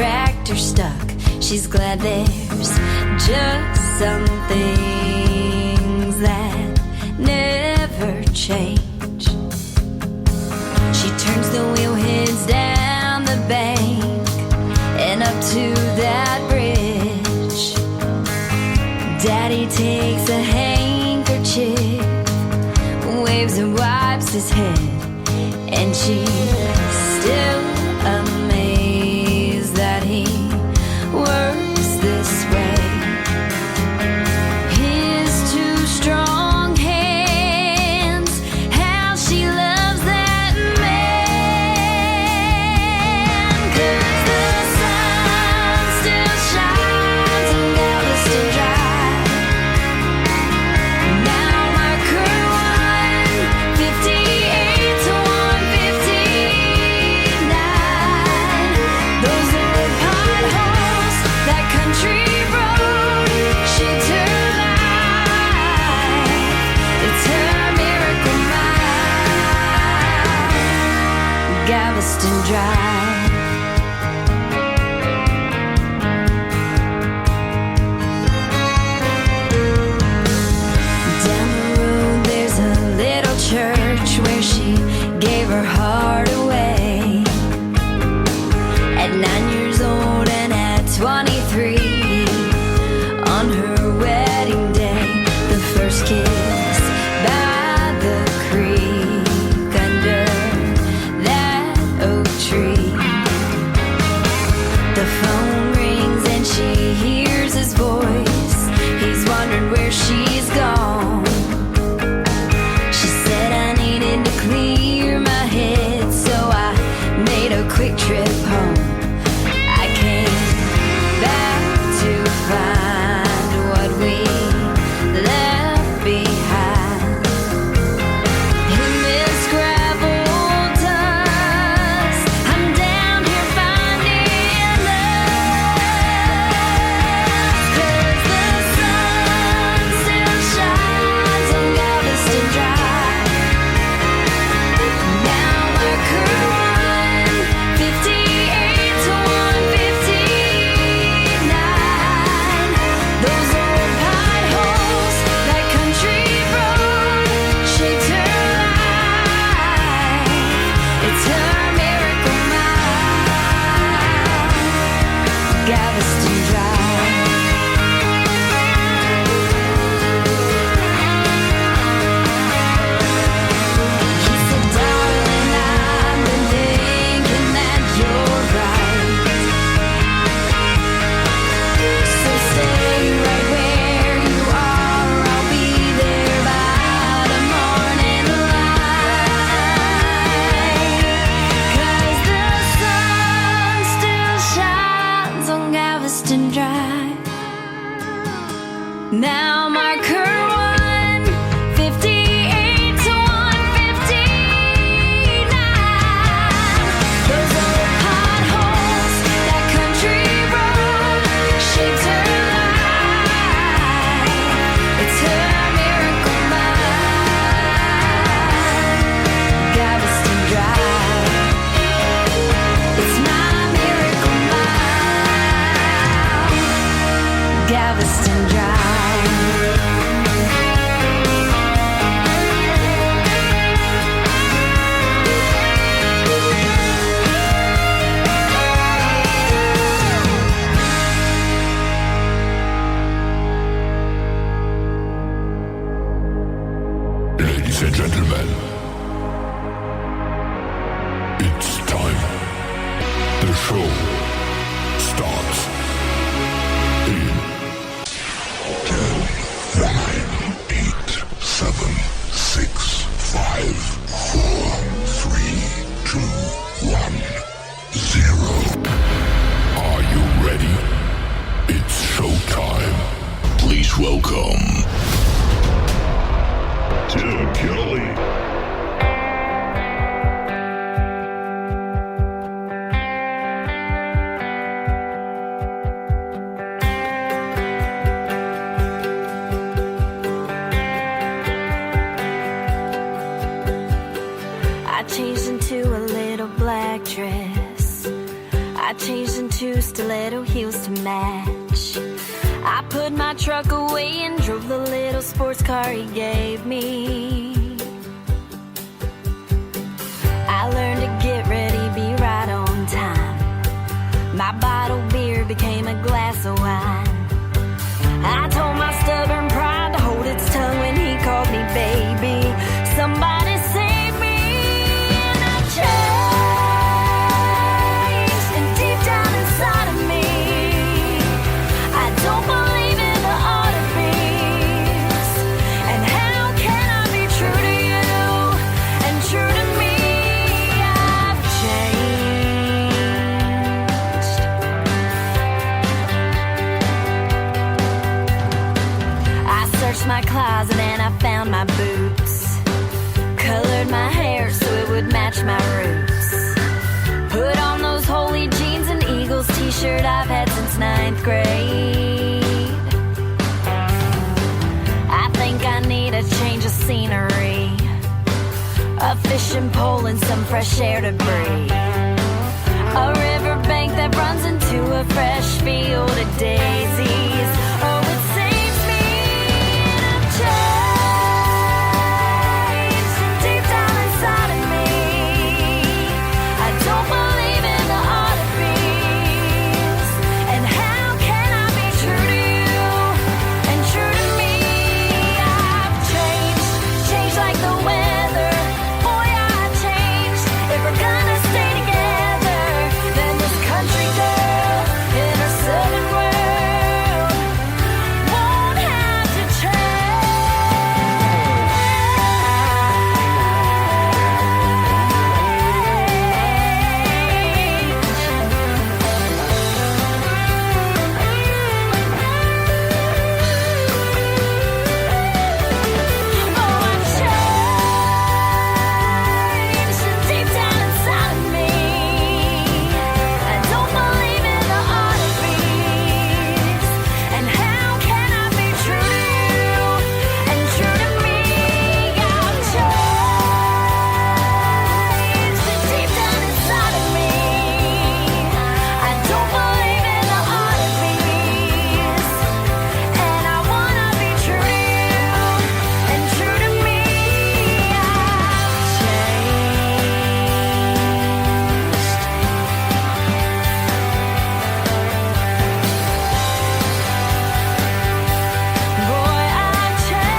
tractor stuck. She's glad there's just some things that never change. She turns the wheel, heads down the bank and up to that bridge. Daddy takes a handkerchief, waves and wipes his head, and she's still amazed that he works this way. His two strong hands, how she loves that man. 'Cause the sun still shines on Galveston Drive. Now my crew 158 to 159. Those old potholes, that country road, shaped her life. It's her miracle mile, Galveston Drive. Down the road there's a little church where she gave her heart away. At 9 years old and at 23, on her wedding day, the first kiss by the creek under that oak tree. The phone rings and she hears his voice. He's wondered where she's gone. She said I needed to clear my head, so I made a quick trip home. I came back to find what we left behind. In this gravel dust, I'm down here finding love. 'Cause the sun still shines on Galveston Drive. Now my crew 158 to 159. Those old potholes, that country road, shaped her life. It's her miracle mile, Galveston Drive. He said, darling, I've been thinking that you're right. So stay right where you are. I'll be there by the morning light. 'Cause the sun still shines on Galveston Drive. Now mark her 158 to 159. Those old potholes, that country road, shaped her life. It's her miracle mile, Galveston Drive. It's my miracle mile, Galveston Drive. Ladies and gentlemen, it's time. The show starts in 10, 9, 8, 7, 6, 5, 4, 3, 2, 1, 0. Are you ready? It's showtime. Please welcome Tim Kelly. changed into stiletto heels to match. I put my truck away and drove the little sports car he gave me. I learned to get ready, be right on time. My bottled beer became a glass of wine. I told my stubborn pride to hold its tongue when he called me baby. Somebody save me, and I've changed. And deep down inside of me, I don't believe in the art of peace. And how can I be true to you and true to me? I've changed. I searched my closet and I found my boots. Colored my hair so it would match my roots. Put on those holy jeans and Eagles t-shirt I've had since 9th grade. I think I need a change of scenery, a fishing pole and some fresh air to breathe, a riverbank that runs into a fresh field of daisies. Oh, it saves me, and I've changed. Deep down inside of me, I don't believe in the art of peace. And how can I be true to you and true to me? I've changed, changed like the weather. Boy, I've changed. If we're gonna stay together, then this country girl in her southern world won't have to deep down inside of me, I don't believe in the art of peace. And how can I be true to you and true to me? I've changed. Deep down inside of me, I don't believe in the art of peace. And I wanna be true to you and true to me. I've changed. Boy, I've changed.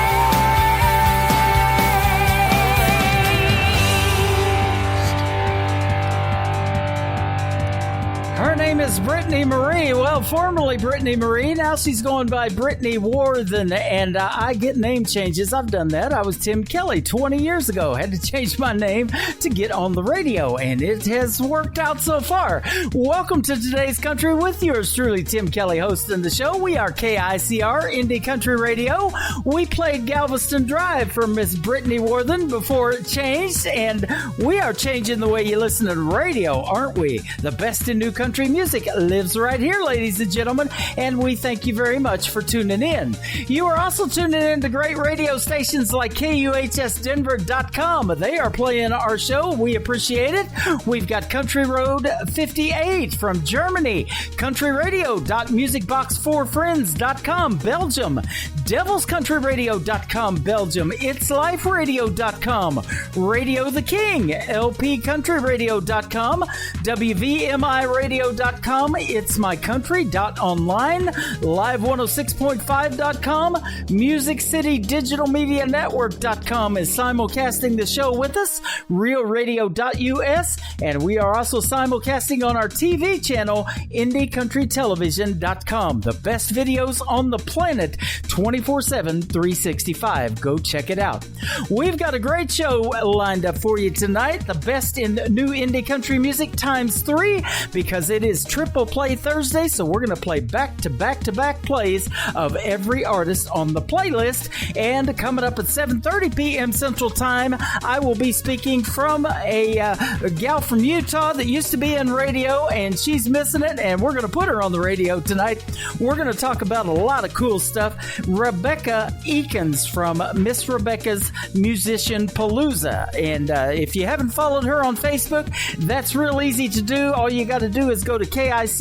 Her name is Brittany Marie. Well, formerly Brittany Marie. Now she's going by Brittany Worthen. And I get name changes. I've done that. I was Tim Kelly 20 years ago. Had to change my name to get on the radio. And it has worked out so far. Welcome to today's country with yours truly, Tim Kelly, hosting the show. We are KICR, Indie Country Radio. We played Galveston Drive for Miss Brittany Worthen before it changed. And we are changing the way you listen to radio, aren't we? The best in new country music lives right here, ladies and gentlemen, and we thank you very much for tuning in. You are also tuning in to great radio stations like KUHSdenver.com. They are playing our show. We appreciate it. We've got Country Road 58 from Germany, countryradio.musicbox4friends.com, Belgium, devilscountryradio.com, Belgium, itsliferadio.com, Radio the King, lpcountryradio.com, wvmiradio.com, itsmycountry.online, live106.5.com, musiccitydigitalmedianetwork.com is simulcasting the show with us, realradio.us, and we are also simulcasting on our TV channel, indiecountrytelevision.com. The best videos on the planet, 24/7, 365. Go check it out. We've got a great show lined up for you tonight. The best in new indie country music times 3, because it is triple Triple Play Thursday, so we're going to play back-to-back-to-back plays of every artist on the playlist. And coming up at 7:30 p.m. Central Time, I will be speaking from a gal from Utah that used to be in radio, and she's missing it, and we're going to put her on the radio tonight. We're going to talk about a lot of cool stuff. Rebecca Eakins from Miss Rebecca's Musician Palooza. And if you haven't followed her on Facebook, that's real easy to do. All you got to do is go to KICR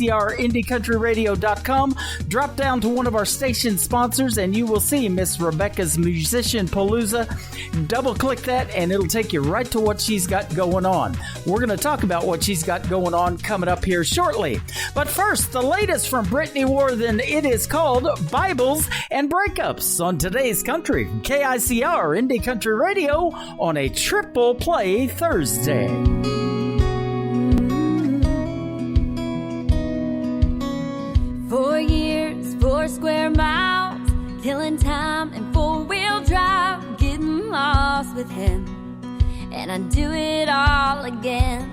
drop down to one of our station sponsors, and you will see Miss Rebecca's Musician Palooza. Double click that, and it'll take you right to what she's got going on. We're going to talk about what she's got going on coming up here shortly. But first, the latest from Brittany Worthen. It is called Bibles and Breakups on today's country. KICR Indie Country Radio on a Triple Play Thursday. 4 years, 4 square miles, killing time in 4-wheel drive, getting lost with him, and I'd do it all again.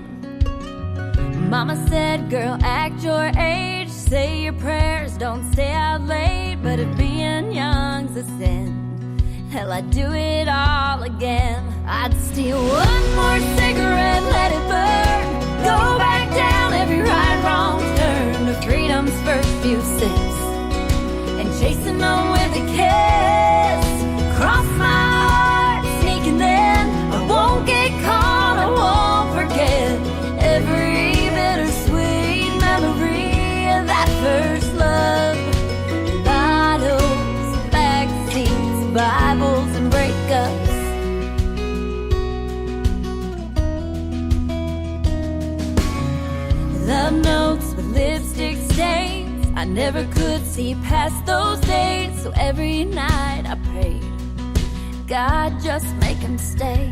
Mama said, girl, act your age, say your prayers, don't stay out late, but if being young's a sin, hell, I'd do it all again. I'd steal one more cigarette, let it burn, go back down every right, wrong turn to freedom's first few sips, and chasing on with a kiss, cross my heart, sneaking in, I won't get caught, I won't forget every bittersweet memory of that first love. Bottles, backseats, Bibles and breakups. Love notes with lipstick stains, I never could see past those days, so every night I prayed, God, just make him stay.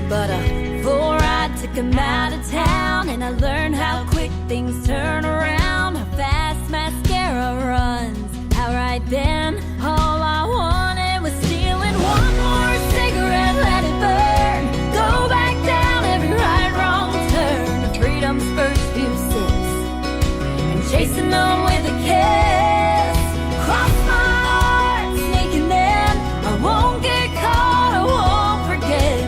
But before I took him out of town, and I learned how quick things turn around, how fast mascara runs, how right then all I wanted was stealing one more cigarette, let it burn, go back down every right, wrong turn to freedom's first few sips, and chasing on with a kiss, cross my heart, sneaking in, I won't get caught, I won't forget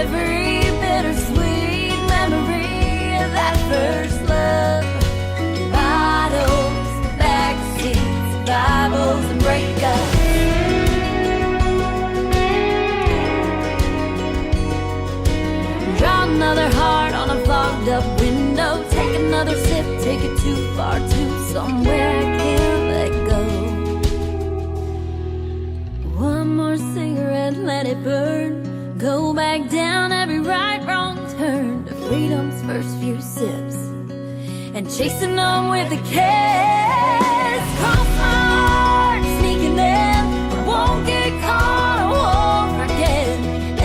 every bittersweet memory of that first love. Bottles, backseats, Bibles and breakups. Draw another heart on a fogged up window, take another sip, take it too far to somewhere I can't let go. One more cigarette, let it burn, go back down every right, wrong turn to freedom's first few sips, and chasing on with a kiss, cross my heart, sneaking in, I won't get caught, I won't forget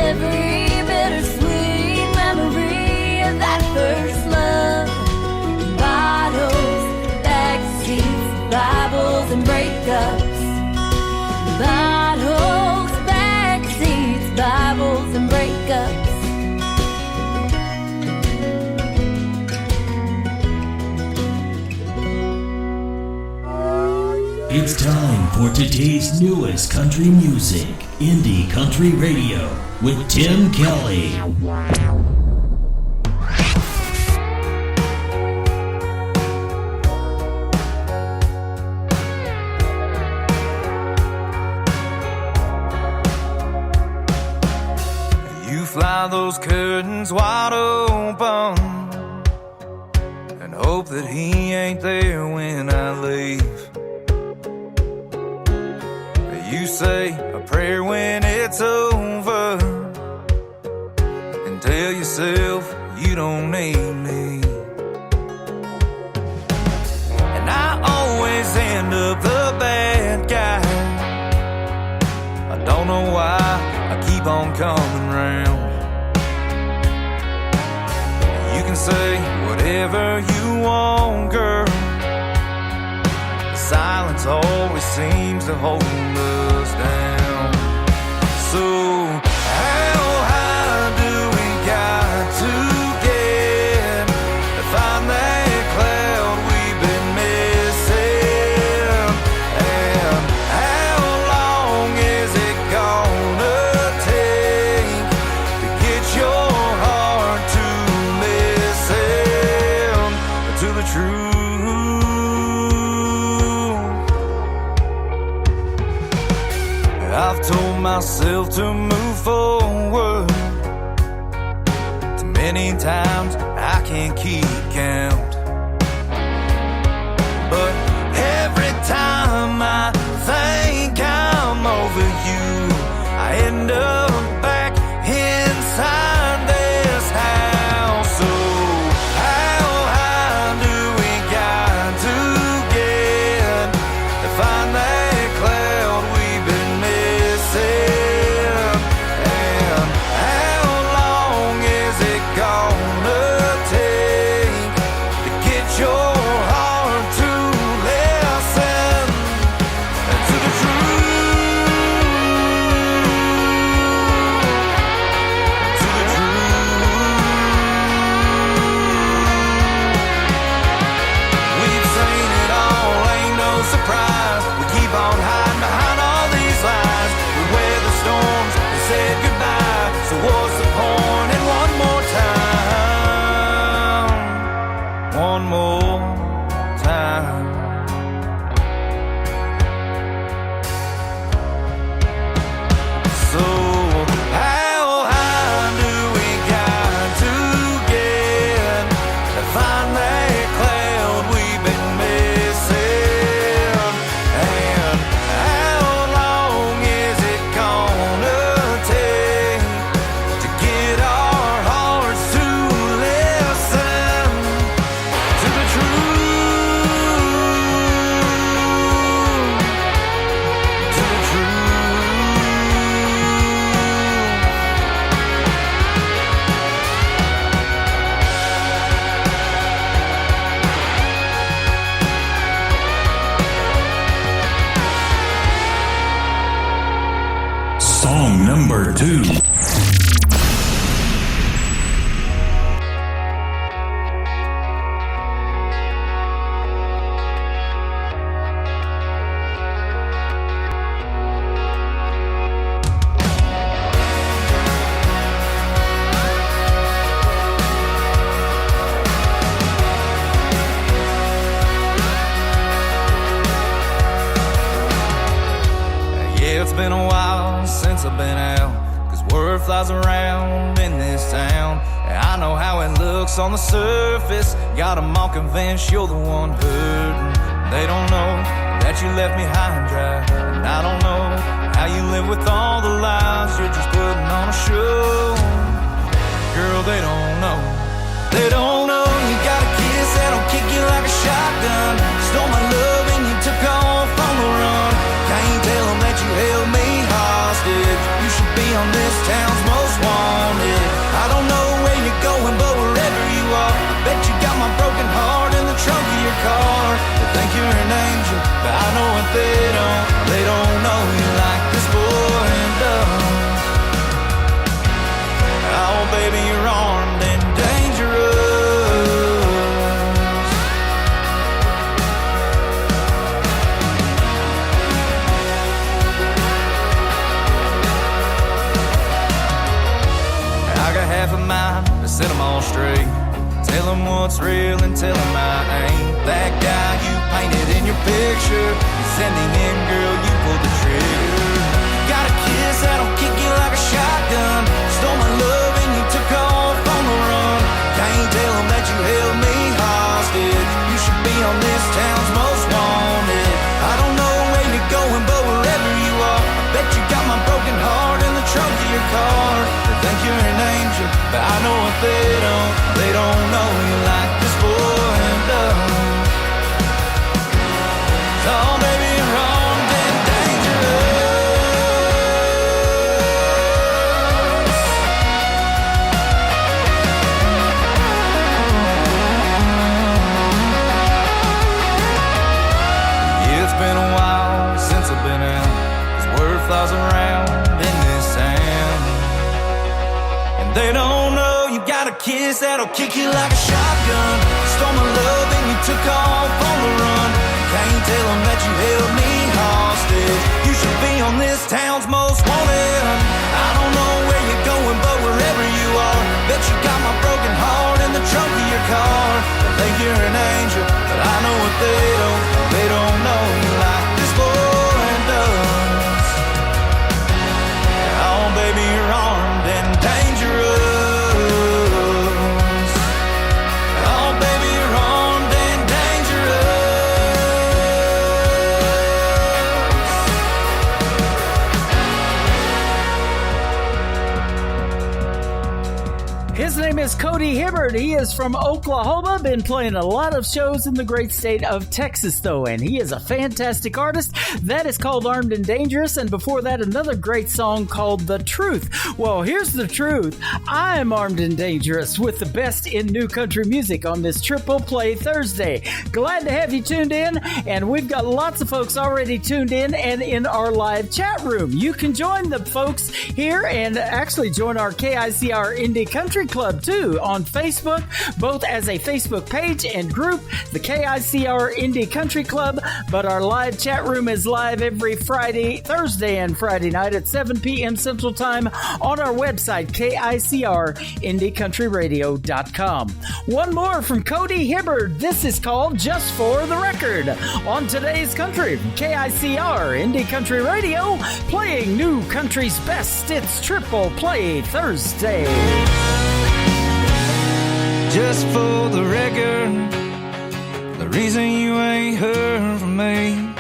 every bittersweet memory of that first love. Bottles, backseats, Bibles and breakups. Bottles, backseats, Bibles and breakups. It's time for today's newest country music, Indie Country Radio, with Tim Kelly. You fly those curtains wide open and hope that he ain't there when I leave. You say a prayer when it's over and tell yourself you don't need me. And I always end up the bad guy. I don't know why I keep on coming round. You can say whatever you want, girl. Silence always seems to hold us down. So how high do we got to get to find that cloud we've myself to move forward. Too many times I can't keep count, but every time I think I'm over you, I end up back inside this house. So how high do we got to get to find that cloud we've been missing? And how long is it gonna take to get your heart to listen to the truth? To the truth. We've seen it all, ain't no surprise. We keep on hiding behind all these lies. We wear the storms and said goodbye. So what's the point in one more time? One more time. So how high do we got to get to find that cloud we've been missing? And how long is it gonna take to get our hearts to listen to the truth? To the truth. Song number 2. Yeah, it's been a while since I've been out, 'cause word flies around in this town. And I know how it looks on the surface. Got 'em all convinced you're the one hurting. They don't know that you left me high and dry. And I don't know how you live with all the lies you're just putting on a show. Girl, they don't know. They don't know you got a kiss that'll kick you like a shotgun. Stole my love and you took off on the run. Can't tell them that you held me hostage. You should be on this town's most wanted. I don't know where you're going, but wherever you are, I bet you got my broken heart in the trunk of your car. They think you're an angel, but I know what they don't. They don't know you like this boy does. Oh, baby, you're armed and dangerous. I got half a mind to set them all straight. Tell them what's real and tell them I ain't that guy you painted in your picture. Sending in, girl, you pulled the trigger. Got a kiss that'll kick you like a shotgun. Stole my love and you took off on the run. Can't tell them that you held me hostage. You should be on this town's most wanted. I don't know where you're going, but wherever you are, I bet you got my broken heart in the trunk of your car. They think you're an angel, but I know what they don't. They don't know you like this boy does. Oh, baby, you're armed and dangerous. Yeah, it's been a while since I've been out, 'cause word flies around in this town. And they don't know you got a kiss that'll kick you like a shotgun. Stole my love and you took off on the run. Can't tell them that you held me hostage. You should be on this town's most wanted. I don't know where you're going, but wherever you are, bet you got my broken heart in the trunk of your car. They think you're an angel, but I know what they don't. They don't know you like this boy does. is Cody Hibbard. He is from Oklahoma, been playing a lot of shows in the great state of Texas, though, and he is a fantastic artist. That is called Armed and Dangerous, and before that, another great song called The Truth. Well, here's the truth. I'm armed and dangerous with the best in new country music on this Triple Play Thursday. Glad to have you tuned in, and we've got lots of folks already tuned in and in our live chat room. You can join the folks here and actually join our KICR Indie Country Club too on Facebook, both as a Facebook page and group, the KICR Indie Country Club. But our live chat room is live every Thursday and Friday night at 7 p.m. Central Time on our website, KICRIndieCountryRadio.com. One more from Cody Hibbard. This is called Just for the Record on today's country from KICR Indie Country Radio, playing new country's best. It's Triple Play Thursday. Just for the record, the reason you ain't heard from me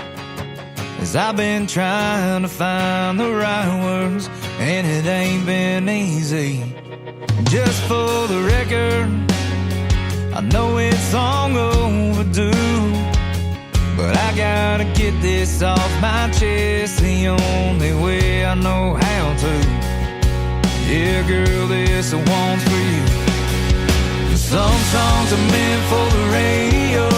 is I've been trying to find the right words, and it ain't been easy. Just for the record, I know it's long overdue, but I gotta get this off my chest the only way I know how to. Yeah, girl, this one's for you. Some songs are meant for the radio,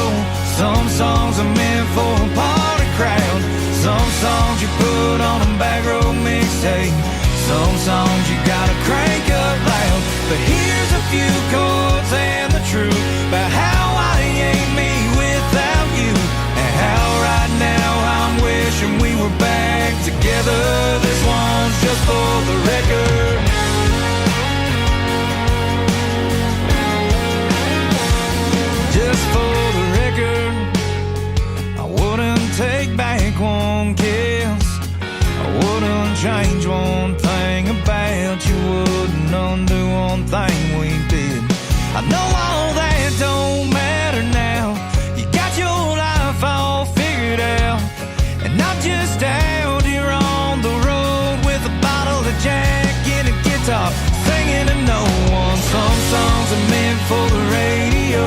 some songs are meant for a party crowd, some songs you put on a back row mixtape, some songs you gotta crank up loud. But here's a few chords and the truth about how I ain't me without you, and how right now I'm wishing we were back together. This one's just for the record. Just for the record, I wouldn't take back one kiss, I wouldn't change one thing about you, wouldn't undo one thing we did. I know all that don't matter now, you got your life all figured out, and I'm just out here on the road with a bottle of Jack and a guitar, singing to no one. Some songs are meant for the radio,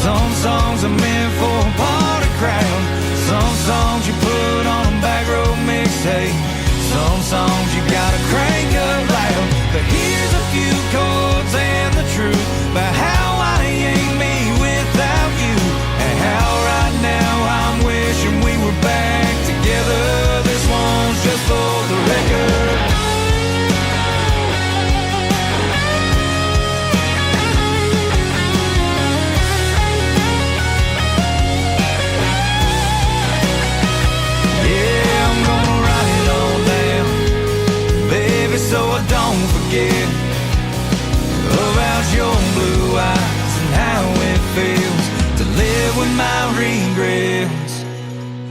some songs are meant for a party crowd, some songs you put on a back row mixtape, some songs you gotta crank up loud. But here's a few chords and the truth about how I ain't me without you, and how right now I'm wishing we were back together. This one's just for the record. So I don't forget about your blue eyes and how it feels to live with my regrets.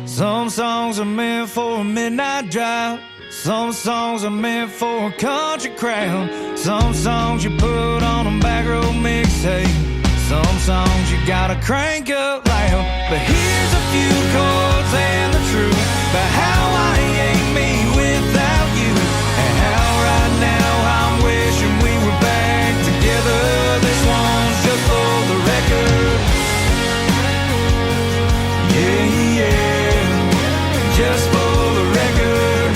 Some songs are meant for a midnight drive, some songs are meant for a country crowd, some songs you put on a back row mixtape, some songs you gotta crank up loud. But here's a few chords and the truth about how I ain't me without you, and how right now I'm wishing we were back together. This one's just for the record. Yeah, yeah, just for the record.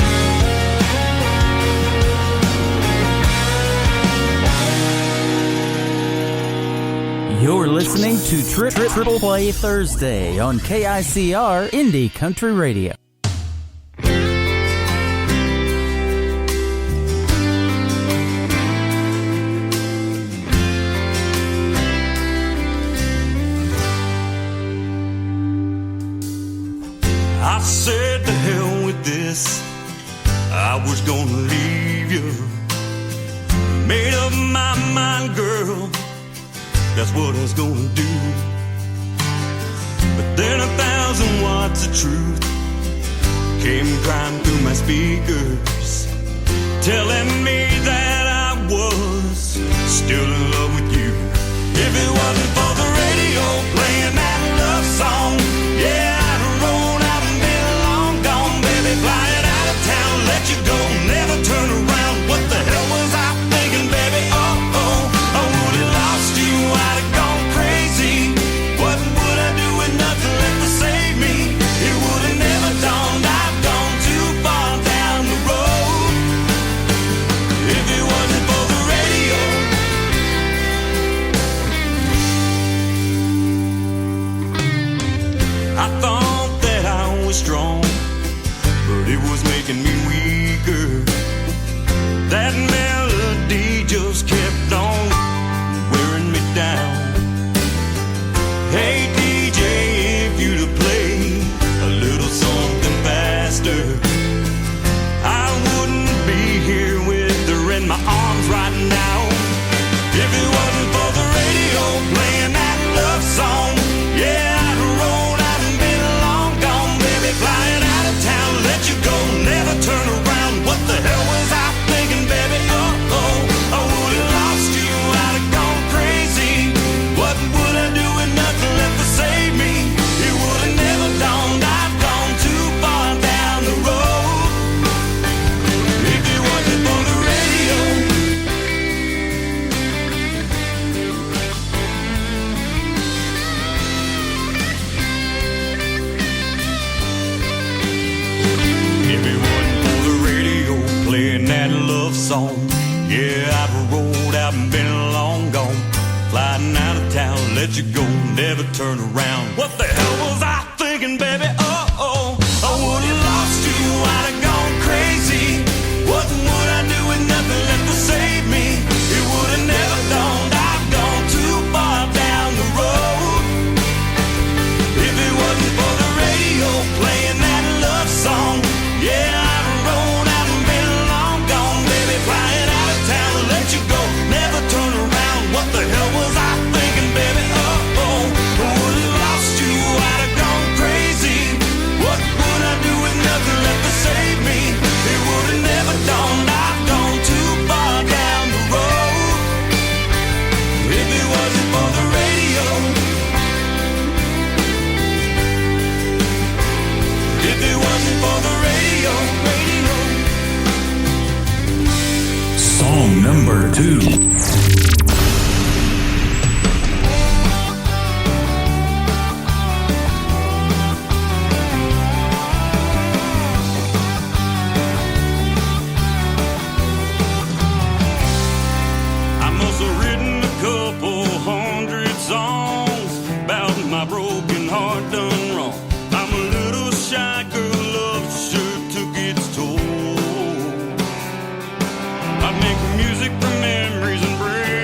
You're listening to Triple Play Thursday on KICR Indie Country Radio. I said to hell with this, I was gonna leave you. Made up my mind, girl, that's what I was gonna do. But then 1,000 watts of truth came crying through my speakers, telling me that I was still in love with you. If it wasn't for the radio playing that love song, yeah, I'd have rolled out and been long gone. Baby, flying out of town, let you go, never turn around. What the hell was I thinking, baby? Oh, oh, I wouldn't lie. song. Yeah, I've rolled out and been long gone. Flying out of town, let you go, never turn around. What the hell was I thinking, baby? Oh, I would've lost you, I'd have gone crazy. What would I do with nothing left to save me? It would've never dawned I've gone too far down the road. If it wasn't for the radio playing that love song, yeah, I'd have rolled out and been long gone, baby. Flying out of town, let you go, never turn around. What the hell was I thinking, baby? Oh, I would've lost you, I'd have gone crazy. What would I do with nothing left to save me? It would've never dawned I've gone too far down the road. If it wasn't for the radio, if it wasn't for the radio. Song number 2. I must have written a couple hundred songs about my broken heart done wrong. I'm a little shy girl, love sure took its toll. I make music for memories and break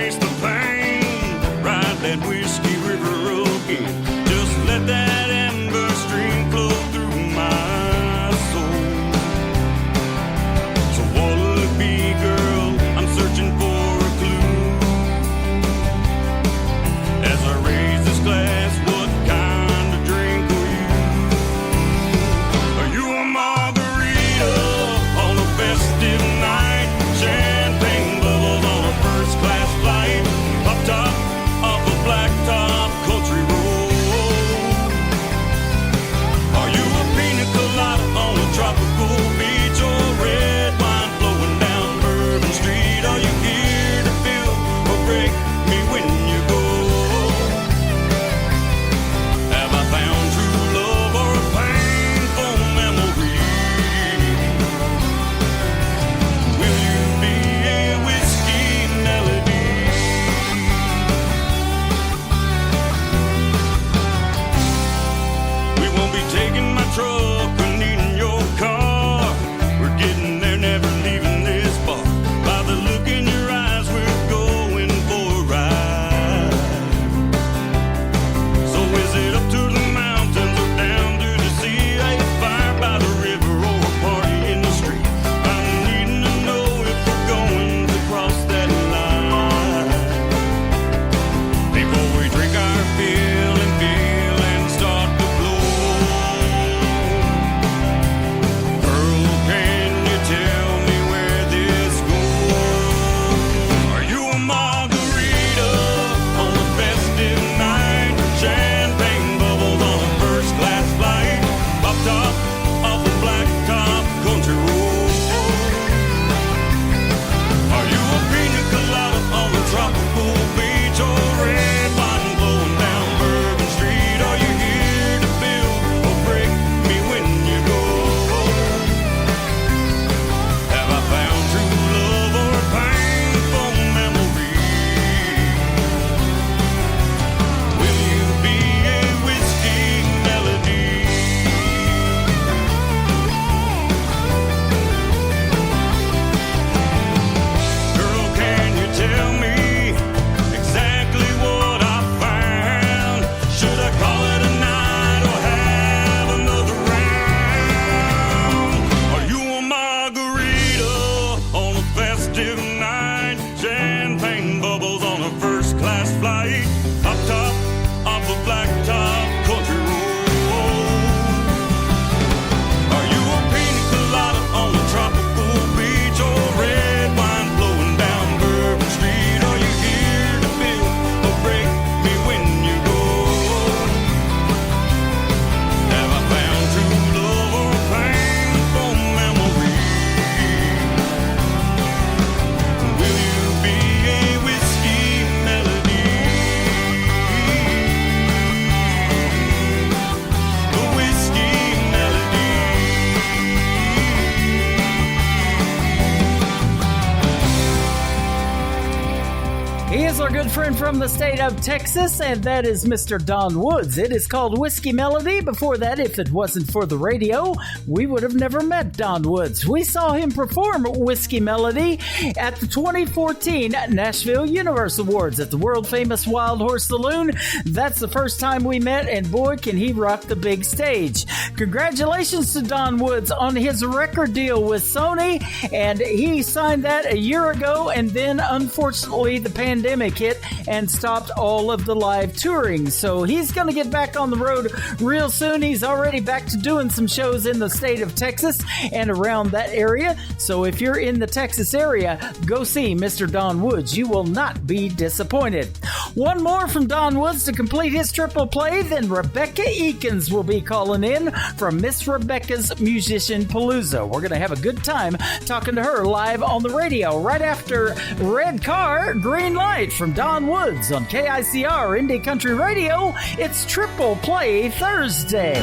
from the state of Texas, and that is Mr. Don Woods. It is called Whiskey Melody. Before that, if it wasn't for the radio, we would have never met Don Woods. We saw him perform Whiskey Melody at the 2014 Nashville Universe Awards at the world-famous Wild Horse Saloon. That's the first time we met, and boy, can he rock the big stage. Congratulations to Don Woods on his record deal with Sony, and he signed that a year ago, and then unfortunately the pandemic hit and stopped all of the live touring. So he's going to get back on the road real soon. He's already back to doing some shows in the state of Texas and around that area. So if you're in the Texas area, go see Mr. Don Woods. You will not be disappointed. One more from Don Woods to complete his triple play, then Rebecca Eakins will be calling in from Miss Rebecca's Musician Palooza. We're going to have a good time talking to her live on the radio right after Red Car, Green Light from Don Woods on KICR Indie Country Radio. It's Triple Play Thursday.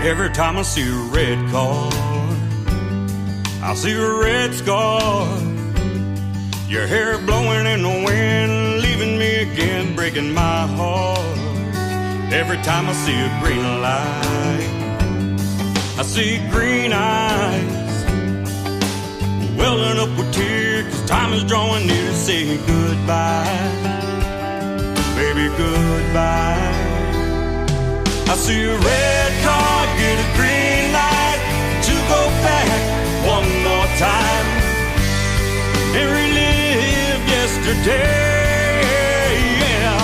Every time I see a red car, I see a red scar. Your hair blowing in the wind, leaving me again, breaking my heart. Every time I see a green light, I see green eyes welling up with tears, 'cause time is drawing near to say goodbye. Baby, goodbye. I see a red car, get a green light to go back one more time and relive yesterday, yeah.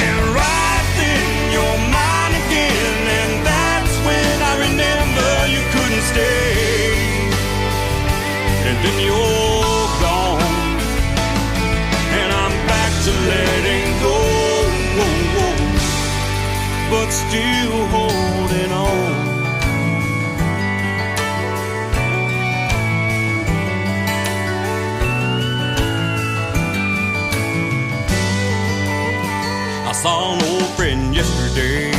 And right then you're mine again, and that's when I remember you couldn't stay. And then you're gone, and I'm back to letting go, but still holding on. I saw an old friend yesterday.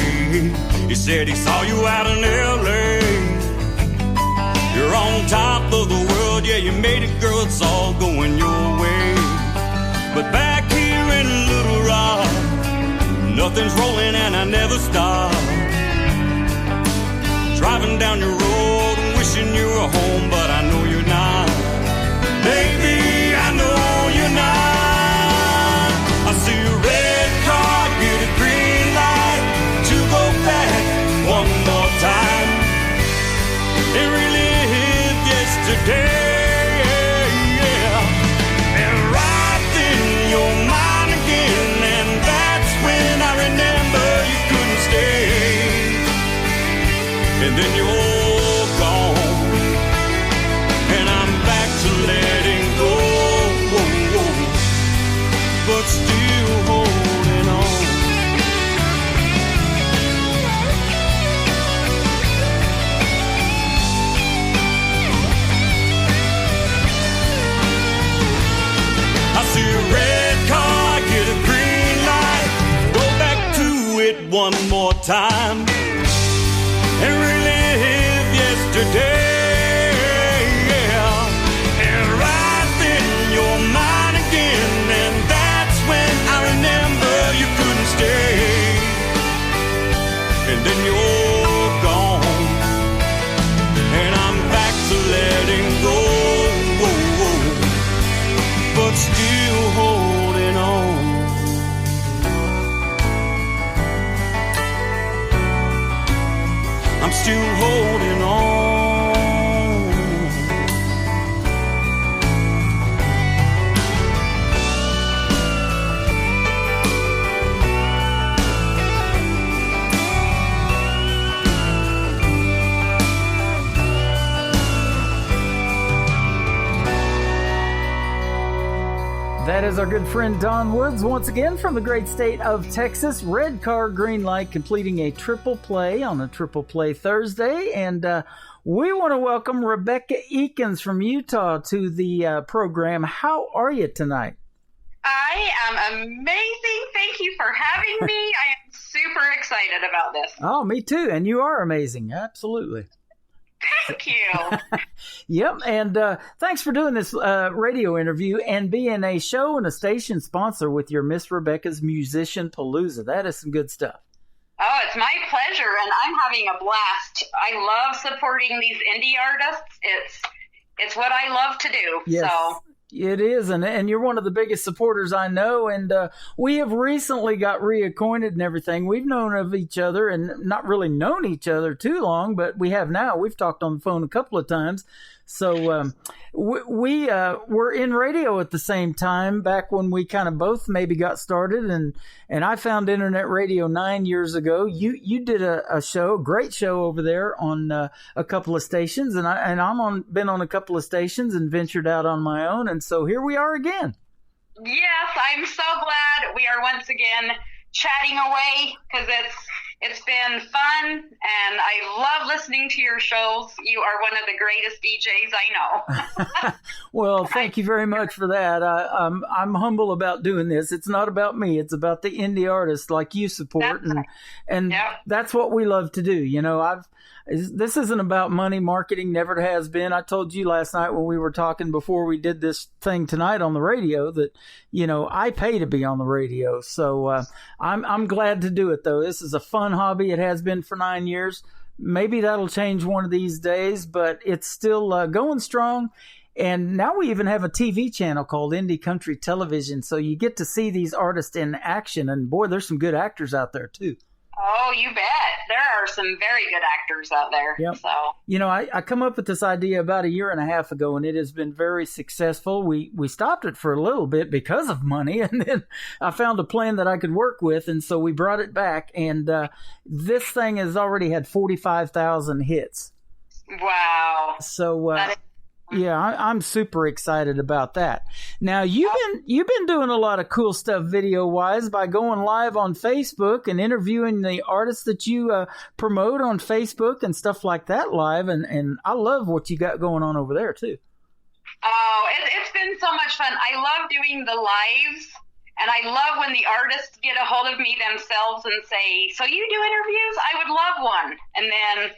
He said he saw you out in L.A. You're on top of the world, yeah, you made it, girl, it's all going your way. But back here in Little Rock, nothing's rolling and I never stop. Driving down your road and wishing you were home, but I know you're not. Baby, I know you're not. I see a red car, get a green light to go back one more time and relive yesterday, yeah. And right then you're mine again, and that's when I remember you couldn't stay. And then you're gone, and I'm back to letting go, but still holding on. I see a red car, get a green light, go back to it one more time and relive yesterday, yeah. And right then you're mine again, and that's when I remember you couldn't stay. And then you're gone, and I'm back to letting go, but still holding on. I'm still holding on. That is our good friend Don Woods once again from the great state of Texas. Red Car, Green Light, completing a triple play on a Triple Play Thursday. And we want to welcome Rebecca Eakins from Utah to the program. How are you tonight? I am amazing. Thank you for having me. I am super excited about this. Oh, me too. And you are amazing. Absolutely. Thank you. Yep, and thanks for doing this radio interview and being a show and a station sponsor with your Miss Rebecca's Musician Palooza. That is some good stuff. Oh, it's my pleasure, and I'm having a blast. I love supporting these indie artists. It's what I love to do. Yes. So. It is, and you're one of the biggest supporters I know, and we have recently got reacquainted and everything. We've known of each other and not really known each other too long, but we have now. We've talked on the phone a couple of times. So we were in radio at the same time back when we kind of both maybe got started, and I found internet radio 9 years ago. You did a show, a great show over there on a couple of stations, and I'm been on a couple of stations and ventured out on my own, and so here we are again. Yes, I'm so glad we are once again chatting away because it's been fun, and I love listening to your shows. You are one of the greatest DJs I know. Well, thank you very much for that. I'm humble about doing this. It's not about me. It's about the indie artists like you support, and Yep. that's what we love to do. You know, this isn't about money. Marketing never has been. I told you last night when we were talking before we did this thing tonight on the radio that, you know, I pay to be on the radio. So I'm glad to do it, though. This is a fun hobby. It has been for 9 years. Maybe that'll change one of these days, but it's still going strong. And now we even have a TV channel called Indie Country Television. So you get to see these artists in action. And boy, there's some good actors out there, too. Oh, you bet. There are some very good actors out there. Yep. So. You know, I come up with this idea about a year and a half ago, and it has been very successful. We stopped it for a little bit because of money, and then I found a plan that I could work with, and so we brought it back. And this thing has already had 45,000 hits. Wow. So yeah, I'm super excited about that. Now you've been doing a lot of cool stuff video wise by going live on Facebook and interviewing the artists that you promote on Facebook and stuff like that live, and I love what you got going on over there too. Oh, it's been so much fun. I love doing the lives, and I love when the artists get a hold of me themselves and say, "So you do interviews? I would love one." And then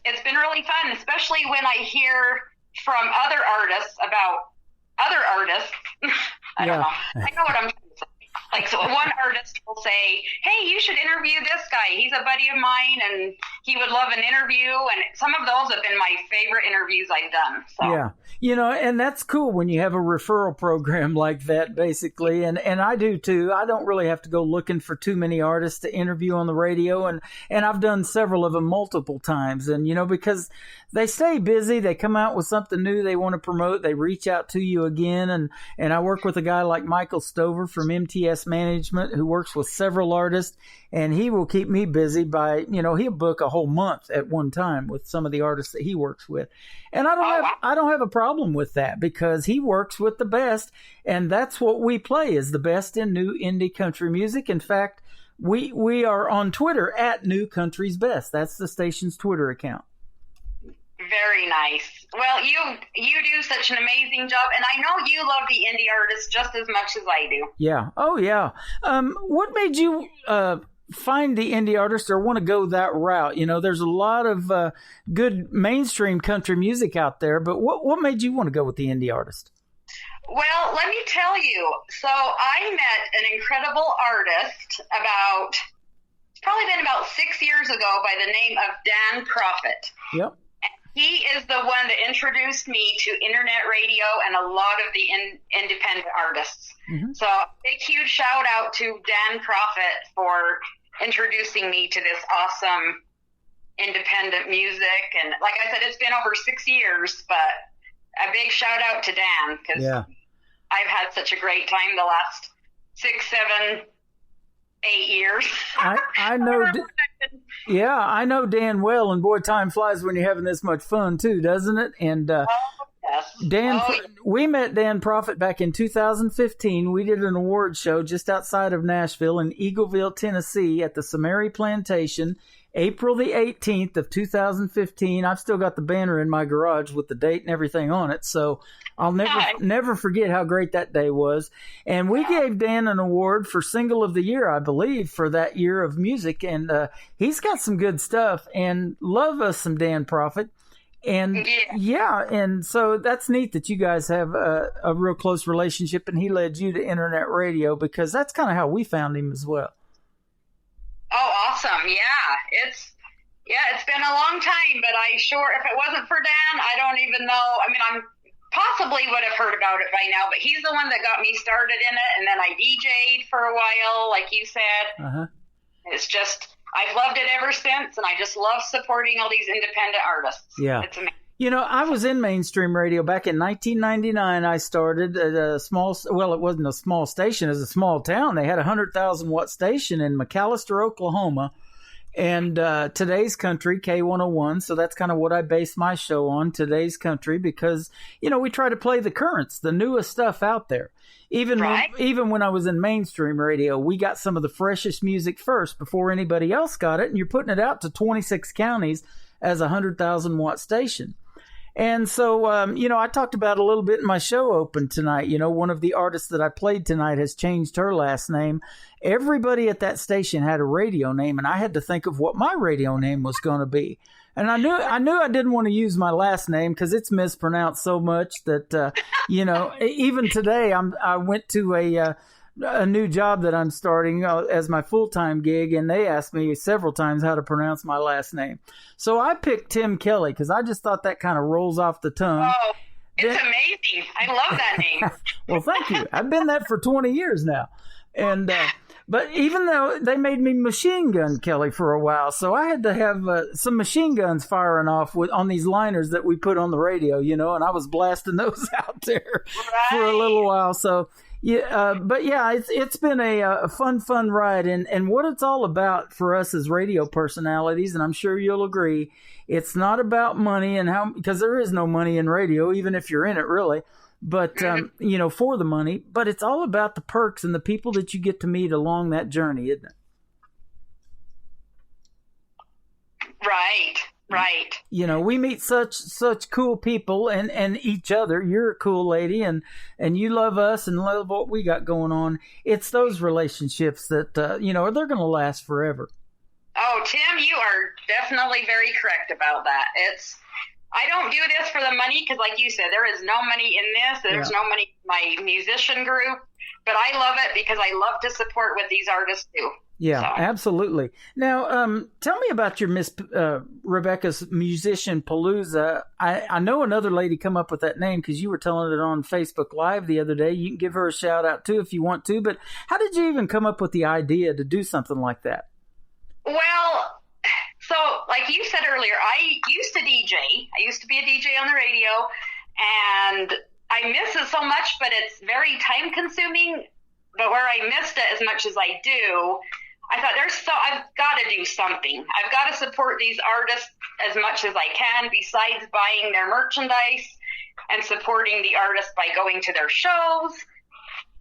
it's been really fun, especially when I hear from other artists about other artists. I don't know. I know what I'm trying to say. Like, so one artist will say, "Hey, you should interview this guy. He's a buddy of mine, and he would love an interview." And some of those have been my favorite interviews I've done. So. Yeah. You know, and that's cool when you have a referral program like that, basically. And I do too. I don't really have to go looking for too many artists to interview on the radio. And I've done several of them multiple times. And, you know, because they stay busy, they come out with something new they want to promote, they reach out to you again. And I work with a guy like Michael Stover from MTS Management who works with several artists. And he will keep me busy by, you know, he'll book a whole month at one time with some of the artists that he works with. And I don't have a problem with that because he works with the best. And that's what we play is the best in new indie country music. In fact, we are on Twitter at New Country's Best. That's the station's Twitter account. Very nice. Well, you do such an amazing job, and I know you love the indie artists just as much as I do. Yeah. Oh, yeah. What made you find the indie artist or want to go that route? You know, there's a lot of good mainstream country music out there, but what made you want to go with the indie artist? Well, let me tell you. So I met an incredible artist it's probably been about 6 years ago by the name of Dan Prophet. Yep. He is the one that introduced me to internet radio and a lot of the independent artists. Mm-hmm. So big, huge shout out to Dan Prophet for introducing me to this awesome independent music. And like I said, it's been over 6 years, but a big shout out to Dan because I've had such a great time the last 6, 7, 8 years. I know. Yeah, I know Dan well, and boy, time flies when you're having this much fun too, doesn't it? And Dan, we met Dan Prophet back in 2015. We did an award show just outside of Nashville in Eagleville, Tennessee, at the Samari Plantation, April the 18th of 2015. I've still got the banner in my garage with the date and everything on it, so I'll never forget how great that day was. And we gave Dan an award for Single of the Year, I believe, for that year of music. And he's got some good stuff and love us some Dan Prophet. And and so that's neat that you guys have a real close relationship, and he led you to internet radio, because that's kind of how we found him as well. Oh, awesome. Yeah. It's been a long time, but if it wasn't for Dan, I don't even know. I mean, I'm possibly would have heard about it by now, but he's the one that got me started in it. And then I DJ'd for a while, like you said. Uh-huh. It's just, I've loved it ever since. And I just love supporting all these independent artists. Yeah. It's amazing. You know, I was in mainstream radio back in 1999. I started at a it wasn't a small station, it was a small town. They had a 100,000 watt station in McAllister, Oklahoma. And Today's Country, K101. So that's kind of what I base my show on, Today's Country, because, you know, we try to play the currents, the newest stuff out there. Even when I was in mainstream radio, we got some of the freshest music first before anybody else got it. And you're putting it out to 26 counties as a 100,000 watt station. And so, you know, I talked about it a little bit in my show open tonight. You know, one of the artists that I played tonight has changed her last name. Everybody at that station had a radio name, and I had to think of what my radio name was going to be. And I knew I didn't want to use my last name because it's mispronounced so much that, you know, even today I went to a new job that I'm starting as my full-time gig, and they asked me several times how to pronounce my last name. So I picked Tim Kelly because I just thought that kind of rolls off the tongue. Oh, it's amazing. I love that name. Well, thank you. I've been that for 20 years now. And but even though they made me Machine Gun Kelly for a while, so I had to have some machine guns firing off on these liners that we put on the radio, you know, and I was blasting those out there for a little while. So yeah, but yeah, it's been a fun ride, and what it's all about for us as radio personalities, and I'm sure you'll agree, it's not about money and because there is no money in radio, even if you're in it, really. But you know, for the money, but it's all about the perks and the people that you get to meet along that journey, isn't it? Right. You know, we meet such cool people and each other. You're a cool lady, and you love us and love what we got going on. It's those relationships that, you know, they're going to last forever. Oh, Tim, you are definitely very correct about that. I don't do this for the money because, like you said, there is no money in this. There's no money in my musician group, but I love it because I love to support what these artists do. Yeah, so. Absolutely. Now, tell me about your Miss Rebecca's Musician Palooza. I know another lady come up with that name because you were telling it on Facebook Live the other day. You can give her a shout out too if you want to. But how did you even come up with the idea to do something like that? Well, so like you said earlier, I used to DJ. I used to be a DJ on the radio, and I miss it so much, but it's very time consuming. But where I missed it as much as I do, I thought I've got to do something. I've got to support these artists as much as I can, besides buying their merchandise and supporting the artists by going to their shows.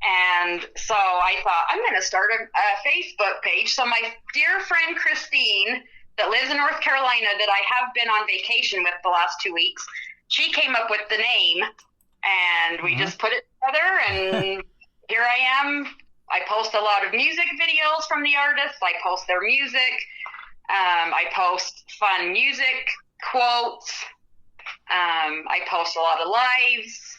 And so I thought, I'm going to start a Facebook page. So my dear friend Christine, that lives in North Carolina, that I have been on vacation with the last 2 weeks, she came up with the name, and we just put it together, and here I am. I post a lot of music videos from the artists. I post their music. I post fun music quotes. I post a lot of lives.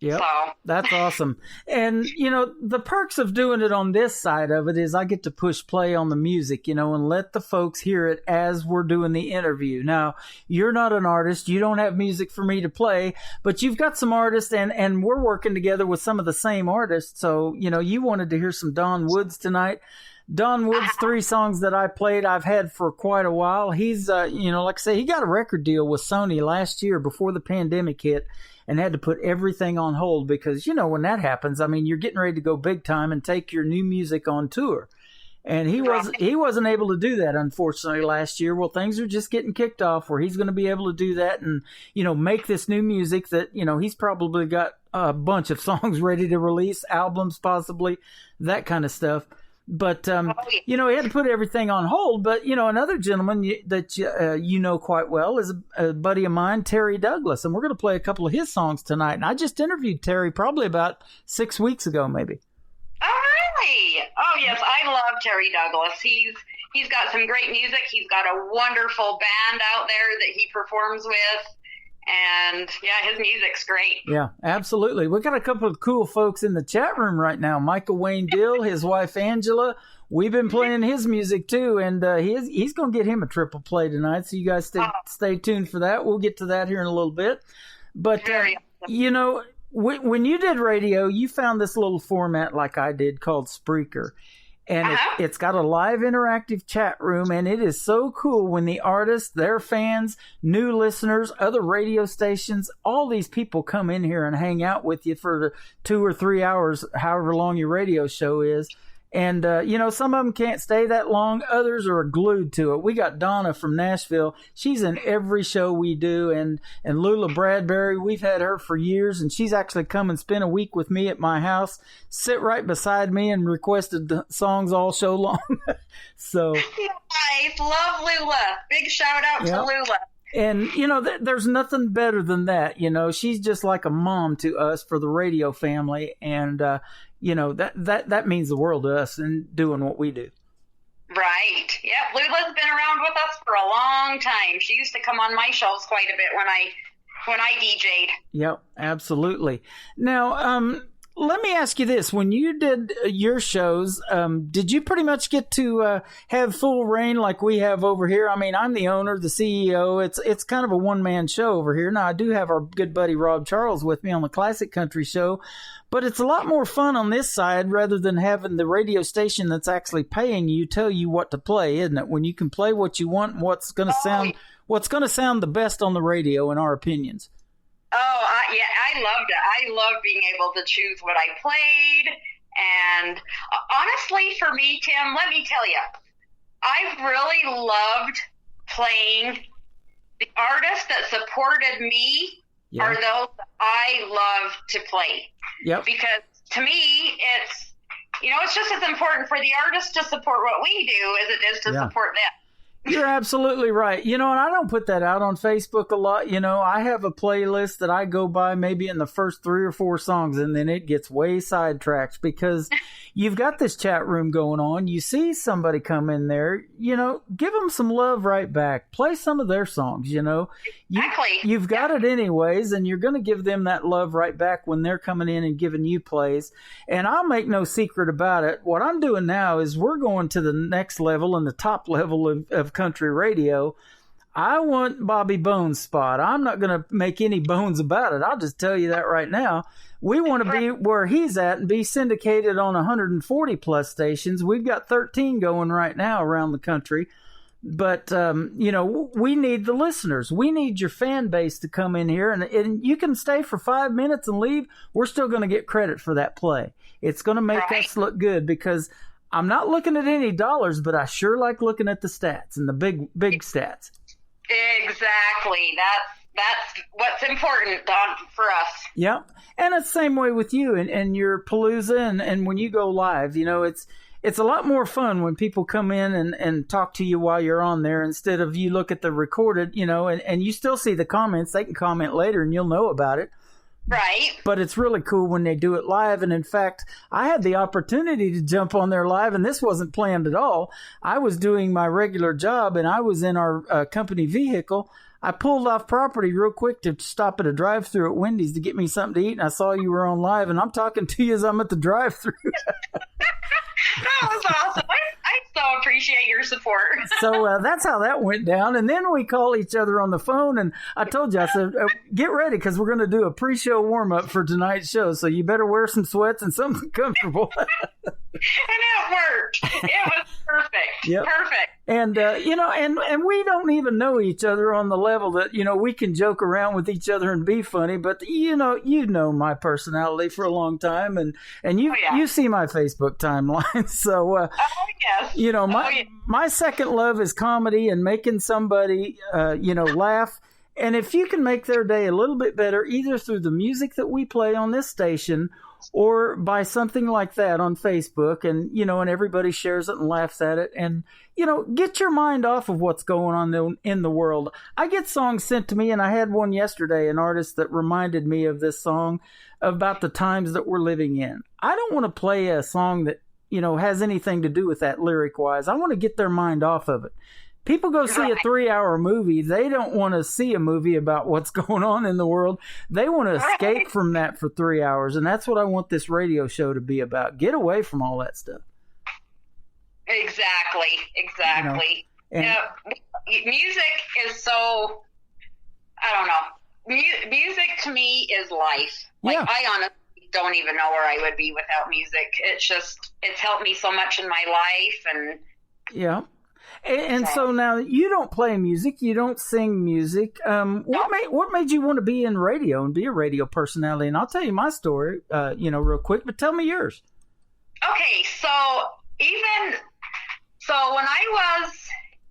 Yep, so. That's awesome. And, you know, the perks of doing it on this side of it is I get to push play on the music, you know, and let the folks hear it as we're doing the interview. Now, you're not an artist. You don't have music for me to play, but you've got some artists, and we're working together with some of the same artists. So, you know, you wanted to hear some Don Woods tonight. Don Woods, 3 songs that I played, I've had for quite a while. He's, you know, like I say, he got a record deal with Sony last year before the pandemic hit, and had to put everything on hold because, you know, when that happens, I mean, you're getting ready to go big time and take your new music on tour. And he wasn't able to do that, unfortunately, last year. Well, things are just getting kicked off where he's going to be able to do that and, you know, make this new music that, you know, he's probably got a bunch of songs ready to release, albums possibly, that kind of stuff. But, you know, he had to put everything on hold. But, you know, another gentleman that you know quite well is a buddy of mine, Terry Douglas. And we're going to play a couple of his songs tonight. And I just interviewed Terry probably about 6 weeks ago, maybe. Oh, really? Oh, yes. I love Terry Douglas. He's He's got some great music. He's got a wonderful band out there that he performs with. And yeah, his music's great. Yeah, absolutely. We got a couple of cool folks in the chat room right now. Michael Wayne Dill, his wife Angela. We've been playing his music too, and he's going to get him a triple play tonight. So you guys stay tuned for that. We'll get to that here in a little bit. But Very awesome. When you did radio, you found this little format like I did called Spreaker. And it's got a live interactive chat room, and it is so cool when the artists, their fans, new listeners, other radio stations, all these people come in here and hang out with you for the 2 or 3 hours, however long your radio show is. And, some of them can't stay that long. Others are glued to it. We got Donna from Nashville. She's in every show we do. And Lula Bradbury, we've had her for years. And she's actually come and spent a week with me at my house, sit right beside me and requested the songs all show long. So Nice. Love Lula. Big shout out to Lula. And, there's nothing better than that. She's just like a mom to us for the radio family. And, that means the world to us in doing what we do. Right. Yep. Lula's been around with us for a long time. She used to come on my shows quite a bit when I DJ'd. Yep, absolutely. Now, let me ask you this. When you did your shows, did you pretty much get to have full reign like we have over here? I mean, I'm the owner, the CEO. It's kind of a one-man show over here. Now, I do have our good buddy Rob Charles with me on the Classic Country Show, but it's a lot more fun on this side rather than having the radio station that's actually paying you tell you what to play, isn't it? When you can play what you want and what's going to sound the best on the radio, in our opinions. I loved it. I love being able to choose what I played. And honestly, for me, Tim, let me tell you, I've really loved playing. The artists that supported me are those that I love to play. Yep. Because to me, it's just as important for the artists to support what we do as it is to support them. You're absolutely right. And I don't put that out on Facebook a lot. I have a playlist that I go by maybe in the first 3 or 4 songs, and then it gets way sidetracked because you've got this chat room going on. You see somebody come in there, give them some love right back. Play some of their songs, Exactly. You've got it anyways, and you're going to give them that love right back when they're coming in and giving you plays. And I'll make no secret about it. What I'm doing now is we're going to the next level and the top level of country radio. I want Bobby Bones' spot. I'm not going to make any bones about it. I'll just tell you that right now. We want to be where he's at and be syndicated on 140 plus stations. We've got 13 going right now around the country. But, we need the listeners. We need your fan base to come in here. And you can stay for 5 minutes and leave. We're still going to get credit for that play. It's going to make us look good because I'm not looking at any dollars, but I sure like looking at the stats and the big stats. Exactly. That's what's important for us. Yep. And it's the same way with you and your Palooza and when you go live, it's a lot more fun when people come in and talk to you while you're on there instead of you look at the recorded, and you still see the comments. They can comment later and you'll know about it. Right. But it's really cool when they do it live. And in fact, I had the opportunity to jump on there live, and this wasn't planned at all. I was doing my regular job, and I was in our company vehicle. I pulled off property real quick to stop at a drive-thru at Wendy's to get me something to eat, and I saw you were on live, and I'm talking to you as I'm at the drive-thru. That was awesome. I so appreciate your support. So that's how that went down. And then we call each other on the phone. And I told you, I said, get ready because we're going to do a pre-show warm-up for tonight's show. So you better wear some sweats and something comfortable. And it worked. It was perfect. Yep. Perfect. And, and we don't even know each other on the level that, we can joke around with each other and be funny. But, you know my personality for a long time. And you see my Facebook timeline. So, yes. My second love is comedy and making somebody, laugh. And if you can make their day a little bit better, either through the music that we play on this station or by something like that on Facebook and, and everybody shares it and laughs at it and, get your mind off of what's going on in the world. I get songs sent to me, and I had one yesterday, an artist that reminded me of this song about the times that we're living in. I don't want to play a song that has anything to do with that lyric wise. I want to get their mind off of it. People go see a 3-hour movie. They don't want to see a movie about what's going on in the world. They want to escape from that for 3 hours. And that's what I want this radio show to be about. Get away from all that stuff. Exactly. Music is so, I don't know. Music to me is life. Like, I honestly don't even know where I would be without music. It's helped me so much in my life. And yeah. And so now you don't play music, you don't sing music. What made you want to be in radio and be a radio personality? And I'll tell you my story, real quick, but tell me yours. Okay, so when I was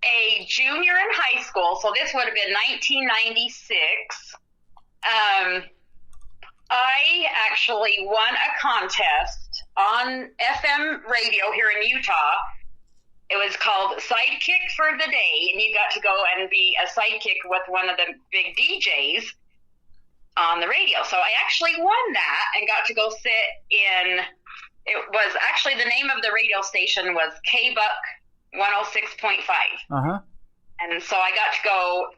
a junior in high school, so this would have been 1996, I actually won a contest on FM radio here in Utah. It was called Sidekick for the Day, and you got to go and be a sidekick with one of the big DJs on the radio. So I actually won that and got to go sit in, it was actually, the name of the radio station was K-Buck 106.5. Uh-huh. And so I got to go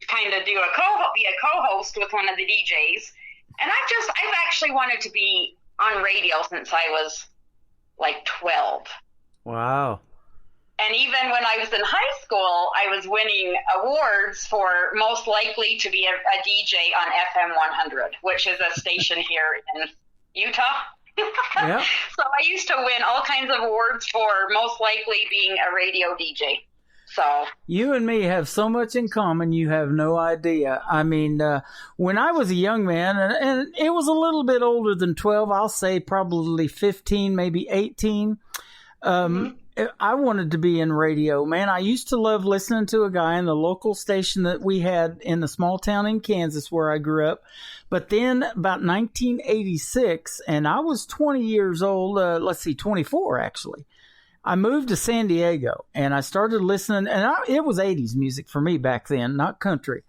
kind of be a co-host with one of the DJs. And I've actually wanted to be on radio since I was like 12. Wow. And even when I was in high school, I was winning awards for most likely to be a DJ on FM 100, which is a station here in Utah. Yeah. So I used to win all kinds of awards for most likely being a radio DJ. So you and me have so much in common, you have no idea. I mean, when I was a young man, and it was a little bit older than 12, I'll say probably 15, maybe 18, I wanted to be in radio. Man, I used to love listening to a guy in the local station that we had in the small town in Kansas where I grew up. But then about 1986, and I was 20 years old, 24 actually. I moved to San Diego, and I started listening, and it was 80s music for me back then, not country.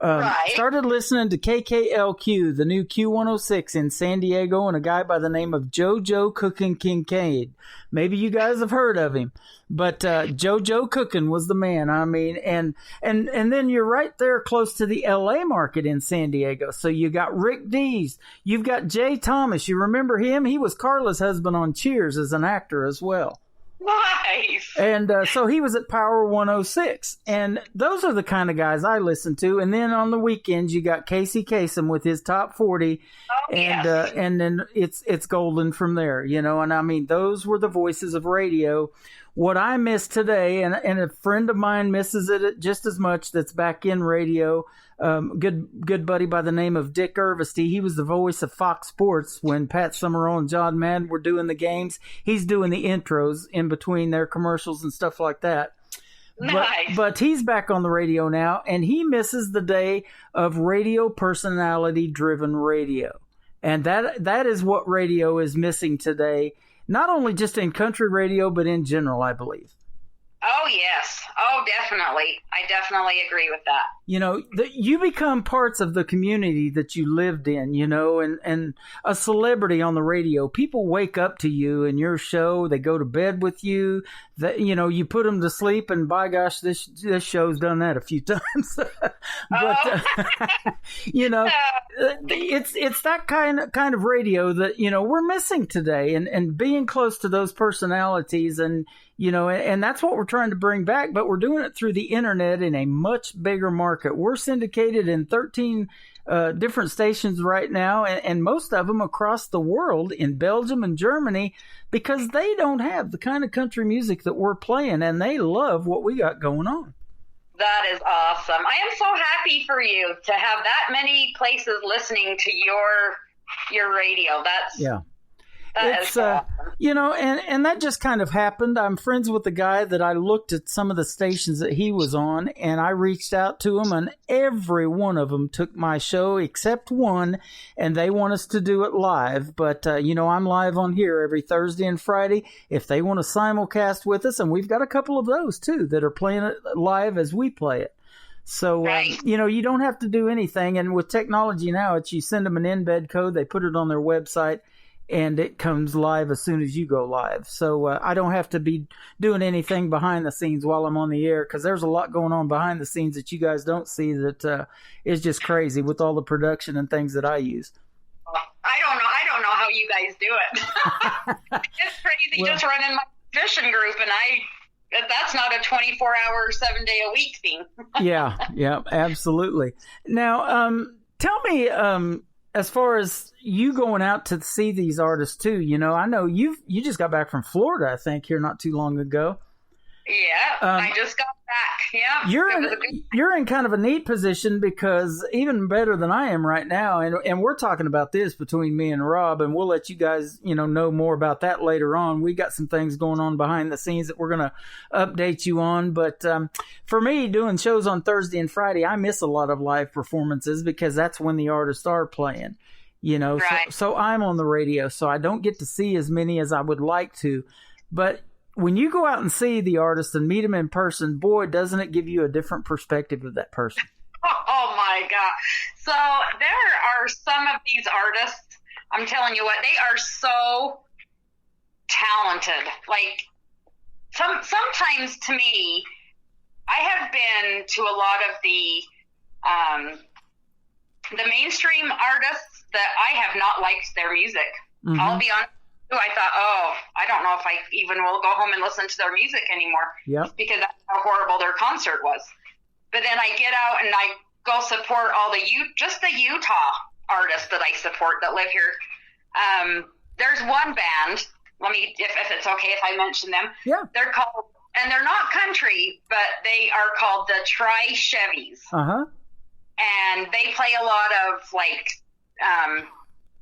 Started listening to KKLQ, the new Q106 in San Diego, and a guy by the name of JoJo Cookin Kincaid. Maybe you guys have heard of him, but JoJo Cookin was the man. I mean, and then you're right there close to the LA market in San Diego. So you got Rick Dees, you've got Jay Thomas. You remember him? He was Carla's husband on Cheers as an actor as well. Nice. And so he was at Power 106. And those are the kind of guys I listen to. And then on the weekends, you got Casey Kasem with his top 40. And then it's golden from there, And I mean, those were the voices of radio. What I miss today, and a friend of mine misses it just as much that's back in radio, good buddy by the name of Dick Irvesty. He was the voice of Fox Sports when Pat Summerall and John Madden were doing the games. He's doing the intros in between their commercials and stuff like that. Nice. But he's back on the radio now, and he misses the day of radio personality-driven radio. And that is what radio is missing today. Not only just in country radio, but in general, I believe. Oh, yes. Oh, definitely. I definitely agree with that. You become parts of the community that you lived in, and a celebrity on the radio. People wake up to you and your show. They go to bed with you. You put them to sleep, and by gosh, this show's done that a few times. But it's that kind of radio that we're missing today, and being close to those personalities, and that's what we're trying to bring back. But we're doing it through the internet in a much bigger market. We're syndicated in 13 different stations right now, and most of them across the world in Belgium and Germany, because they don't have the kind of country music that we're playing, and they love what we got going on. That is awesome. I am so happy for you to have that many places listening to your radio. It's awesome. And that just kind of happened. I'm friends with the guy that I looked at some of the stations that he was on, and I reached out to him, and every one of them took my show except one, and they want us to do it live. But, I'm live on here every Thursday and Friday if they want to simulcast with us, and we've got a couple of those, too, that are playing it live as we play it. So, right. You don't have to do anything, and with technology now, you send them an embed code, they put it on their website, and it comes live as soon as you go live. So I don't have to be doing anything behind the scenes while I'm on the air, because there's a lot going on behind the scenes that you guys don't see that is just crazy with all the production and things that I use. I don't know how you guys do it. It's crazy. Well, just running my musician group, and that's not a 24-hour, 7-day-a-week thing. Yeah, absolutely. Now, tell me, as far as you going out to see these artists too, I know you just got back from Florida, I think, here not too long ago. Yeah, I just got back. Yeah, you're in kind of a neat position, because even better than I am right now, and we're talking about this between me and Rob, and we'll let you guys know more about that later on. We got some things going on behind the scenes that we're going to update you on. But for me, doing shows on Thursday and Friday, I miss a lot of live performances, because that's when the artists are playing. Right. So I'm on the radio, so I don't get to see as many as I would like to, but when you go out and see the artist and meet them in person, boy, doesn't it give you a different perspective of that person. Oh my God. So there are some of these artists, I'm telling you what, they are so talented. Like, sometimes to me, I have been to a lot of the mainstream artists that I have not liked their music. Mm-hmm. I'll be honest. I thought, I don't know if I even will go home and listen to their music anymore. Yep. Because that's how horrible their concert was. But then I get out and I go support all the Utah artists that I support that live here. There's one band. Let me, if it's okay if I mention them. Yeah. They're called, and they're not country, but they are called the Tri-Chevys. Uh-huh. And they play a lot of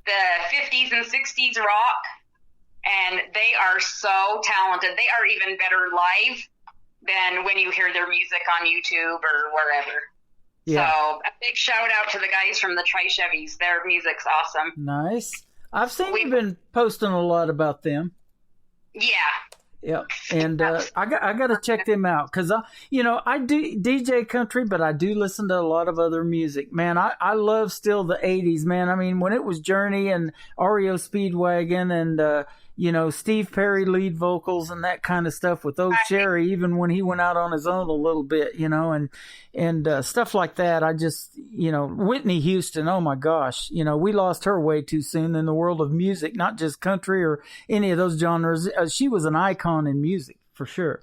the 50s and 60s rock. And they are so talented. They are even better live than when you hear their music on YouTube or wherever. Yeah. So a big shout out to the guys from the Tri-Chevys. Their music's awesome. Nice. I've seen you've been posting a lot about them. Yeah. Yep. And I got to check them out, because I do DJ country, but I do listen to a lot of other music. Man, I love still the 80s, man. I mean, when it was Journey and REO Speedwagon and Steve Perry lead vocals and that kind of stuff with Oak Cherry, even when he went out on his own a little bit, and stuff like that. I just, Whitney Houston, oh my gosh, we lost her way too soon in the world of music, not just country or any of those genres. She was an icon in music for sure.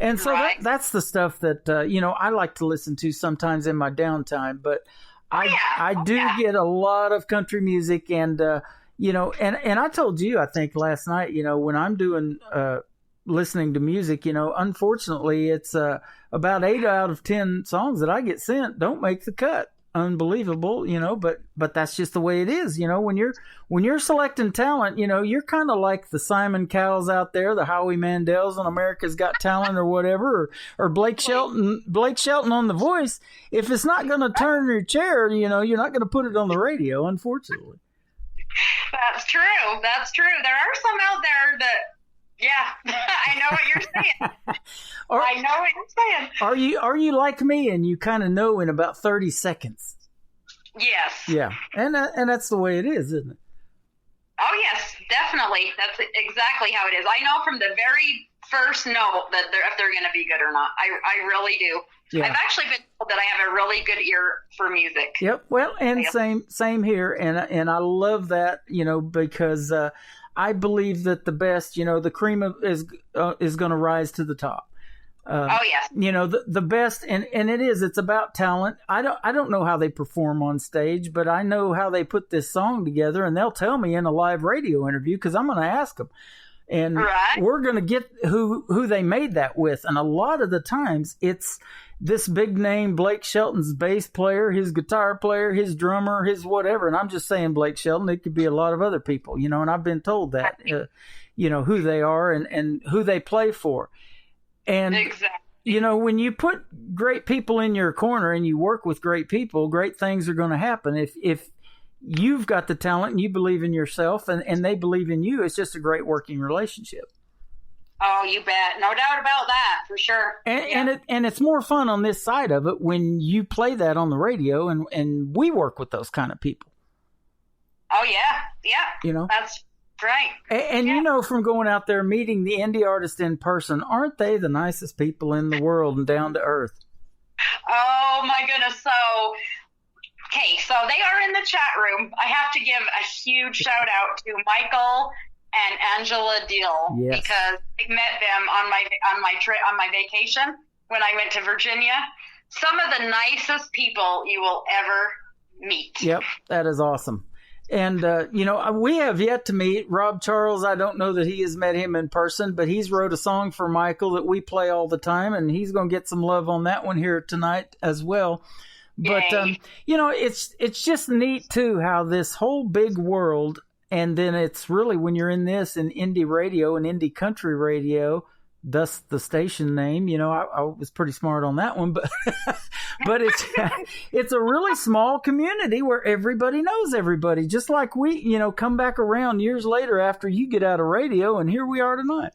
And so that's the stuff that, I like to listen to sometimes in my downtime, but I do get a lot of country music, and, and I told you, I think last night, when I'm doing, listening to music, unfortunately it's, about 8 out of 10 songs that I get sent don't make the cut. Unbelievable, but that's just the way it is. When you're selecting talent, you're kind of like the Simon Cowells out there, the Howie Mandels on America's Got Talent or whatever, or Blake Shelton on The Voice. If it's not going to turn your chair, you're not going to put it on the radio, unfortunately. That's true. There are some out there that, yeah, I know what you're saying. I know what you're saying. Are you like me and you kind of know in about 30 seconds? Yes. Yeah, and that's the way it is, isn't it? Oh yes, definitely. That's exactly how it is. I know from the very first note that if they're going to be good or not. I really do. Yeah. I've actually been told that I have a really good ear for music. Yep. Well, and same here, and I love that, because I believe that the best, the cream is going to rise to the top. Oh yes. The best, and it's about talent. I don't know how they perform on stage, but I know how they put this song together, and they'll tell me in a live radio interview, because I'm going to ask them. And we're going to get who they made that with. And a lot of the times it's this big name, Blake Shelton's bass player, his guitar player, his drummer, his whatever. And I'm just saying Blake Shelton. It could be a lot of other people, and I've been told that, who they are and who they play for. And, exactly. When you put great people in your corner and you work with great people, great things are going to happen. If you've got the talent and you believe in yourself and they believe in you, it's just a great working relationship. Oh, you bet. No doubt about that, for sure. And it's more fun on this side of it when you play that on the radio and we work with those kind of people. Oh, yeah. That's right. And from going out there, meeting the indie artists in person, aren't they the nicest people in the world and down to earth? Oh, my goodness. So they are in the chat room. I have to give a huge shout out to Michael and Angela Dill, because I met them on my vacation when I went to Virginia. Some of the nicest people you will ever meet. Yep, that is awesome. And, we have yet to meet Rob Charles. I don't know that he has met him in person, but he's wrote a song for Michael that we play all the time, and he's going to get some love on that one here tonight as well. But, it's just neat, too, how this whole big world, and then it's really when you're in indie radio and indie country radio, thus the station name, I was pretty smart on that one, but but it's a really small community where everybody knows everybody, just like we, come back around years later after you get out of radio, and here we are tonight.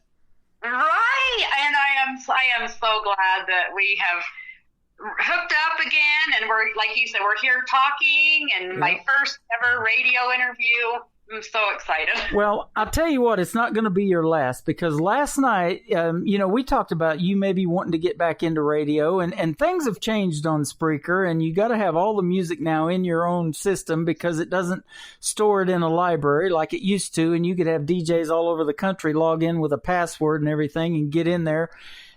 Right. And I am so glad that we have hooked up again, and we're, like you said, we're here talking, and my first ever radio interview. I'm so excited. Well, I'll tell you what, it's not going to be your last, because last night, we talked about you maybe wanting to get back into radio, and things have changed on Spreaker, and you got to have all the music now in your own system because it doesn't store it in a library like it used to, and you could have DJs all over the country log in with a password and everything and get in there.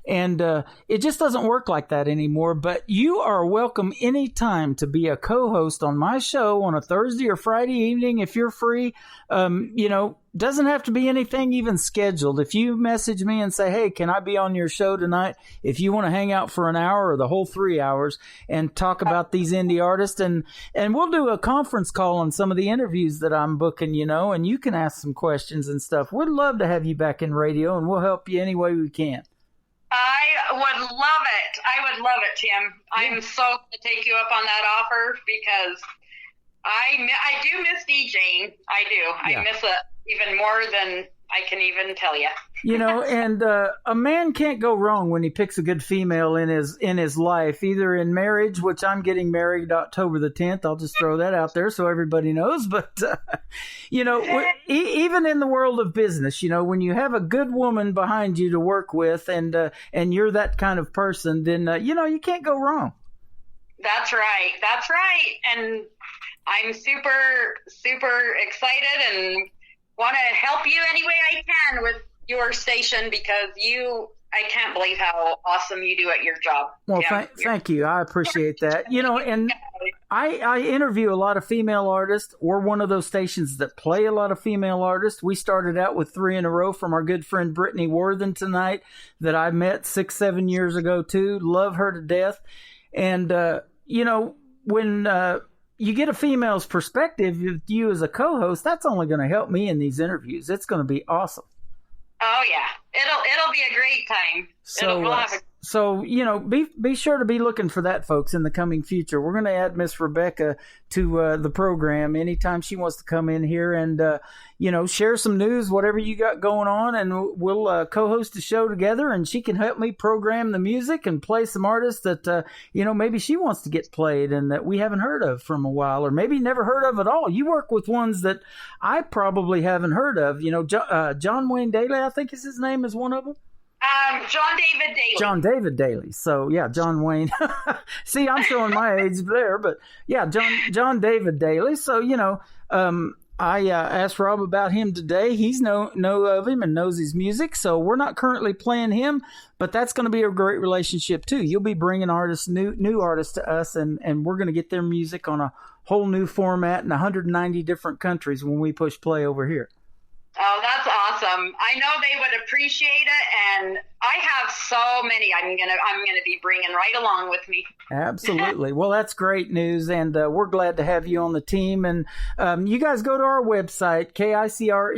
And it just doesn't work like that anymore. But you are welcome anytime to be a co-host on my show on a Thursday or Friday evening if you're free. Doesn't have to be anything even scheduled. If you message me and say, hey, can I be on your show tonight? If you want to hang out for an hour or the whole 3 hours and talk about these indie artists, and we'll do a conference call on some of the interviews that I'm booking, and you can ask some questions and stuff. We'd love to have you back in radio, and we'll help you any way we can. I would love it. I would love it, Tim. I'm so going to take you up on that offer, because I do miss DJing. I do. I miss it even more than I can even tell you. And a man can't go wrong when he picks a good female in his life, either in marriage, which I'm getting married October the 10th. I'll just throw that out there so everybody knows. But, even in the world of business, when you have a good woman behind you to work with, and you're that kind of person, then, you can't go wrong. That's right. That's right. And I'm super, super excited and want to help you any way I can with your station, because I can't believe how awesome you do at your job. Well, thank you. I appreciate that. And I interview a lot of female artists. We're one of those stations that play a lot of female artists. We started out with 3 in a row from our good friend Brittany Worthen tonight, that I met 6-7 years ago too. Love her to death. And, when you get a female's perspective, you as a co-host, that's only going to help me in these interviews. It's going to be awesome. Oh yeah, it'll be a great time. So be sure to be looking for that, folks, in the coming future. We're going to add Miss Rebecca to the program anytime she wants to come in here and share some news, whatever you got going on, and we'll co-host the show together, and she can help me program the music and play some artists that maybe she wants to get played and that we haven't heard of from a while, or maybe never heard of at all. You work with ones that I probably haven't heard of. John Wayne Daly, I think is his name, is one of them. John David Daly. So yeah, John Wayne. See, I'm showing my age there, but yeah, John David Daly. So I asked Rob about him today. He's know of him and knows his music. So we're not currently playing him, but that's going to be a great relationship too. You'll be bringing artists, new artists to us, and we're going to get their music on a whole new format in 190 different countries when we push play over here. Oh, that's awesome. I know they would appreciate it, and I have so many I'm gonna be bringing right along with me. Absolutely. Well, that's great news, and we're glad to have you on the team. And you guys go to our website, KICR,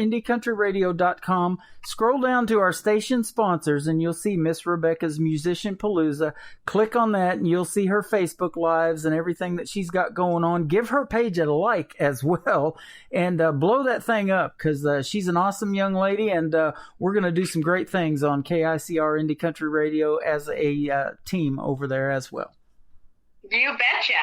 scroll down to our station sponsors, and you'll see Miss Rebecca's Musician Palooza. Click on that, and you'll see her Facebook Lives and everything that she's got going on. Give her page a like as well, and blow that thing up, because she's an awesome young lady, and we're going to do some great things on KICR Indie Country Radio as a team over there as well. You betcha.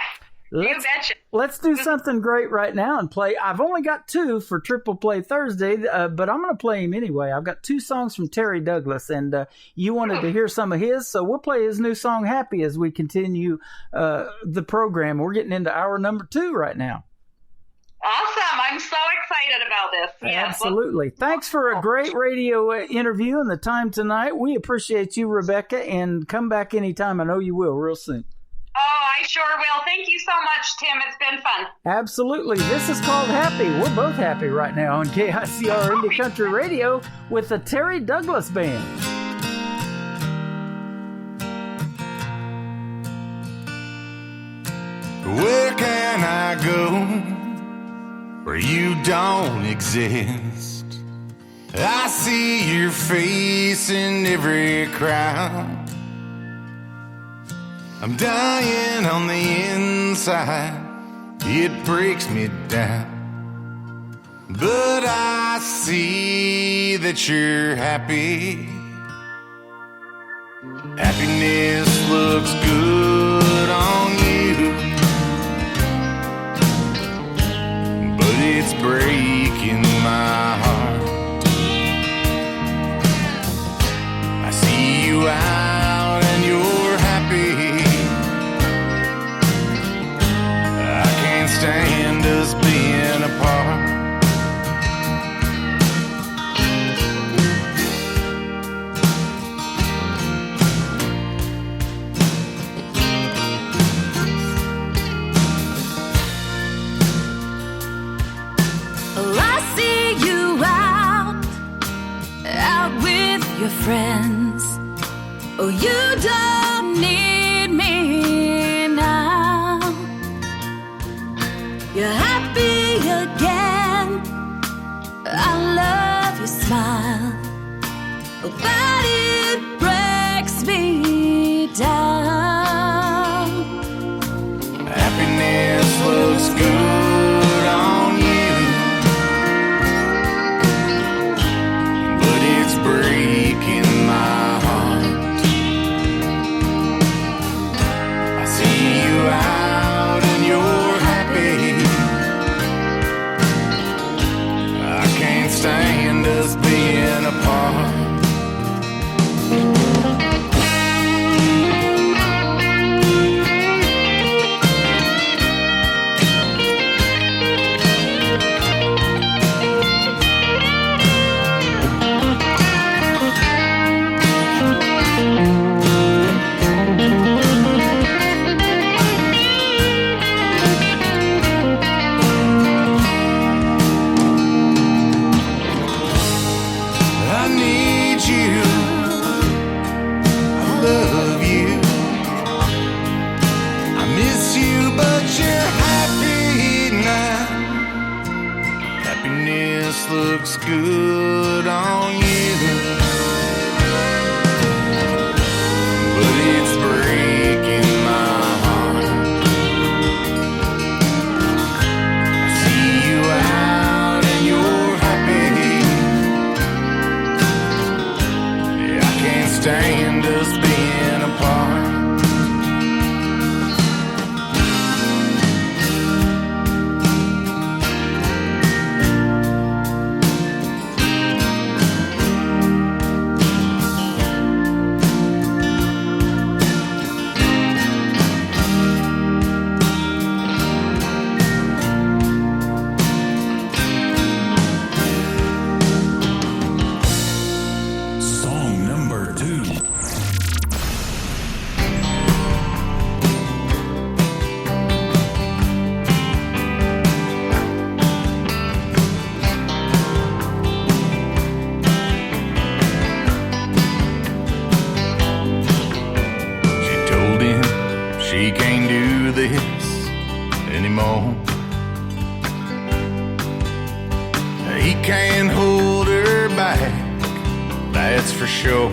betcha. Let's do something great right now and play. I've only got 2 for Triple Play Thursday, but I'm going to play him anyway. I've got 2 songs from Terry Douglas, and you wanted to hear some of his, so we'll play his new song, Happy, as we continue the program. We're getting into hour number 2 right now. Awesome. I'm so excited about this. Yes. Absolutely. Thanks for a great radio interview and the time tonight. We appreciate you, Rebecca, and come back anytime. I know you will real soon. Oh, I sure will. Thank you so much, Tim. It's been fun. Absolutely. This is called Happy. We're both happy right now on KICR Indie Country Radio with the Terry Douglas Band. Where can I go where you don't exist? I see your face in every crowd. I'm dying on the inside, it breaks me down. But I see that you're happy. Happiness looks good on you, but it's breaking my heart. I see you out and you're happy. Stand us being apart. Oh, I see you out with your friends. Oh, you don't need me now. You're happy again. I love your smile, but it breaks me down. Happiness looks good on you, but it's breaking my heart. I see you out and you're happy. I can't stand us being apart. I need you, I love you, I miss you, but you're happy now. Happiness looks good on you, but it's breaking my heart. I see you out and you're happy. I can't stand us being apart. Song number 2. She told him she can't do this anymore. He can't hold her back, that's for sure.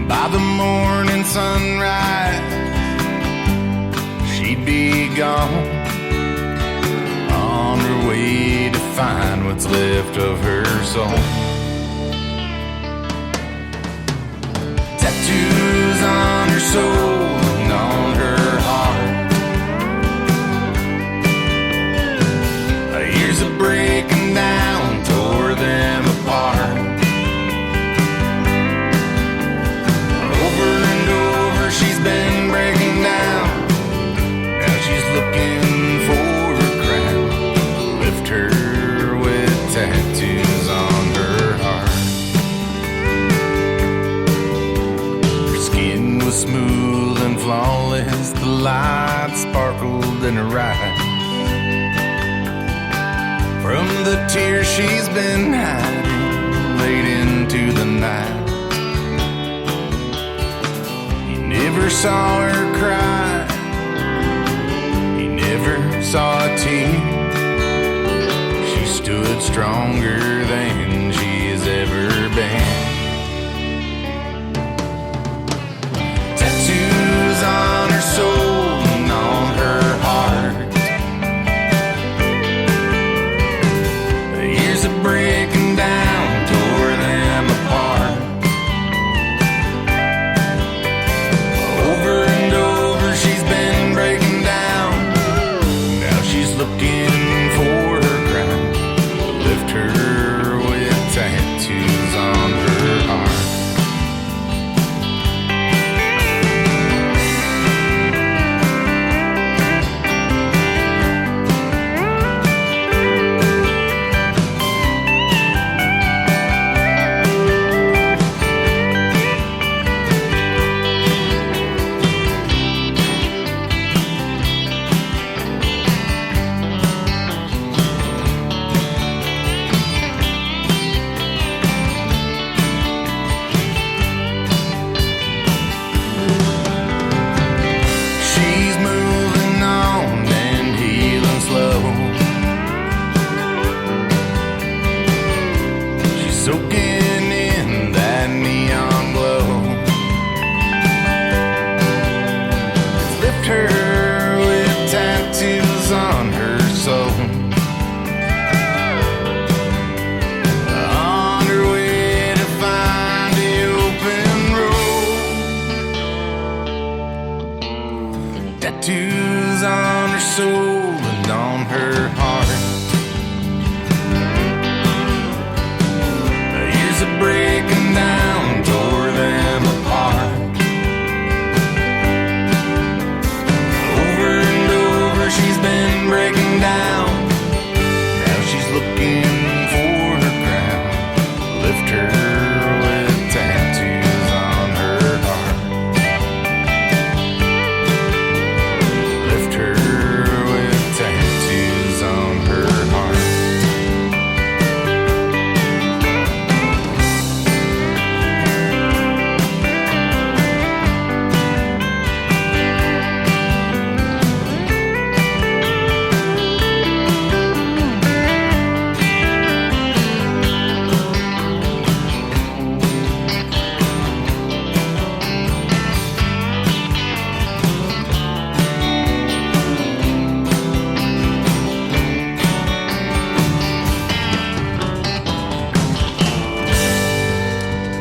By the morning sunrise, she'd be gone, on her way to find what's left of her soul. Tattoos on her soul, smooth and flawless. The light sparkled in her eyes. From the tears she's been hiding late into the night, he never saw her cry. He never saw a tear. She stood stronger than she's ever been. Tattoos on her soul and on her heart. The years of breaking down tore them apart. Over and over she's been breaking down. Now she's looking for her crown. Lift her with tattoos on her heart. She's moving on and healing slow. She's soaking in that neon glow. Lift her with tattoos on her soul. On her way to find the open road. Tattoos on her soul and on her heart. The years of breaking down tore them apart. Over and over she's been breaking down. Now she's looking for her crown. Lift her with tattoos on her heart. Lift her with tattoos on her heart.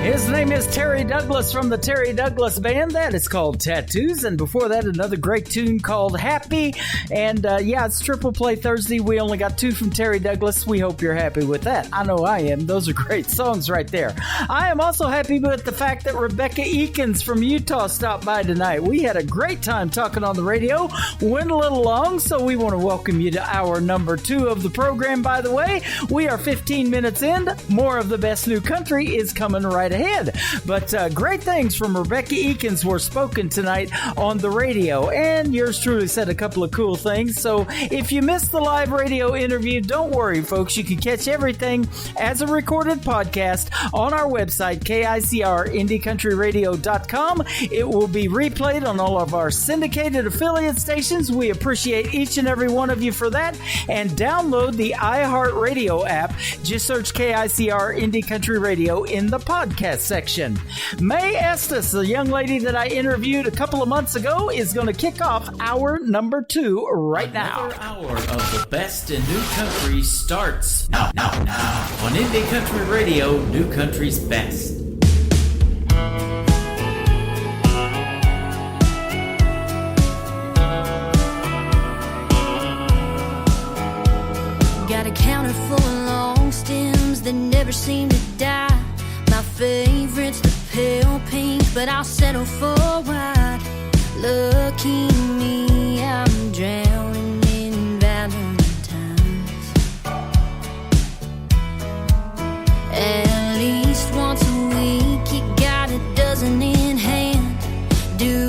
His name is Terry Douglas from the Terry Douglas Band. That is called Tattoos. And before that, another great tune called Happy. And yeah, it's Triple Play Thursday. We only got two from Terry Douglas. We hope you're happy with that. I know I am. Those are great songs right there. I am also happy with the fact that Rebecca Eakins from Utah stopped by tonight. We had a great time talking on the radio. Went a little long, so we want to welcome you to hour number 2 of the program, by the way. We are 15 minutes in. More of the best new country is coming right ahead. But great things from Rebecca Eakins were spoken tonight on the radio, and yours truly said a couple of cool things. So if you missed the live radio interview, don't worry, folks. You can catch everything as a recorded podcast on our website, KICR, It will be replayed on all of our syndicated affiliate stations. We appreciate each and every one of you for that. And download the iHeartRadio app. Just search KICR Indie Country Radio in the podcast section. May Estes, the young lady that I interviewed a couple of months ago, is going to kick off hour number 2 right now. Another hour of the best in new country starts now. On Indie Country Radio, New Country's best. Got a counter full of long stems that never seem to die. My favorite's the pale pink, but I'll settle for white. Lucky me, I'm drowning in Valentine's. At least once a week, you got a dozen in hand. Do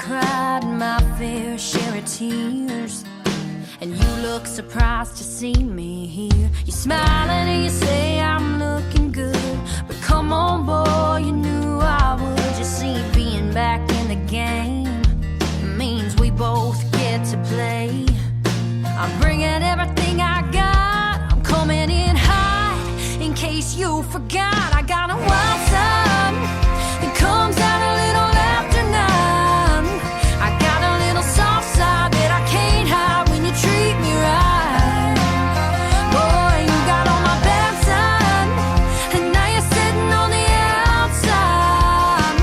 cried my fair share of tears, and you look surprised to see me here. You're smiling and you say I'm looking good, but come on boy, you knew I would. You see, being back in the game means we both get to play. I'm bringing everything I got, I'm coming in hot. In case you forgot, I got a wild side that comes out a little after 9. I got a little soft side that I can't hide when you treat me right. Boy, you got on my bad side, and now you're sitting on the outside.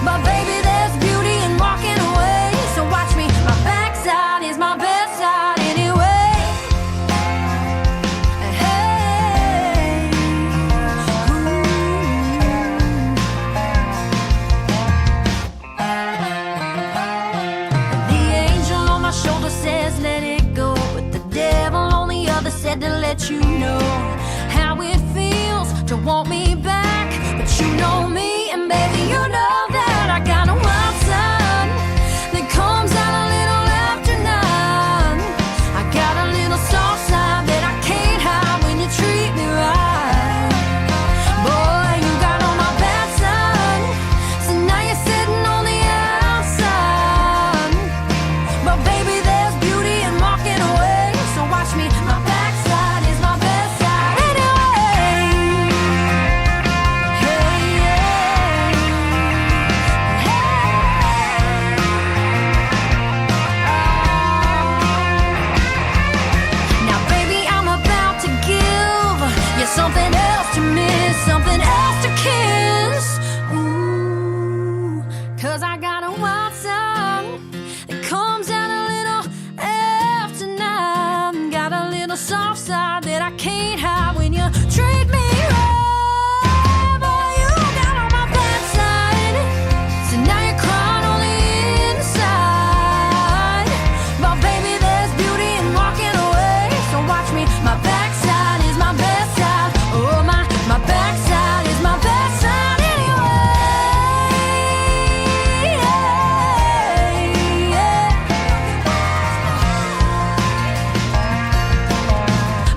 But baby, there's beauty in walking away, so watch me. My backside is my best side anyway. Hey, ooh. The angel on my shoulder says let it go, but the devil on the other said to let you know how it feels to want me back. But you know me, and baby, you know that I got a wild side that comes out a little after 9. I got a little soft side that I can't hide when you treat me right. Boy, you got on my bad side, so now you're sitting on the outside. But baby, there's beauty in walking away, so watch me. My backside is my best side anyway. Hey, yeah. Now, baby, I'm about to give you something else to miss, something else to kiss. Ooh, 'cause I got a wild side that comes out a little after 9. Got a little soft side that I can't hide when you treat me right. Boy, you got on my bad side, so now you're crying on the inside. But baby, there's beauty in walking away, so watch me. My backside is my best side. Oh, my backside is my best side anyway. Yeah.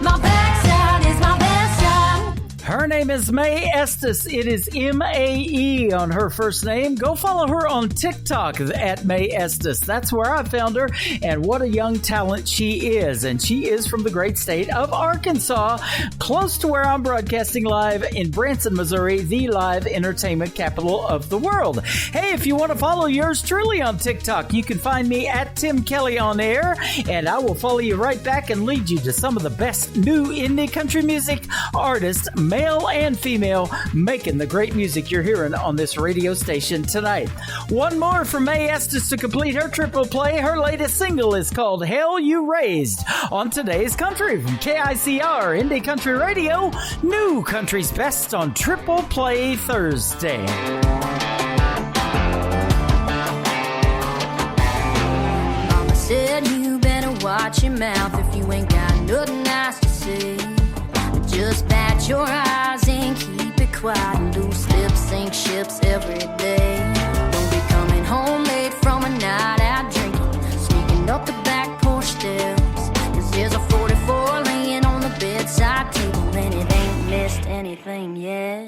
My backside is my best side. Her name is Mae Estes. It is M-A-E on her first name. Go follow her on TikTok at Mae Estes. That's where I found her, and what a young talent she is. And she is from the great state of Arkansas, close to where I'm broadcasting live in Branson, Missouri, the live entertainment capital of the world. Hey, if you want to follow yours truly on TikTok, you can find me at Tim Kelly on air, and I will follow you right back and lead you to some of the best new indie country music artists, male and female, making the great music you're hearing on this radio station tonight. One more from Mae Estes to complete her triple play. Her latest single is called Hell You Raised on today's Country from KICR Indie Country Radio. New country's best on Triple Play Thursday. Mama said you better watch your mouth if you ain't got nothing nice to say. Just bat your eyes and keep it quiet, and loose lips sink ships every day. Don't be coming home late from a night out drinking, sneaking up the back porch steps. 'Cause there's a 44 laying on the bedside table, and it ain't missed anything yet.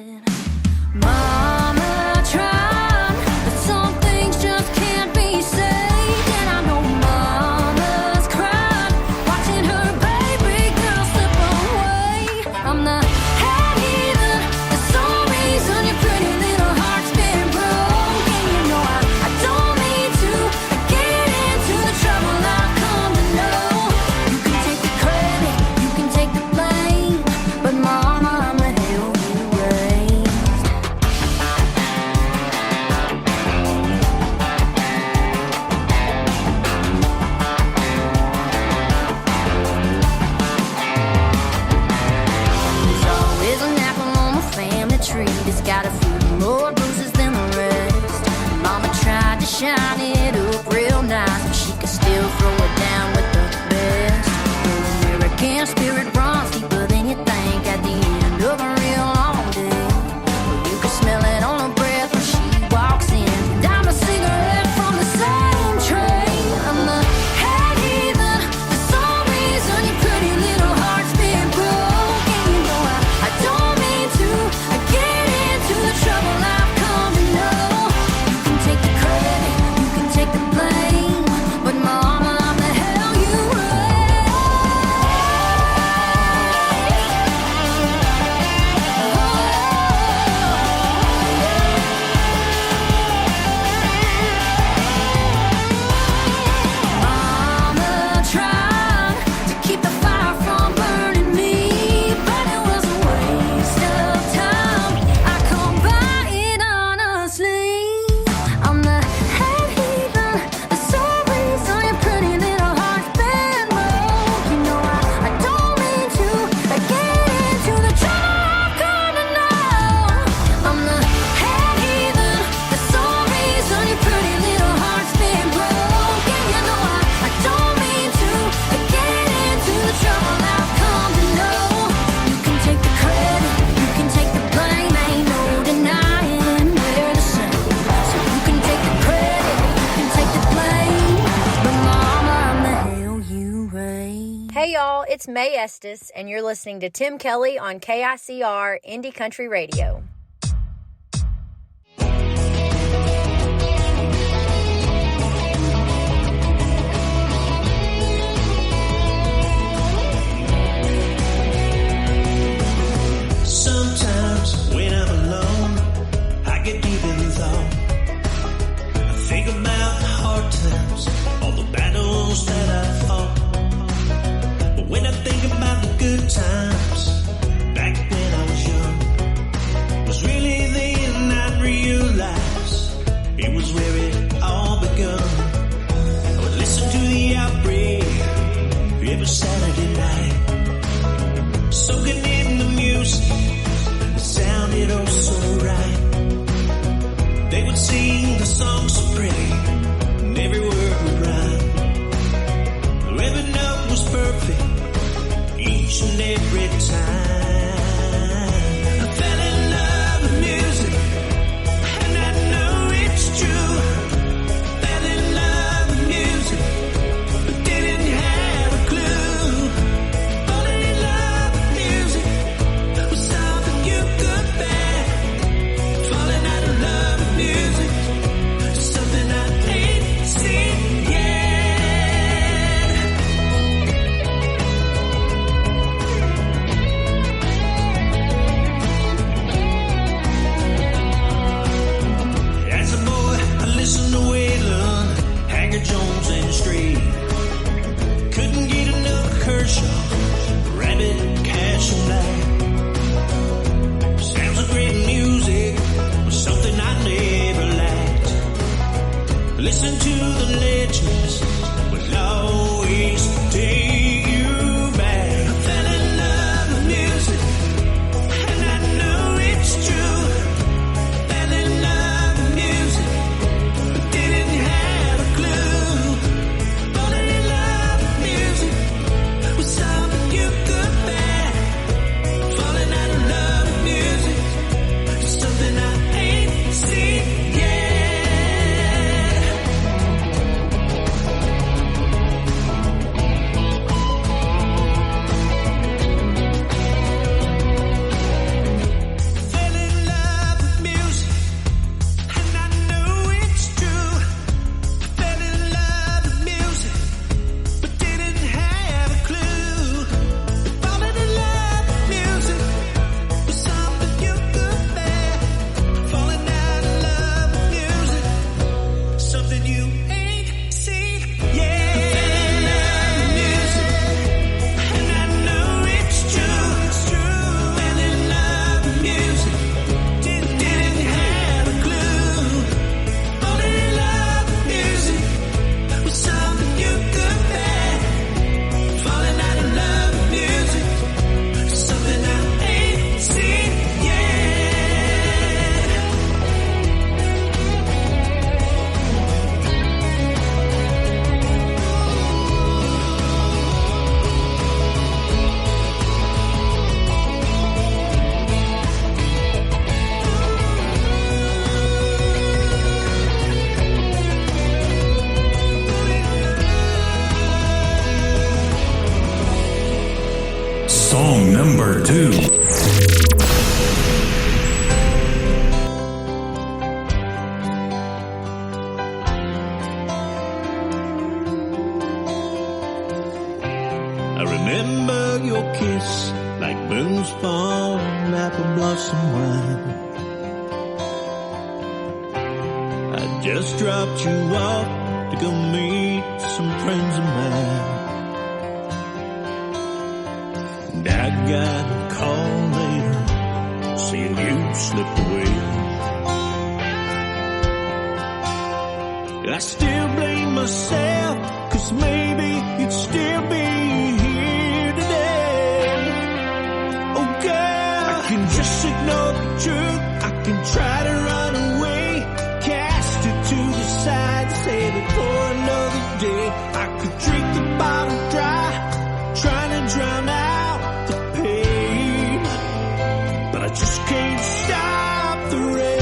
Mama tried, but some things just can't be saved. And I know mama's cried, watching her baby girl slip away. I'm not head heathen, there's some reason your pretty little heart's been broke. And you know I don't mean to get into the trouble I've come to know. You can take the credit, you can take the blame, but mama, I'm the hell you raised. There's always an apple on the family tree that's got a few more bruises than the rest. Mama tried to shine it up real nice, but she could still throw it down with the best. The American spirit runs deeper than you think at the end of a real long day. Well, you can smell it on her breath when she walks in. Down a cigarette from the side. y'all, it's May Estes, and you're listening to Tim Kelly on KICR Indie Country Radio. Sometimes when I'm alone, I get deep in thought. I think about the hard times, all the battles that I fought. But when I think about the good times, back when I was young, it was really then I realized it was where it all begun. I would listen to the outbreak every Saturday night, soaking in the music, it sounded oh so right. They would sing the songs so pretty, and every word would rhyme. Every note was perfect, each and every time. I fell in love with music, and I know it's true. Fell in love with music, but didn't have a clue. Falling in love with music was something you could bear. Falling out of love with music, something I ain't seen yet. As a boy, I listened to Waylon, Haggard, Jones, and Street. Couldn't get enough Kershaw, Rabbit, Cash, and Black. Sounds of great music was something I never lacked. Listen to the legends, will always take you back. I fell in love with music, and I know it's true. Fell in love with music, but didn't have a clue. Falling in love with music was something you could bear. Falling out of love with music, something I ain't seen yet. Fell in love with music, and I know it's true. Fell in love with music, but didn't have a clue. Falling in love with music was something you could bear. Falling out of love with music, something you ain't seen yet. Fell in love with music, and I know it's true. Fell in love with music, didn't have a clue. Falling in love with music was something you could bear. Falling out of love with music, something I ain't seen yet. Song number 2. I remember your kiss like moons fall on apple blossom wine. I just dropped you off to go meet some friends of mine. And I got a call later saying you slipped away. I still blame myself, 'cause maybe you'd still be here today. Oh girl, I can just ignore the truth. I can try to run away, cast it to the side, save it for another day. I could drink the bottle dry, trying to drown out the pain, but I just can't stop the rain.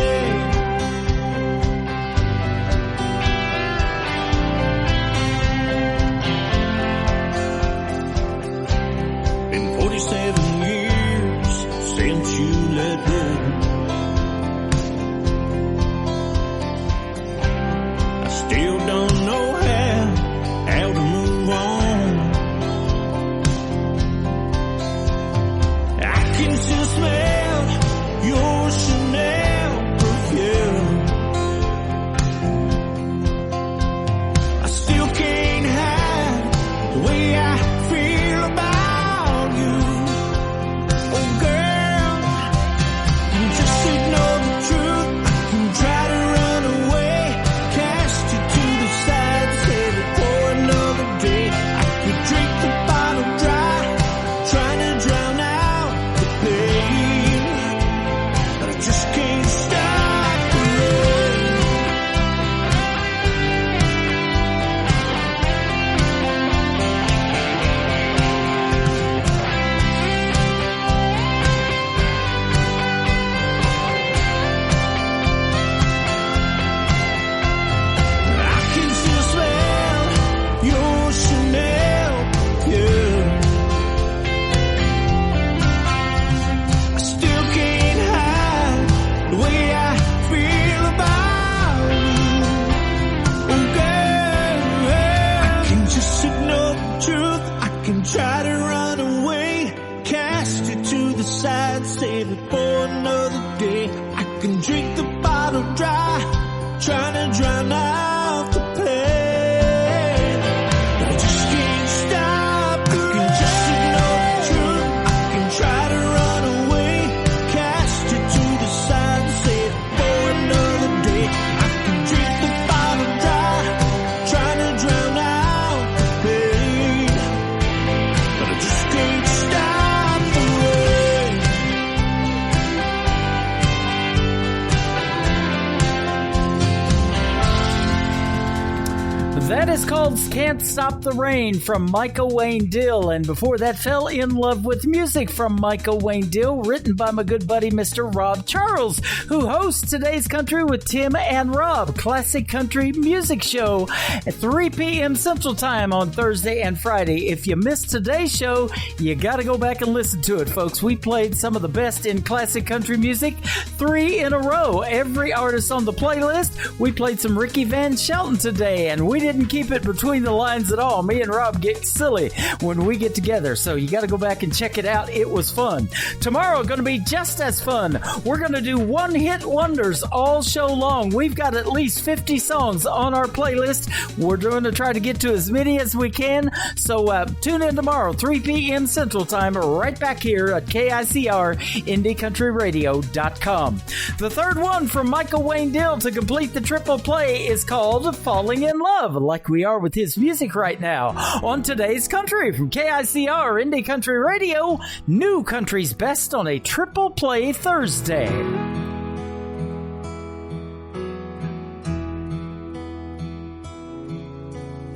That is called Can't Stop the Rain from Michael Wayne Dill. And before that, Fell in Love with Music from Michael Wayne Dill, written by my good buddy, Mr. Rob Charles, who hosts Today's Country with Tim and Rob, classic country music show at 3 p.m. Central Time on Thursday and Friday. If you missed today's show, you got to go back and listen to it, folks. We played some of the best in classic country music 3 in a row. Every artist on the playlist. We played some Ricky Van Shelton today, and we didn't keep it between the lines at all. Me and Rob get silly when we get together, so you got to go back and check it out. It was fun. Tomorrow going to be just as fun. We're going to do one-hit wonders all show long. We've got at least 50 songs on our playlist. We're going to try to get to as many as we can, so tune in tomorrow, 3 p.m. Central Time, right back here at KICR, IndieCountryRadio.com. The third one from Michael Wayne Dill to complete the triple play is called Falling in Love, like we are with his music right now on Today's Country from KICR Indie Country Radio, new country's best on a triple play Thursday.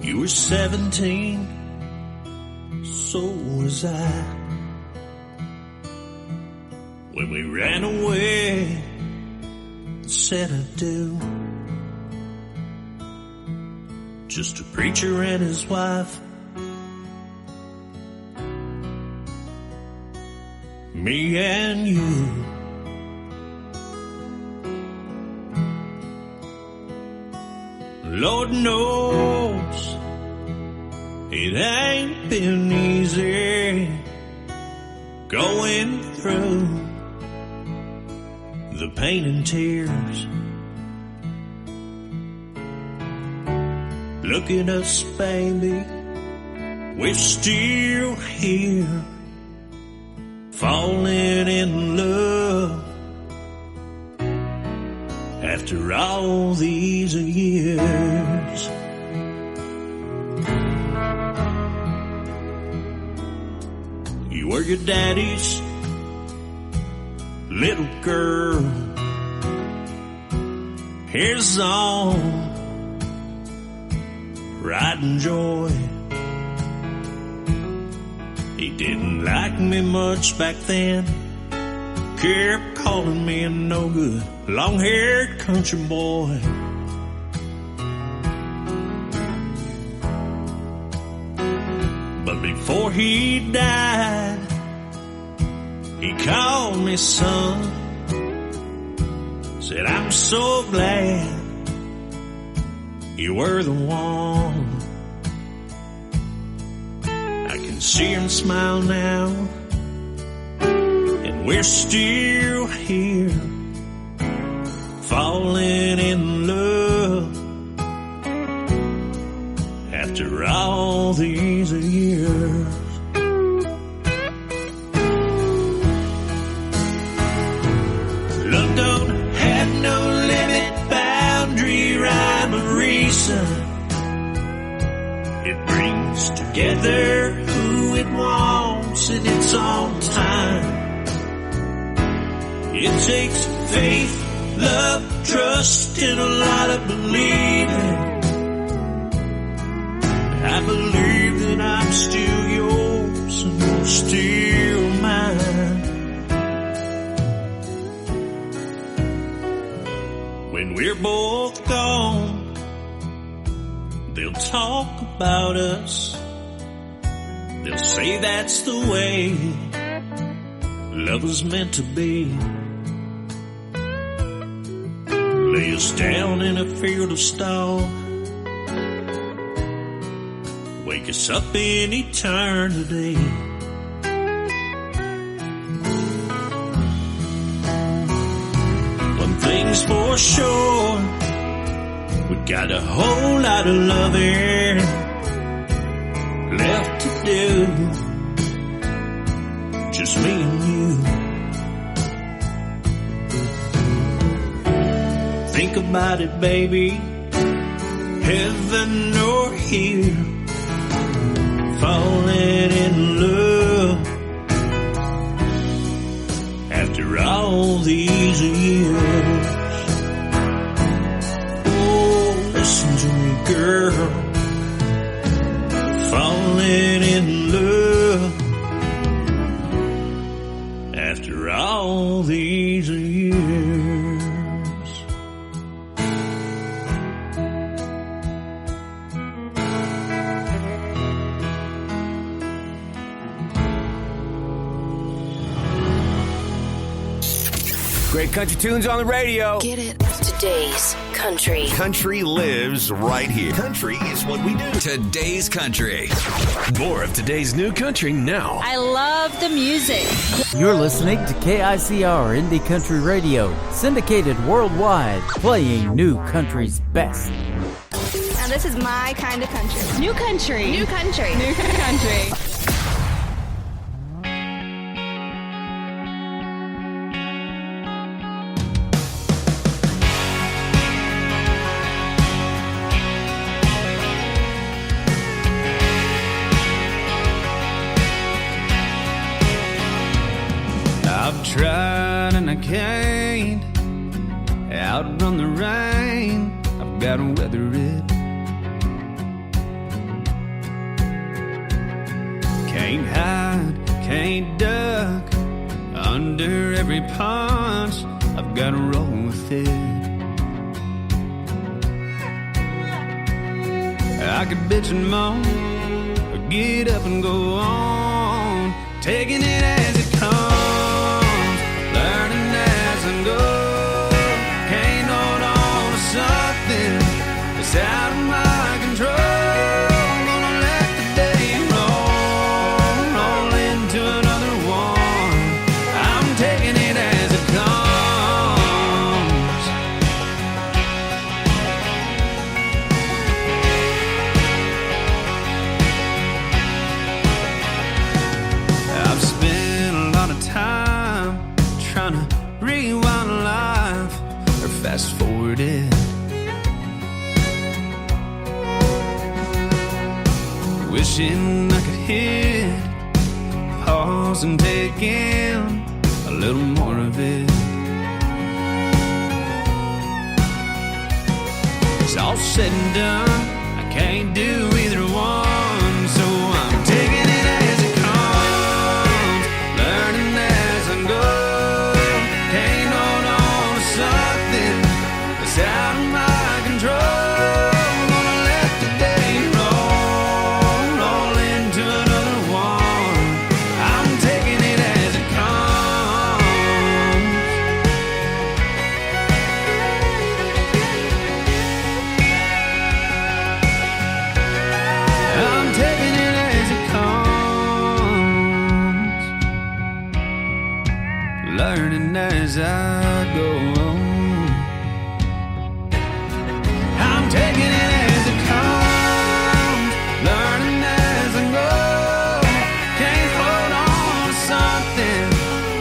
You were 17, so was I, when we ran away and said I do. Just a preacher and his wife, me and you. Lord knows it ain't been easy going through the pain and tears. Look at us, baby, we're still here, falling in love after all these years. You were your daddy's little girl, his own pride and joy. He didn't like me much back then, kept calling me a no good, long-haired country boy. But before he died, he called me son, said I'm so glad you were the one. I can see him smile now, and we're still here, falling in love after all these years. Love don't have no limit, boundary, rhyme, or reason. It brings together who it wants in its own time. It takes faith, love, trust, and a lot of believing. I believe that I'm still yours and you're still mine. When we're both gone, they'll talk about us. They'll say that's the way love was meant to be. Lay us down in a field of stone, wake us up in eternity. One thing's for sure, we got a whole lot of loving left to do, just me and you. Think about it, baby, heaven or here, falling in love after all these years. Oh, listen to me, girl, in love after all these years. Great country tunes on the radio. Get it? Today's country. Country lives right here. Country is what we do. Today's country. More of today's new country now. I love the music. You're listening to KICR Indie Country Radio, syndicated worldwide, playing new country's best. Now this is my kind of country. New country. New country. New country. Tried and I can't outrun the rain. I've got to weather it. Can't hide, can't duck under every punch. I've got to roll with it. I could bitch and moan or get up and go on, taking it as it comes. It's out of my control. Gonna let the day roll into another one. I'm taking it as it comes. I've spent a lot of time trying to rewind life or fast forward it. Wishing I could hit pause and take in a little more of it. It's all said and done, I can't do either one, so I'm taking it as it comes, learning as I go. Can't hold on to something that's out of my control. Learning as I go on. I'm taking it as it comes, learning as I go. Can't hold on to something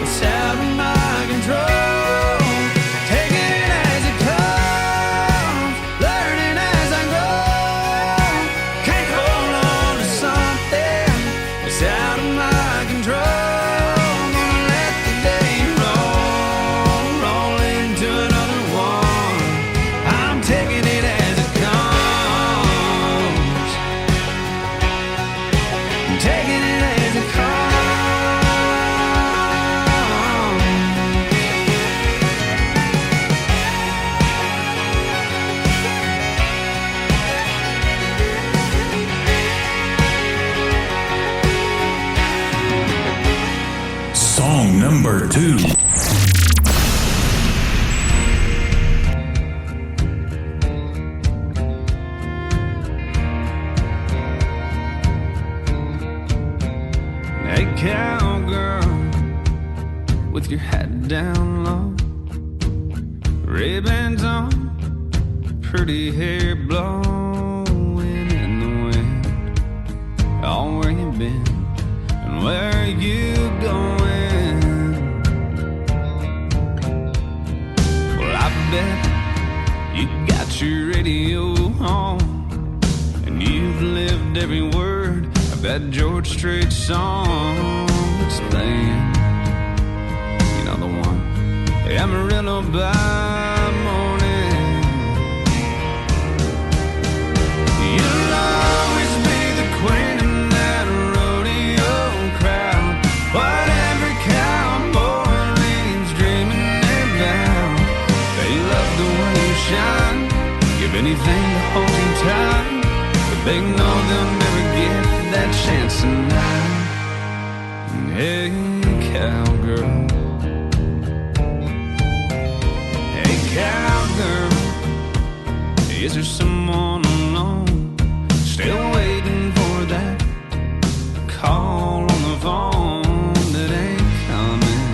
that's out of my control. Taking it as it comes, learning as I go. Can't hold on to something that's out of my control. Number 2. Hey cowgirl, with your hat down low, ribbons on, pretty hair blowing in the wind. Oh, where you been and where are you going? Bet you got your radio on, and you've lived every word of that George Strait song that's playing. You know the one, Amarillo by morning. You'll always be the queen of that road. they know they'll never get that chance tonight. Hey, cowgirl. Hey, cowgirl. Is there someone alone still waiting for that call on the phone that ain't coming?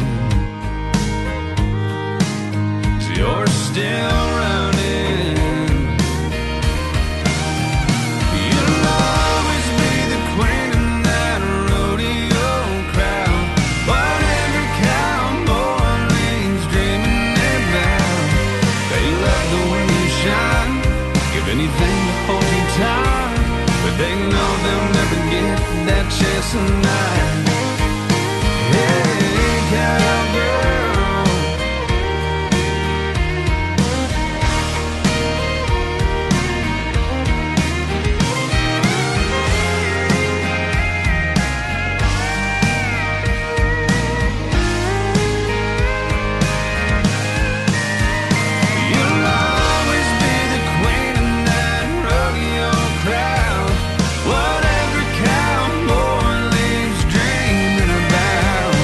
'Cause you're still running. You'll always be the queen in that rodeo crowd. Whatever cowboy leaves dreaming about. They love the way you shine, give anything to hold you tight, but they know they'll never get that chance tonight. Hey, cowgirl. You'll always be the queen in that rodeo crowd. Whatever cowboy leaves dreaming about.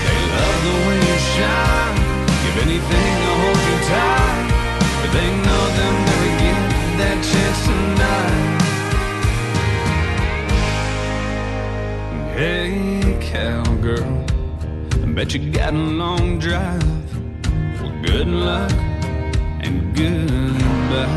They love the way you shine, give anything to hold you tight, but they know they'll never get that chance tonight. Hey, cowgirl, I bet you got a long drive. Well, good luck and goodbye.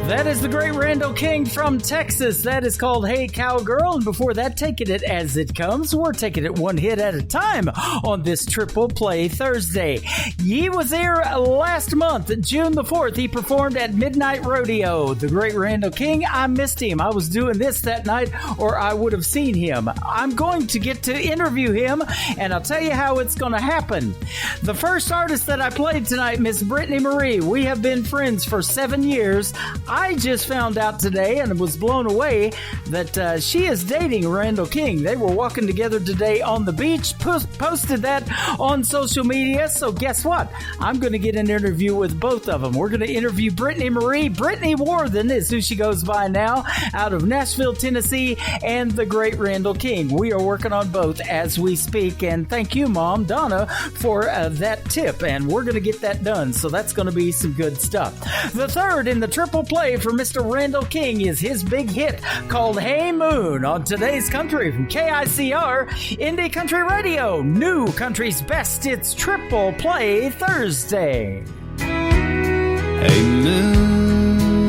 That is the great Randall King from Texas. That is called Hey Cowgirl. And before that, Taking It As It Comes. We're taking it one hit at a time on this Triple Play Thursday. He was here last month, June the 4th. He performed at Midnight Rodeo. The great Randall King, I missed him. I was doing this that night, or I would have seen him. I'm going to get to interview him, and I'll tell you how it's going to happen. The first artist that I played tonight, Miss Brittany Marie. We have been friends for 7 years. I just found out today and was blown away that she is dating Randall King. They were walking together today on the beach, posted that on social media. So guess what? I'm going to get an interview with both of them. We're going to interview Brittany Marie. Brittany Warthen is who she goes by now, out of Nashville, Tennessee, and the great Randall King. We are working on both as we speak. And thank you, Mom, Donna, for that tip. And we're going to get that done. So that's going to be some good stuff. The third in the triple play for Mr. Randall King is his big hit called Hey Moon on Today's Country from KICR Indie Country Radio. New country's best. It's Triple Play Thursday. Hey moon,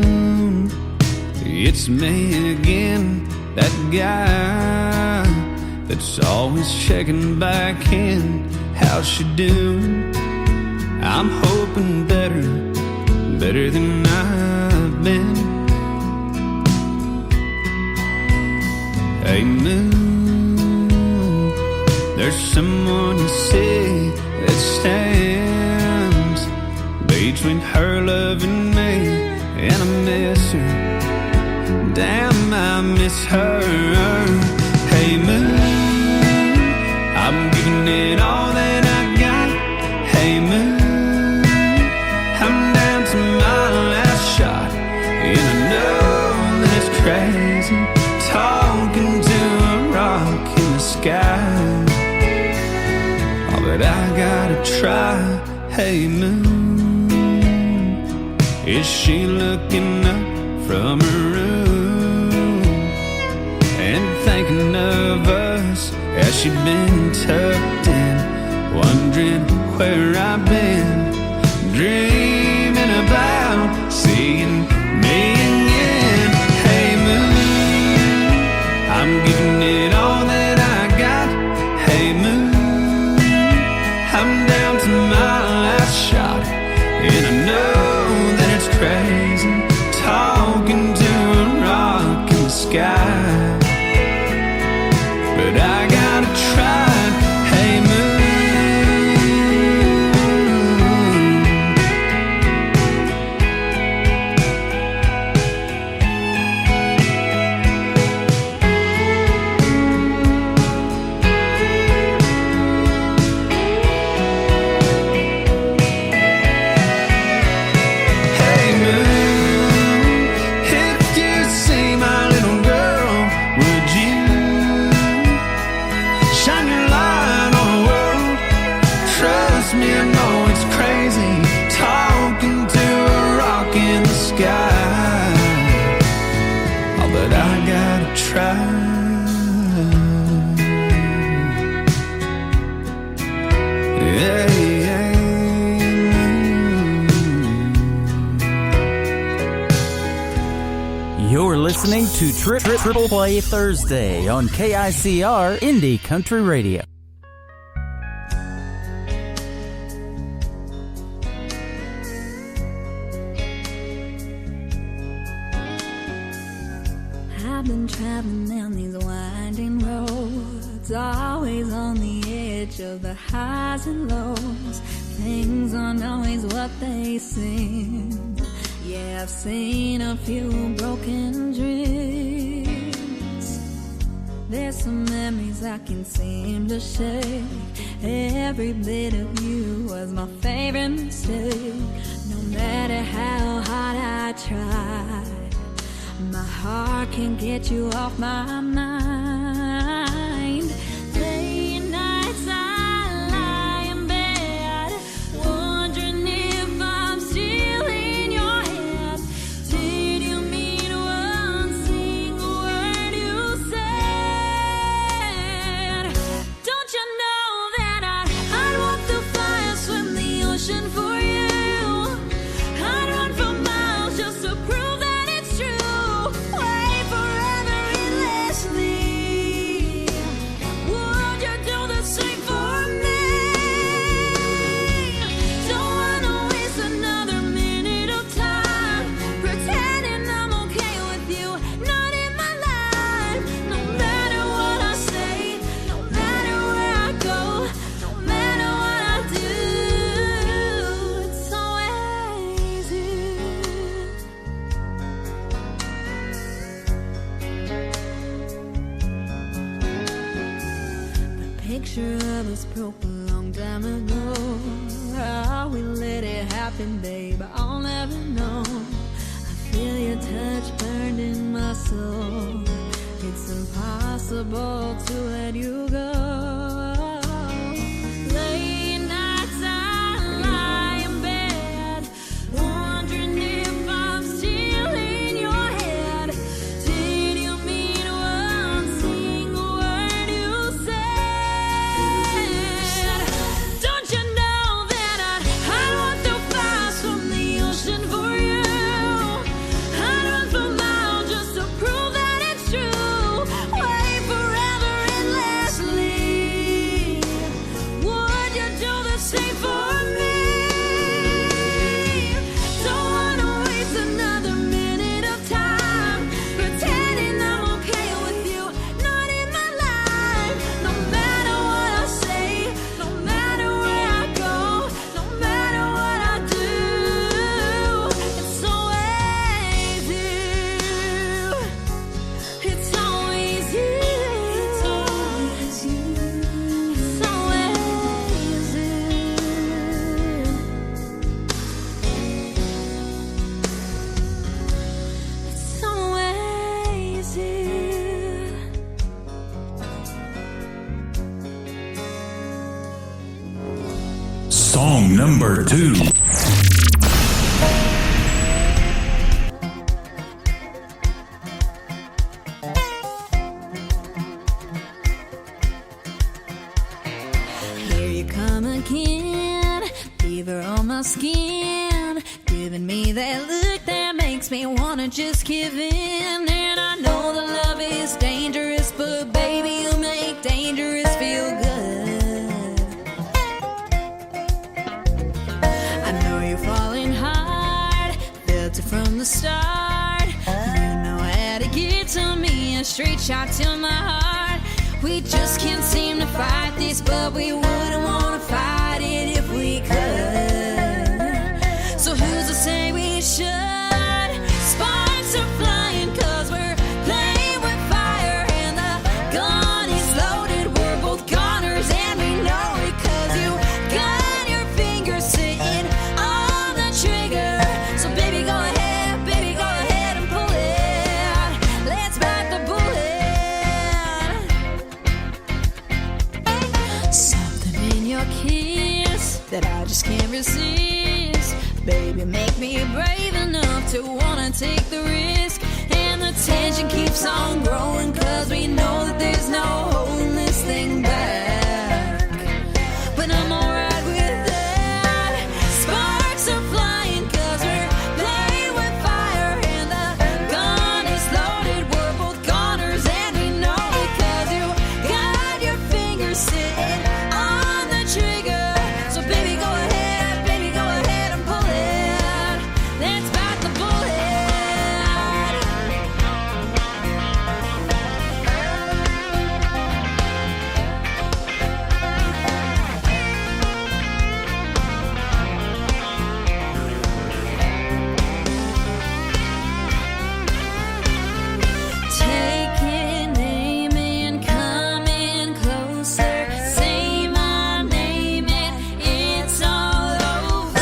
it's me again, that guy that's always checking back in. How's she doing? I'm hoping better than I've been. Hey moon, there's someone you see that stands between her love and me, and I miss her. Damn, I miss her. Hey moon, I'm giving it all that I got. Hey moon, I'm down to my last shot, and I know that it's crazy talking to a rock in the sky. Oh, but I gotta try. Hey moon, is she looking up from her room and thinking of us? Has she been tucked in, wondering where I've been, dreaming about seeing me again? Hey moon, I'm giving it all that I got. Hey moon, I'm down to my last shot, and I know that it's crazy talking to a rock in the sky, but I gotta try. Hey moon, you know it's crazy talking to a rock in the sky. Oh, but I gotta try. Yeah, yeah. You're listening to Triple Play Thursday on KICR Indie Country Radio. I've been traveling down these winding roads, always on the edge of the highs and lows. Things aren't always what they seem. Yeah, I've seen a few broken dreams. There's some memories I can seem to shake. Every bit of you was my favorite mistake. No matter how hard I try, my heart can't get you off my mind. Late nights I lie in bed, wondering if I'm still in your head. Did you mean one single word you said? Don't you know that I'd walk the fire, swim the ocean for you? I'd run for miles just to prove that it's true. Picture of us broke a long time ago. How we let it happen, babe, I'll never know. I feel your touch burned in my soul. It's impossible to let you go. Late nights I lie in bed, wondering if I'm still in your head. Did you mean one single word you said? Song number 2. Here you come again, fever on my skin, giving me that look that makes me wanna just give in. And I know that love is dangerous, but baby, you make dangerous feel good. I know you're falling hard, felt it from the start. You know how to get to me, a straight shot to my heart. We just can't seem to fight this, but we wouldn't want to fight it if we could. So who's to say we should? Sparks are flying 'cause we're playing with fire, and the gun is loaded. We're both goners and we know it, 'cause you got your fingers sitting on the trigger. So baby, go ahead and pull it. Let's bite the bullet. Something in your kiss that I just can't resist. Baby, make me brave enough to wanna take the risk. And the tension keeps on growing, cause we know that there's no holding this thing back. But I'm alright with that. Sparks are flying, cause we're playing with fire. And the gun is loaded, we're both goners, and we know it, cause you got your fingers sitting on the trigger. So baby, go ahead and pull it. Let's bite the bullet. Take it, name it, come in closer. Say my name and it's all over.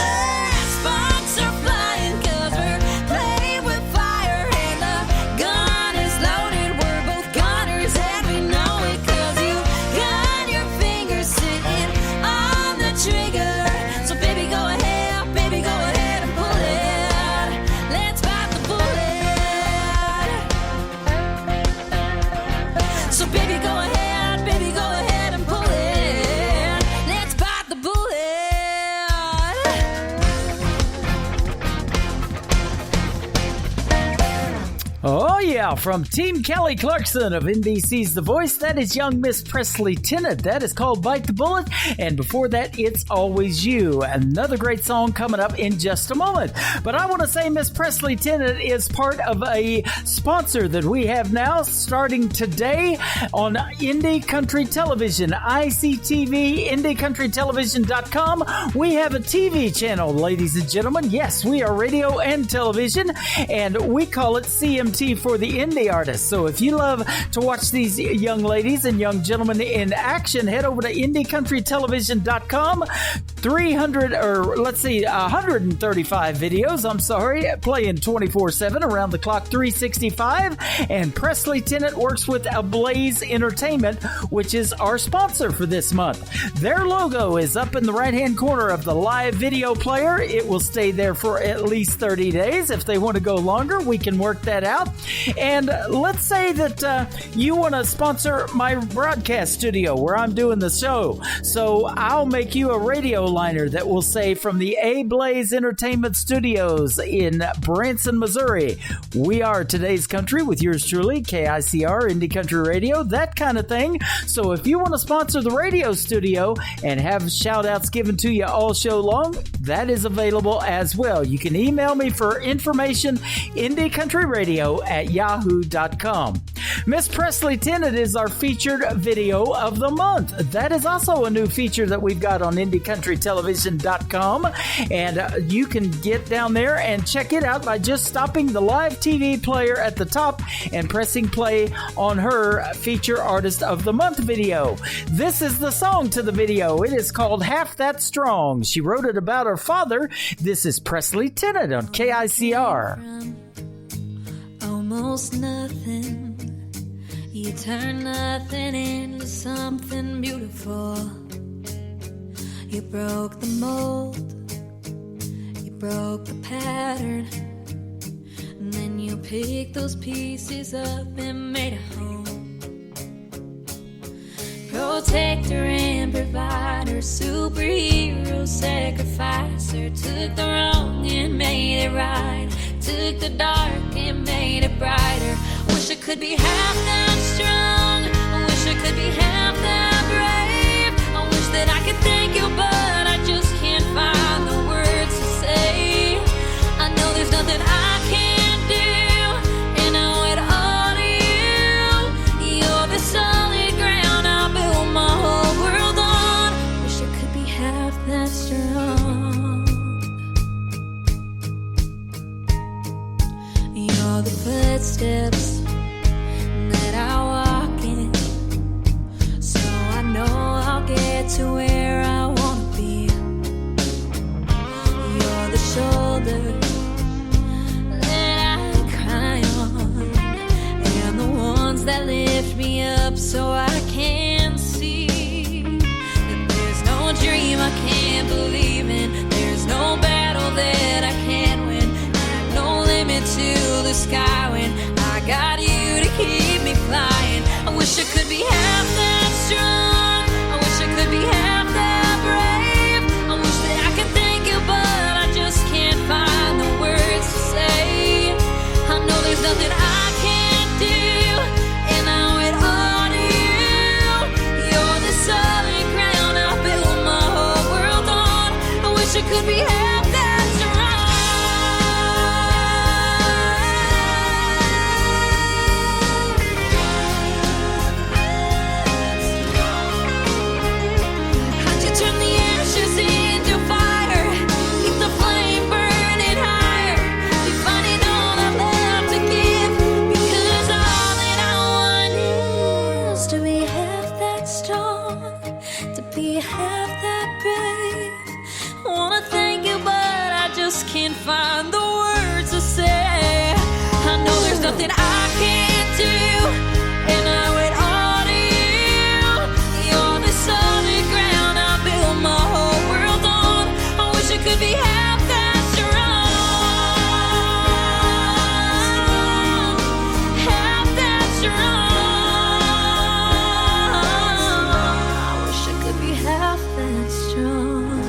Sparks are flying, cause we're playing with fire. And the gun is loaded, we're both goners, and we know it, cause you got your fingers sitting on the trigger. So baby, go ahead and pull it. Let's bite the bullet. So baby, go ahead and pull it. Let's bite the bullet. Oh, yeah, from Team Kelly Clarkson of NBC's The Voice, that is young Miss Presley Tennant. That is called Bite the Bullet. And before that, It's Always You. Another great song coming up in just a moment. But I want to say Miss Presley Tennant is part of a sponsor that we have now starting today on Indie Country Television, ICTV, IndieCountryTelevision.com. We have a TV channel, ladies and gentlemen. Yes, we are radio and television, and we call it CMT for the indie artists. So if you love to watch these young ladies and young gentlemen in action, head over to IndieCountryTelevision.com. 135 videos, playing 24/7 around the clock, 365. And Presley Tennant works with Ablaze Entertainment, which is our sponsor for this month. Their logo is up in the right-hand corner of the live video player. It will stay there for at least 30 days. If they want to go longer, we can work that out. And let's say that you want to sponsor my broadcast studio where I'm doing the show. So I'll make you a radio liner that will say, from the Ablaze Entertainment Studios in Branson, Missouri, we are today's country with yours truly, KICR, Indie Country Radio, that kind of thing. So if you want to sponsor the radio studio and have shout outs given to you all show long, that is available as well. You can email me for information, indiecountryradio@yahoo.com. Miss Presley Tennant is our featured video of the month. That is also a new feature that we've got on IndieCountryTelevision.com, and you can get down there and check it out by just stopping the live TV player at the top and pressing play on her Feature Artist of the Month video. This is the song to the video. It is called Half That Strong. She wrote it about her father. This is Presley Tennant on KICR. Almost nothing. You turn nothing into something beautiful. You broke the mold. You broke the pattern. And then you picked those pieces up and made a home. Protector and provider, superhero, sacrificer. Took the wrong and made it right. Took the dark and made it brighter. Wish I could be half that strong. I wish I could be half that brave. I wish that I could thank you, but I just can't find the words to say. I know there's nothing I can do, and I owe it all to you. You're the solid ground I built my whole world on. Wish I could be half that strong. You're the footsteps that I walk in, so I know I'll get to where I wanna be. You're the shoulder that I cry on, and the ones that lift me up so I can see that there's no dream I can't believe. be half that strong. How'd you turn the ashes into fire? Keep the flame burning higher. You finding all I love to give, because all that I want is to be half that strong, to be half that brave. Wanna thank you, but I just can't find the words to say. I know there's nothing I can't do, and I owe it all to you. You're the solid ground I build my whole world on. I wish I could be half that strong, half that strong. I wish I could be half that strong.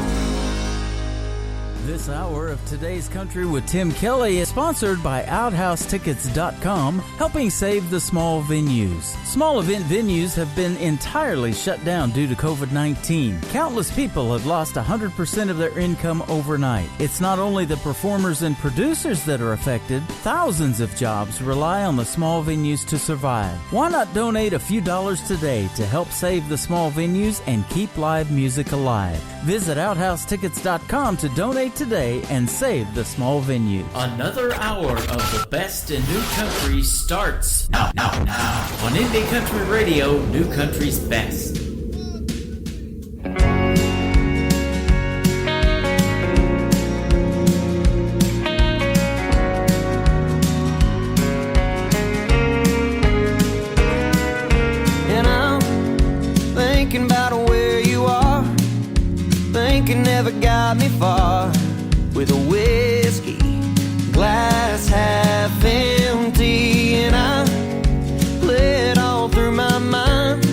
This hour of Today's Country with Tim Kelly is sponsored by OutHouseTickets.com, helping save the small venues. Small event venues have been entirely shut down due to COVID-19. Countless people have lost 100% of their income overnight. It's not only the performers and producers that are affected. Thousands of jobs rely on the small venues to survive. Why not donate a few dollars today to help save the small venues and keep live music alive? Visit OutHouseTickets.com to donate today and save the small venues. Another hour of the best in new country starts now. On Indie Country Radio, New Country's best. And I'm thinking about where you are. Thinking never got me far. With a whiskey glass half empty, and I play it all through my mind,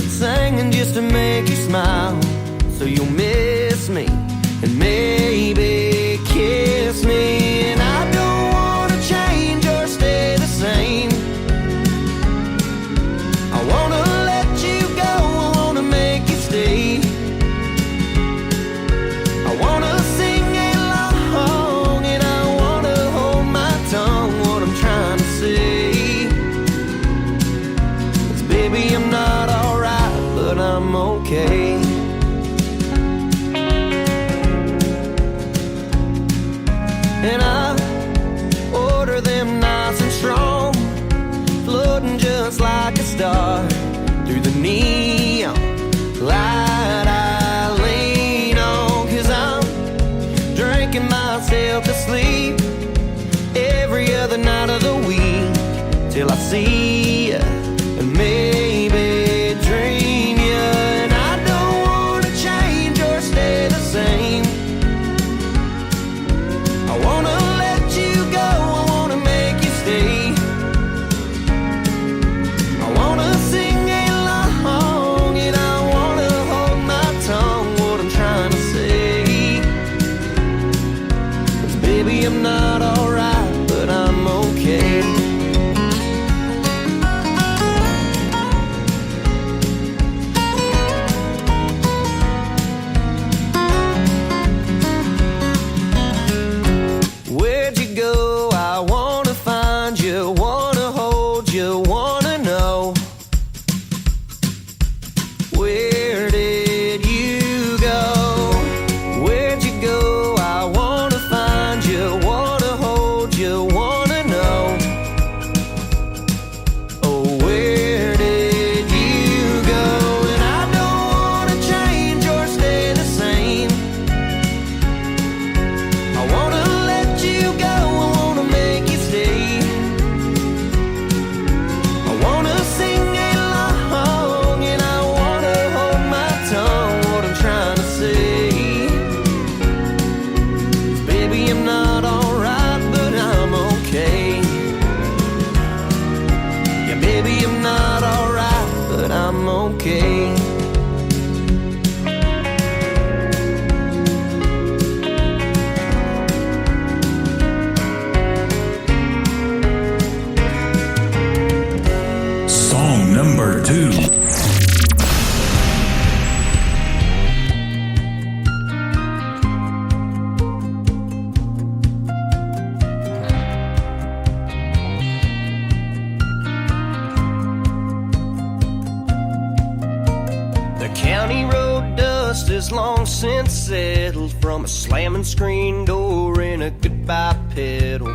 singing just to make you smile. So you'll miss me and maybe kiss me. And I don't want to change or stay the same. I want to let you go, I want to make you stay. I want to sing along and I want to hold my tongue, what I'm trying to say. 'Cause baby, I'm not alright, but I'm okay. And I order them nice and strong, floating just like a star through the neon light I lean on. 'Cause I'm drinking myself to sleep every other night of the week, till I see you and maybe dream you. And I don't want to change or stay the same. I want to let you go, I want to make you stay. I want to sing along and I want to hold my tongue, what I'm trying to say. 'Cause baby, I'm not alright, but I'm okay. dust long since settled from a slamming screen door and a goodbye pedal.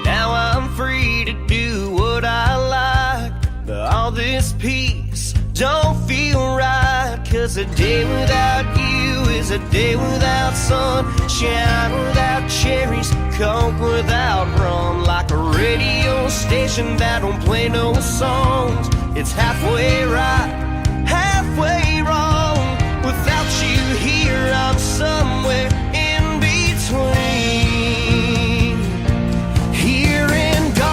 Now I'm free to do what I like, but all this peace don't feel right. 'Cause a day without you is a day without sunshine, without cherries, Coke without rum. Like a radio station that don't play no songs. It's halfway right, halfway wrong. Without you here, I'm somewhere in between. Here and gone.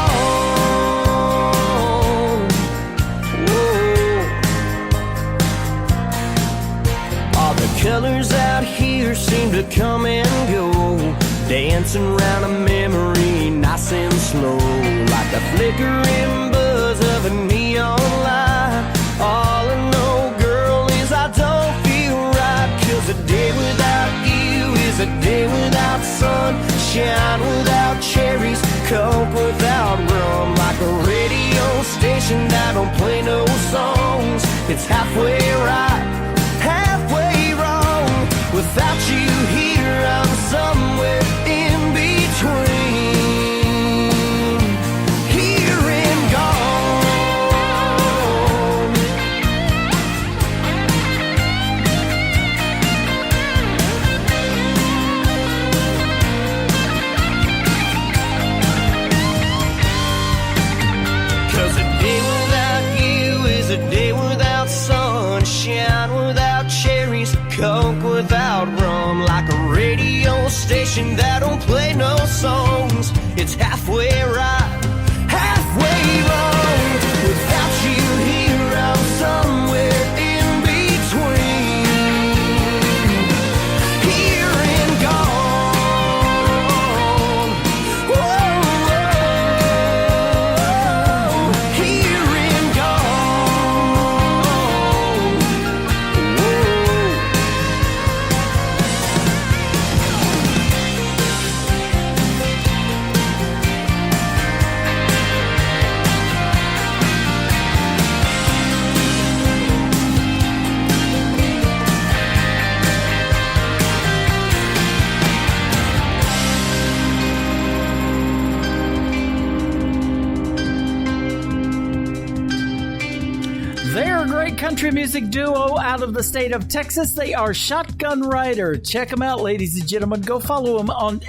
Whoa. All the colors out here seem to come and go, dancing around a memory nice and slow. Like the flickering buzz of a neon light. All I know, girl, is I don't feel right. 'Cause a day without you is a day without sunshine, without cherries, Coke without rum. Like a radio station that don't play no songs. It's halfway right, halfway wrong. Without you here, I'm somewhere in between. Here and gone. 'Cause a day without you is a day without sunshine, without cherries, Coke without rum. Like a radio station that don't play no songs. It's halfway right, halfway wrong. Without you here, I'm somewhere in between. Here and gone. Whoa, whoa. Here and gone. Whoa. They're a great country music duo out of the state of Texas. They are Shotgun Rider. Check them out, ladies and gentlemen. Go follow them on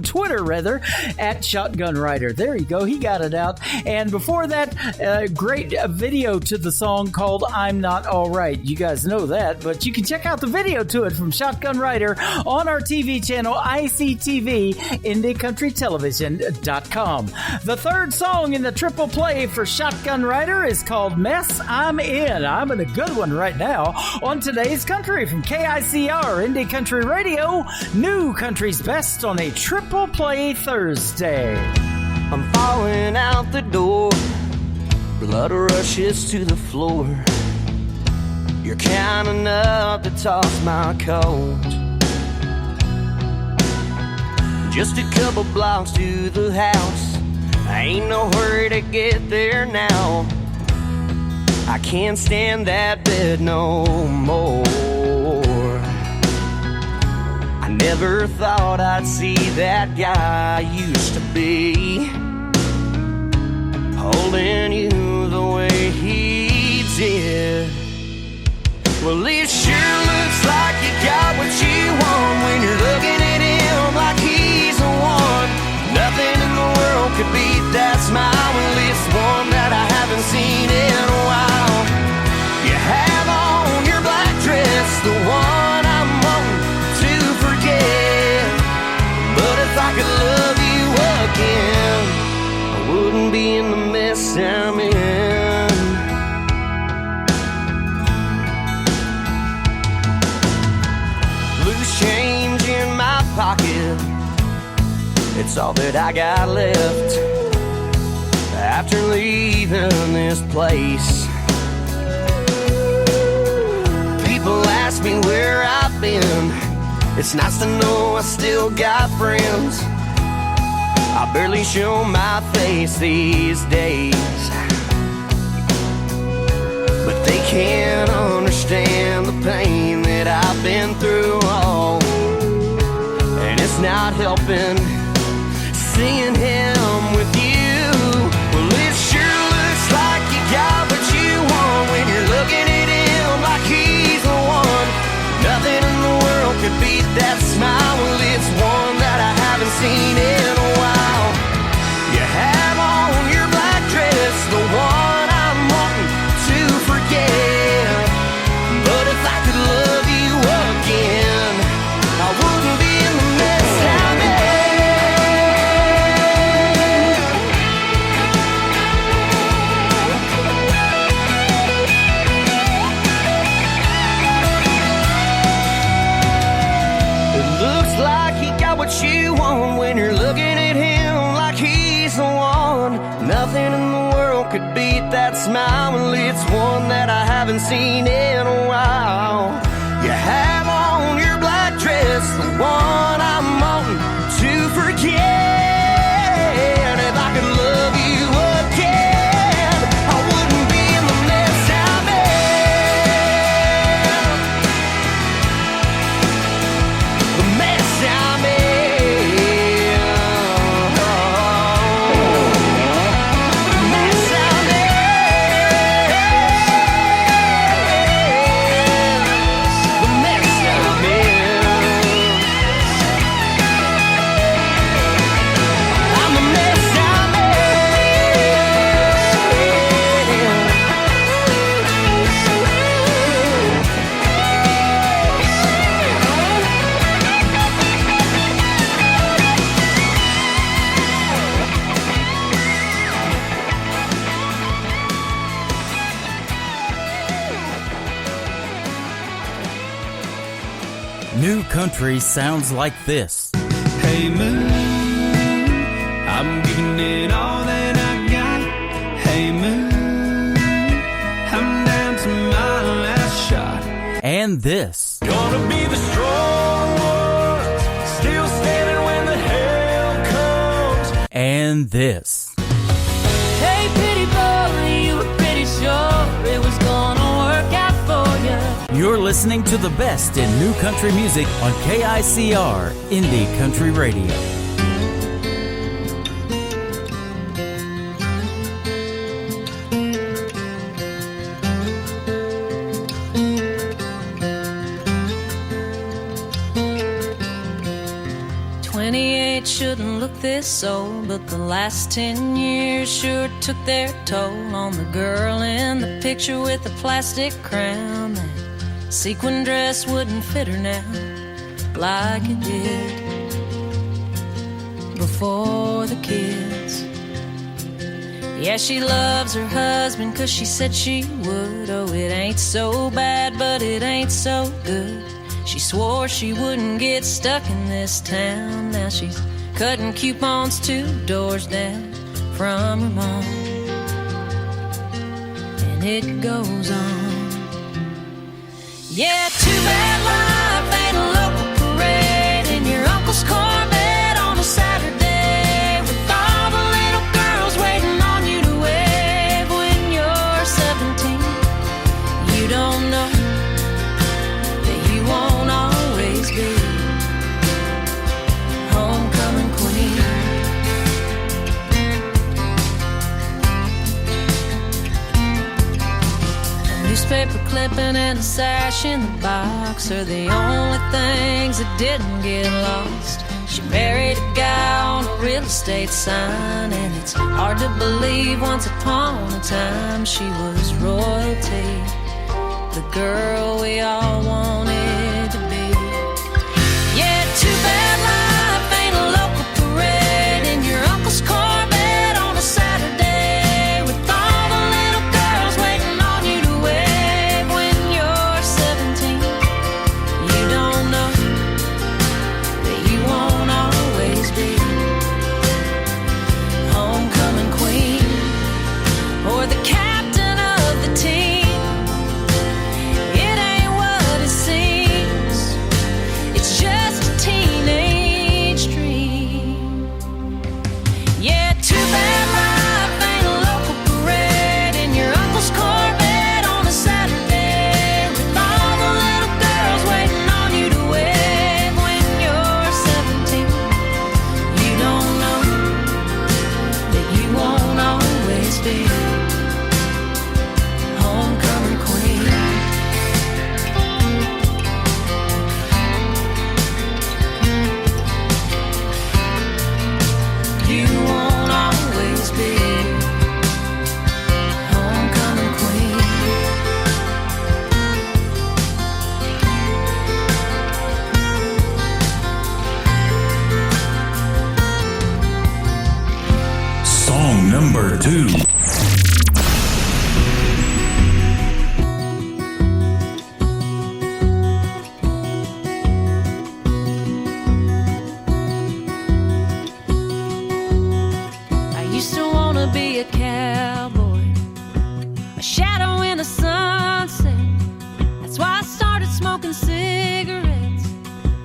Twitter, rather, at Shotgun Rider. There you go. He got it out. And before that, a great video to the song called I'm Not Alright. You guys know that, but you can check out the video to it from Shotgun Rider on our TV channel, ICTV, IndieCountryTelevision.com. The third song in the triple play for Shotgun Rider is called Mess I'm In. I'm in a good one right now on today's country from KICR, Indie Country Radio, new country's best on a triple play Thursday. I'm falling out the door, blood rushes to the floor. You're kind enough to toss my coat. Just a couple blocks to the house, I ain't no hurry to get there now. I can't stand that bed no more. I never thought I'd see that guy I used to be, holding you the way he did. Well, it sure looks like you got what you want when you're looking at him like he's the one. Nothing in the world could beat that smile. Well, it's one that I haven't seen in a while. You have on your black dress, the one I'm wanting to forget. But if I could love you again, I wouldn't be in the mess I'm in. Loose change in my pocket, it's all that I got left after leaving this place. People ask me where I've been. It's nice to know I still got friends. I barely show my face these days, but they can't understand the pain that that I've been through. Oh, and it's not helping seeing him with you. Well, it sure looks like you got what you want when you're looking at him like he's the one. Nothing in the world could beat that smile. Well, it's one that I haven't seen in a while. You have on your black dress, the one I'm wanting to forget. But if I could love you again, I wouldn't be in the mess I'm in. It looks like he got what you want when you're looking at him like he's the one. Nothing in the world could beat that smile. Well, it's one that I haven't seen in a while. You have on your black dress, the one I'm wanting to forget. If I could love you again, I wouldn't be in the mess I'm in. The mess I'm in. The mess I'm in. The mess I'm in. I'm the mess I'm in. New country sounds like this. Hey moon, I'm giving it all that I got. Hey moon, I'm down to my last shot. And this. Gonna be the strong ones, still standing when the hell comes. And this. Hey, pretty boy, you were pretty sure it was gonna work out for you. You're listening to the best in new country music on KICR, Indie Country Radio. Shouldn't look this old, but the last 10 years sure took their toll on the girl in the picture with the plastic crown. That sequin dress wouldn't fit her now like it did before the kids. Yeah, she loves her husband 'cause she said she would. Oh, it ain't so bad, but it ain't so good. She swore she wouldn't get stuck in this town. Now she's cutting coupons 2 doors down from her mom. And it goes on. Yeah, too bad life ain't a local parade in your uncle's Corvette on a Saturday with all the little girls waiting on you to wave when you're 17. You don't know that you won't always be homecoming queen. A newspaper clipping and a sash in the box are the only things that didn't get lost. She married a guy on a real estate sign, and it's hard to believe once upon a time she was royalty, the girl we all wanted to be. Yeah, too bad life ain't a local parade in your uncle's Corvette on a Saturday with all the little girls waiting on you to wave when you're 17. You don't know that you won't always be homecoming queen or the captain of the team. It ain't what it seems. 2. I used to want to be a cowboy, a shadow in the sunset. That's why I started smoking cigarettes.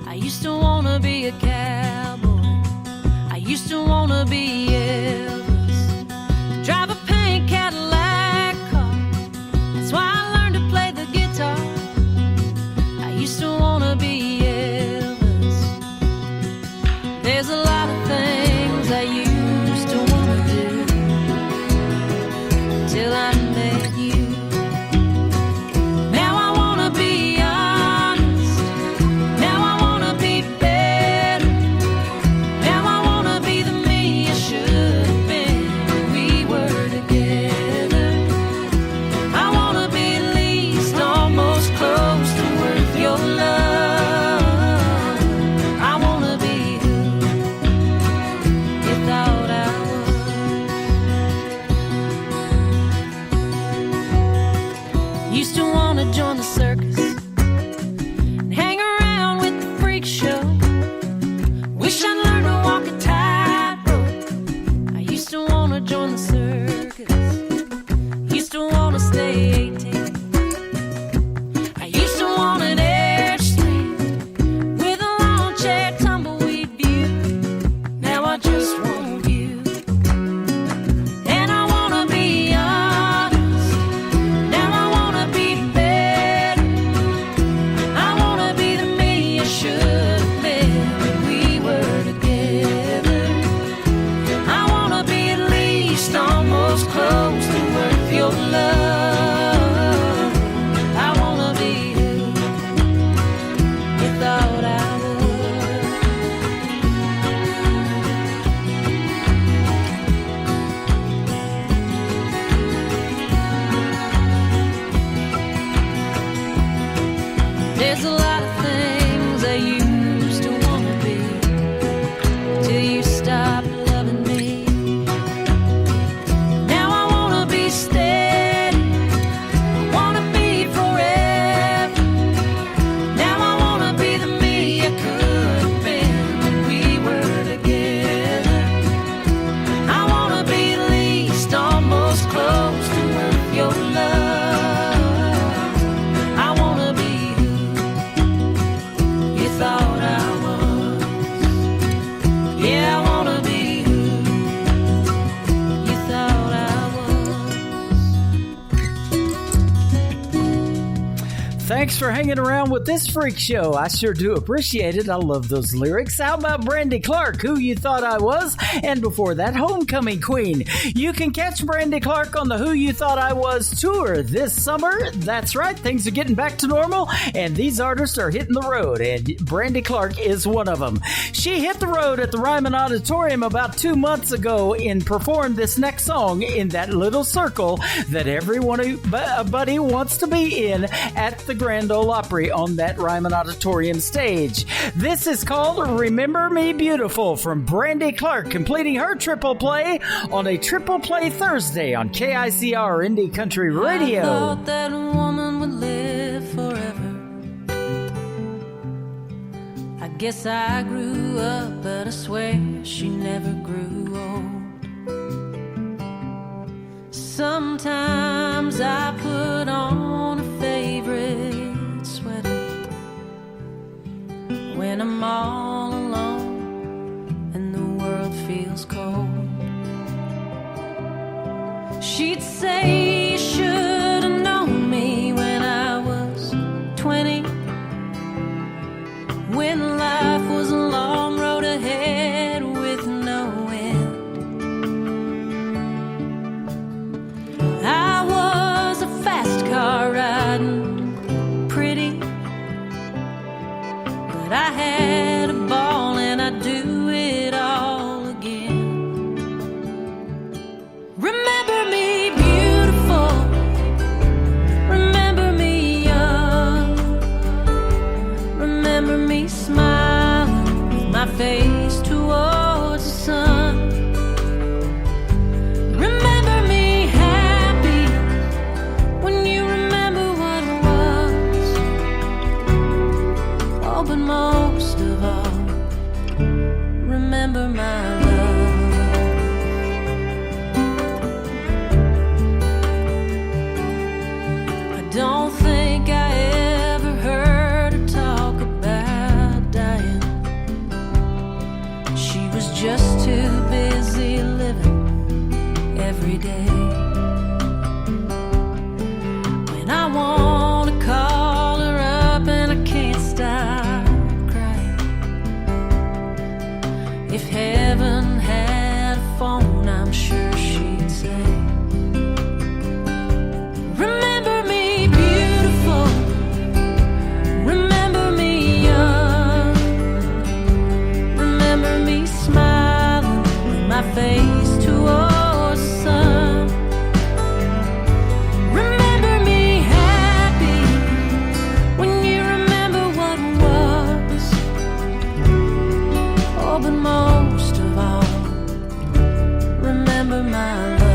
I used to want to be a cowboy. I used to want to be Elvis, drive a pink Cadillac car. That's why I learned to play the guitar. I used to want to be Elvis. There's a lot of things I used to want to do till I met you. Now I want to be honest. Now I want to be better. Now I want to be the me I should have been when we were together. I want to be at least almost close to worth your love. I want to be who you thought I was. Used to want to join the circus and hang around with the freak show. Wish I'd learned to walk a tightrope. I used to want to join the circus. Used to want to stay 18. I used to want an airstream with a lawn chair tumbleweed view. Now I just want you. And I want to be honest. Now I want to be better. I want to be the me I should have been when we were together. I want to be at least almost close to worth your love. I want to be who you thought I was. There's a lot of things I used to want to be till you stopped loving me. Now I want to be steady. I want to be forever. Now I want to be the me I could have been when we were together. I want to be at least almost close to worth your love. I want to be who you thought I was. Yeah, I want to be who you thought I was. Thanks for hanging around with this freak show. I sure do appreciate it. I love those lyrics. How about Brandy Clark, Who You Thought I Was? And before that, Homecoming Queen. You can catch Brandy Clark on the Who You Thought I Was tour this summer. That's right, things are getting back to normal, and these artists are hitting the road, and Brandy Clark is one of them. She hit the road at the Ryman Auditorium about 2 months ago and performed this next song in that little circle that everybody wants to be in at the Grand Ole Opry on that Ryman Auditorium stage. This is called Remember Me Beautiful from Brandy Clark, completing her triple play on a triple play Thursday on KICR Indie Country Radio. I thought that a woman would live forever. I guess I grew up, but I swear she never grew old. Sometimes I put on a favorite sweater when I'm all alone and the world feels cold. She'd say you should have known me when I was 20, when life was a long road ahead with no end. I was a fast car riding, pretty, but I had a ball and I'd do it all again. Remember me beautiful, remember me young, remember me smiling with my face towards the sun. Remember every day. When I want to call her up and I can't stop crying. If heaven had a phone, I'm sure she'd say, remember me beautiful, remember me young, remember me smiling with my face towards the sun. Remember me happy when you remember what was. Oh, but most of all, remember my love.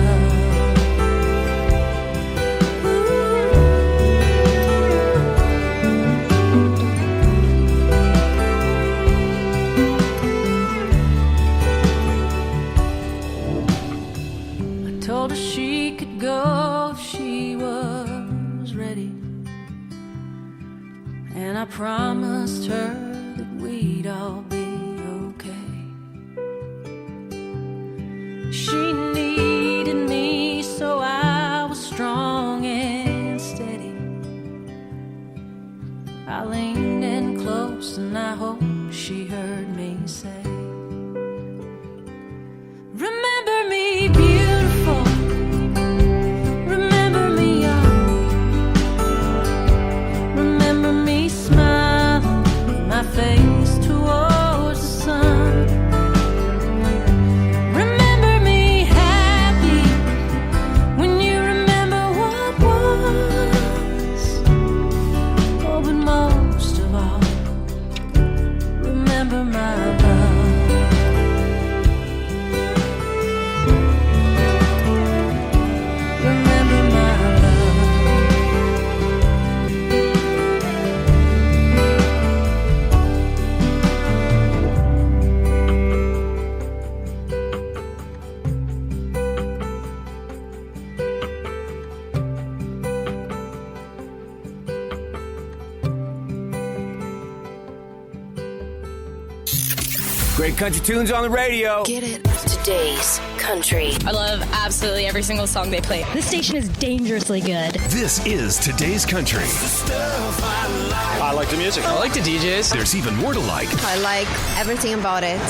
I told her she could go if she was ready, and I promised her that we'd all be okay. She needed me, so I was strong and steady. I leaned in close and I hope she heard me say, remember me beautiful, remember me young, remember me smiling with my face towards the sun. Remember me happy when you remember what was. Oh, but most of all, remember my love. Remember my love. Great country tunes on the radio. Get it. Today's country. I love absolutely every single song they play. This station is dangerously good. This is Today's Country. I like the music. I like the DJs. There's even more to like. I like everything about it.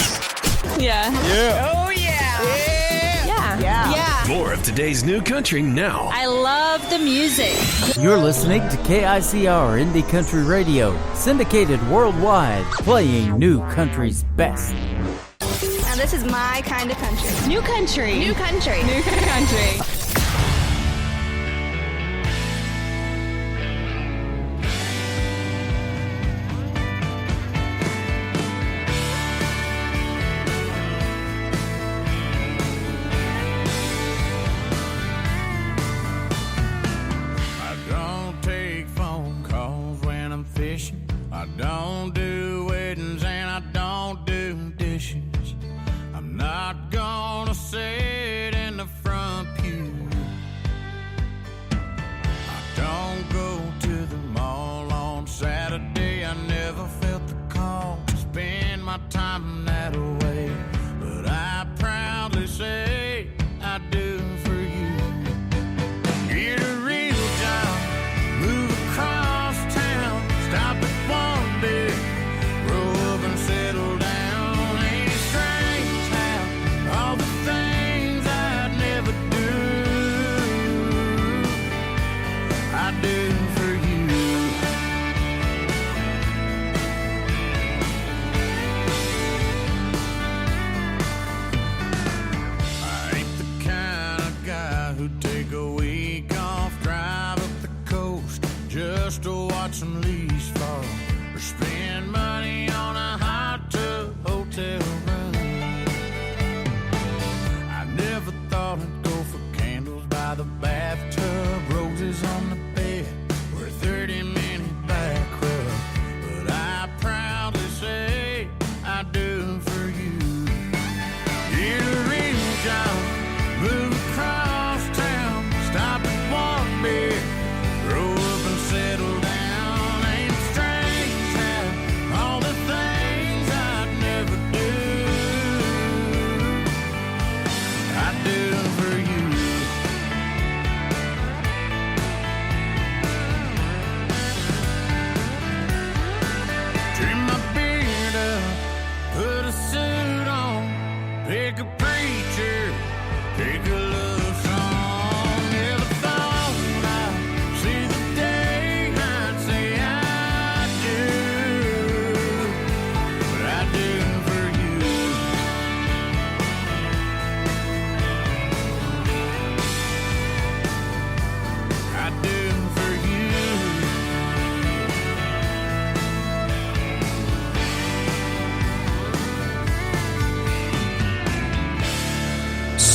Yeah. Yeah. Oh, yeah. Yeah. More of today's new country now. I love the music. You're listening to KICR Indie Country Radio, syndicated worldwide, playing new country's best. Now this is my kind of country. New country. New country. New country. I don't take phone calls when I'm fishing. I don't do weddings and I don't do dishes. I'm not gonna sit in the front pew. I don't go to the mall on Saturday. I never felt the call to spend my time that way. But I proudly say I do for you. Get a real job, move across town, stop at one day, grow up and settle down. Ain't it strange how all the things I'd never do, I do for you.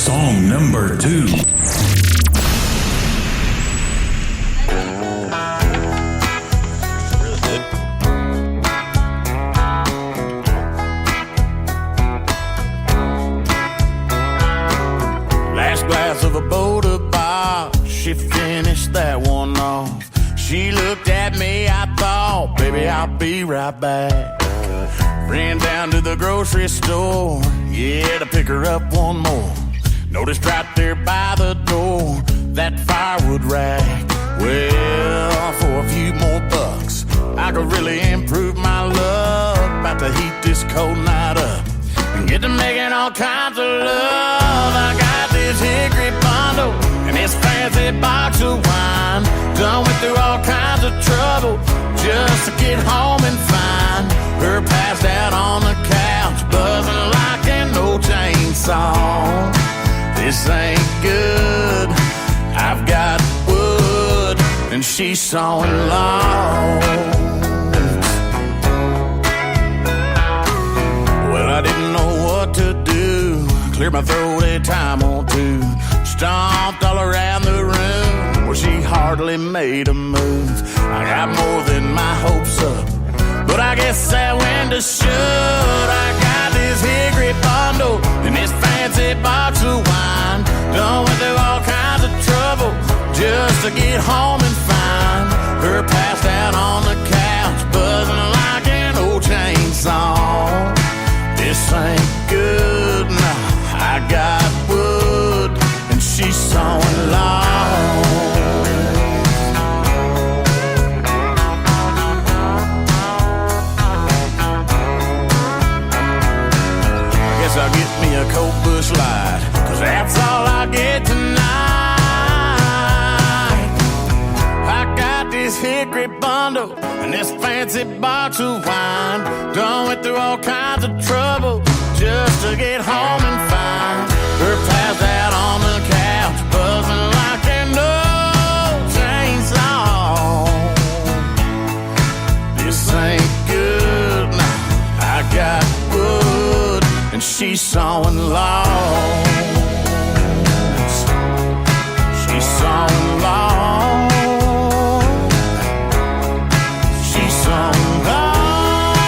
Song number 2. Last glass of a Boda Bob, she finished that one off. She looked at me, I thought, baby, I'll be right back. Ran down to the grocery store, yeah, to pick her up one more. Noticed right there by the door, that firewood rack. Well, for a few more bucks, I could really improve my luck. About to heat this cold night up and get to making all kinds of love. I got this hickory bundle and this fancy box of wine. Done went through all kinds of trouble just to get home and find her passed out on the couch, buzzing like an old chainsaw. This ain't good. I've got wood and she's sawing logs. Well, I didn't know what to do. Cleared my throat a time or two. Stomped all around the room where she hardly made a move. I got more than my hopes up, but I guess that window shut. I got this hickory bundle and this fancy box of wine. Done went through all kinds of trouble just to get home and find her passed out on the couch, buzzing like an old chainsaw. This ain't good, nah, I got wood and she's sawing logs. I'll get me a cold bush light, cause that's all I get tonight. I got this hickory bundle and this fancy box of wine. Done went through all kinds of trouble just to get home and find her passed out on the couch, buzzing like an old chainsaw. This ain't good, nah, I got wood and she's sawing logs. She's sawing logs. She's sawing logs.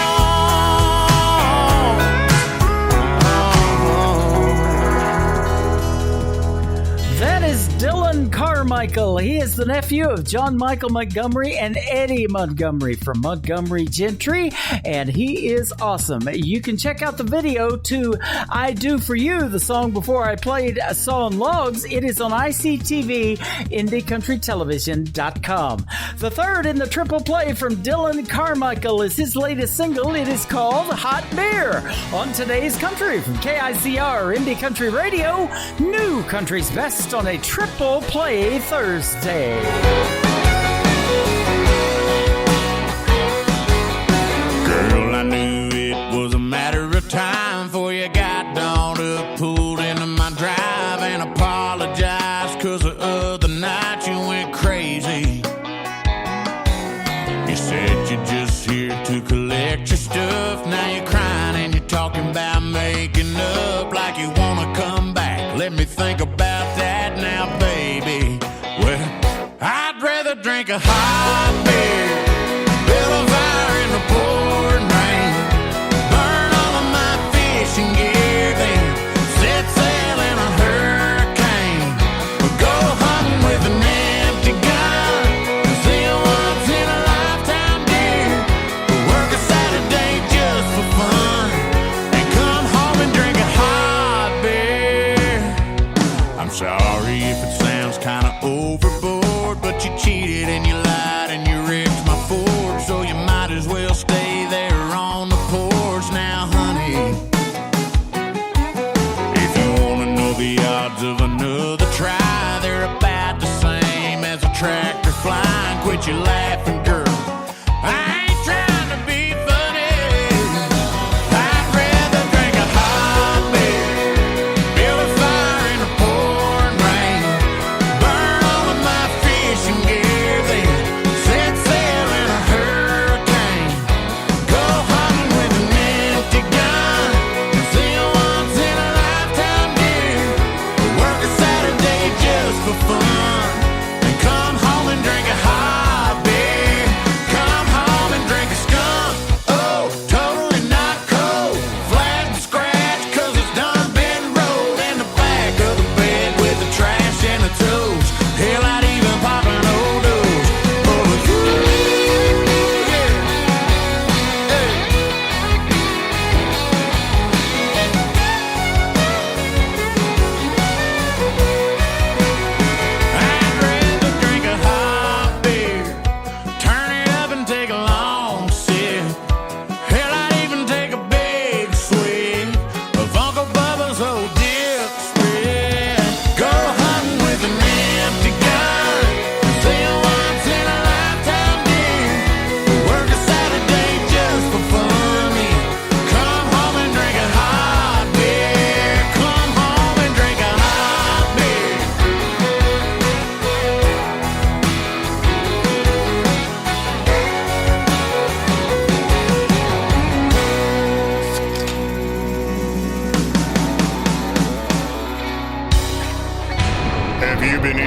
That is Dylan Carmichael. He is the nephew of John Michael Montgomery and Eddie Montgomery from Montgomery Gentry, and he is awesome. You can check out the video to I Do For You, the song before I played Sawing Logs. It is on ICTV, IndieCountryTelevision.com. The third in the triple play from Dylan Carmichael is his latest single. It is called Hot Beer on Today's Country from KICR, Indie Country Radio, new country's best on a triple play Thursday. Girl, I knew it was a matter of time before you got dawned up, pulled into my drive and apologized, cause the other night you went crazy. You said you're just here to collect your stuff. Now you're crying and you're talking about making up, like you wanna come back. Let me think about that now, baby. Well, I'd rather drink a hot beer, build a fire in the pouring rain, burn all of my fishing gear, then set sail in a hurricane, or go hunting with an empty gun, and see a once in a lifetime deer, or work a Saturday just for fun, and come home and drink a hot beer. I'm sorry if it sounds kinda overboard, but you cheated and you lied and you wrecked my Ford, so you might as well stay there on the porch now, honey. If you wanna know the odds of another try, they're about the same as a tractor flying. Quit your laughing, girl, I ain't trying to be funny. I'd rather drink a hot beer, build a fire in the pouring rain, burn all of my fishing gear, then set sail in a hurricane, go hunting with an empty gun, and see a once in a lifetime deer, or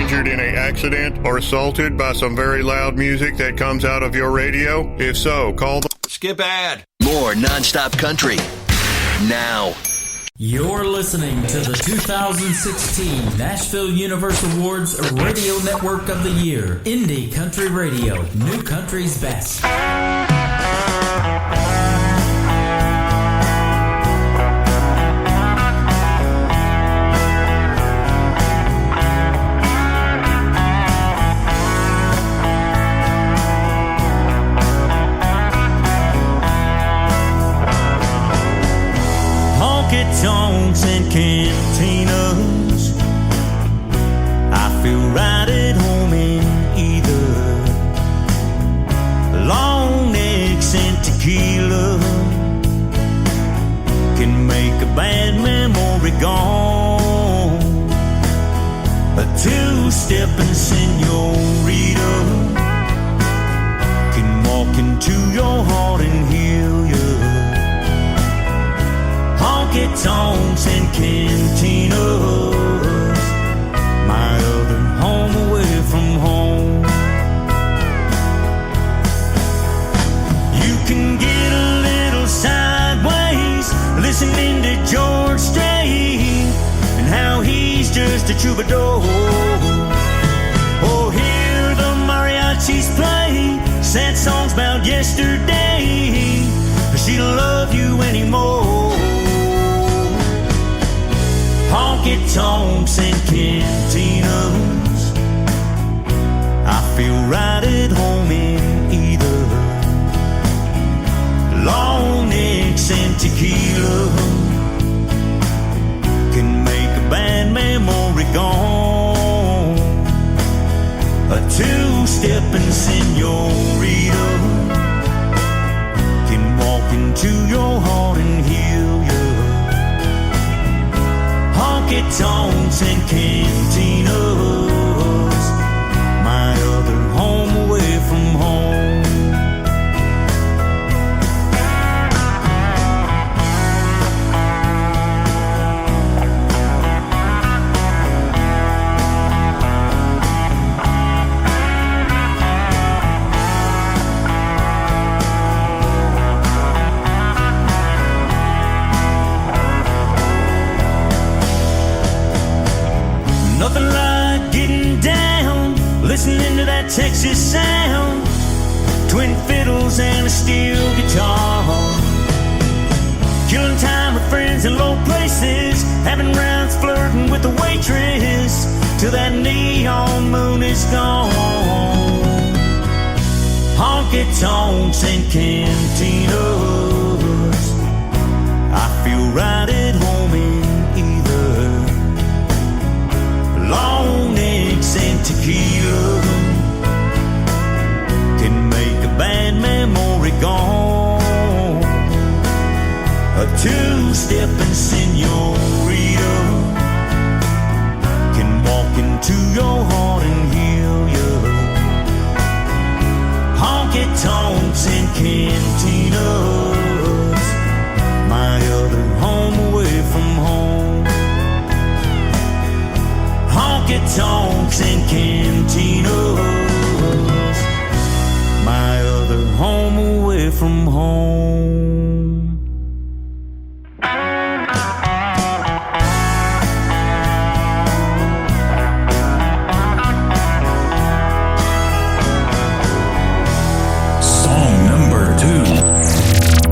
injured in an accident or assaulted by some very loud music that comes out of your radio? If so, call the... Skip ad. More nonstop country. Now. You're listening to the 2016 Nashville Universe Awards Radio Network of the Year. Indie Country Radio. New Country's best. Honky-tonks and cantinas, I feel right at home in either. Long necks and tequila can make a bad memory gone. A two-stepping senorita can walk into your heart and heal you. Honky-tonks and cantinas, my other home away from home. You can get a little sideways listening to George Strait and how he's just a troubadour. Or hear the mariachis play sad songs about yesterday. She don't love you anymore. Honky-tonks and cantinas, I feel right at home in either. Long necks and tequila can make a bad memory gone. A two-stepping senorita can walk into your heart and heal you. Honky-tonks and cantinas, my other home away from home. Nothing like getting down, listening to that Texas sound. Twin fiddles and a steel guitar. Killing time with friends in low places, having rounds flirting with the waitress till that neon moon is gone. Honky-tonks and cantinas, I feel right at home in either. Long necks and tequila can make a bad memory gone. A two-stepping senorita can walk into your heart and heal you. Honky-tonks and cantinas, my other home away from home. Honky-tonks and cantinas, my other home away from home. Song number 2.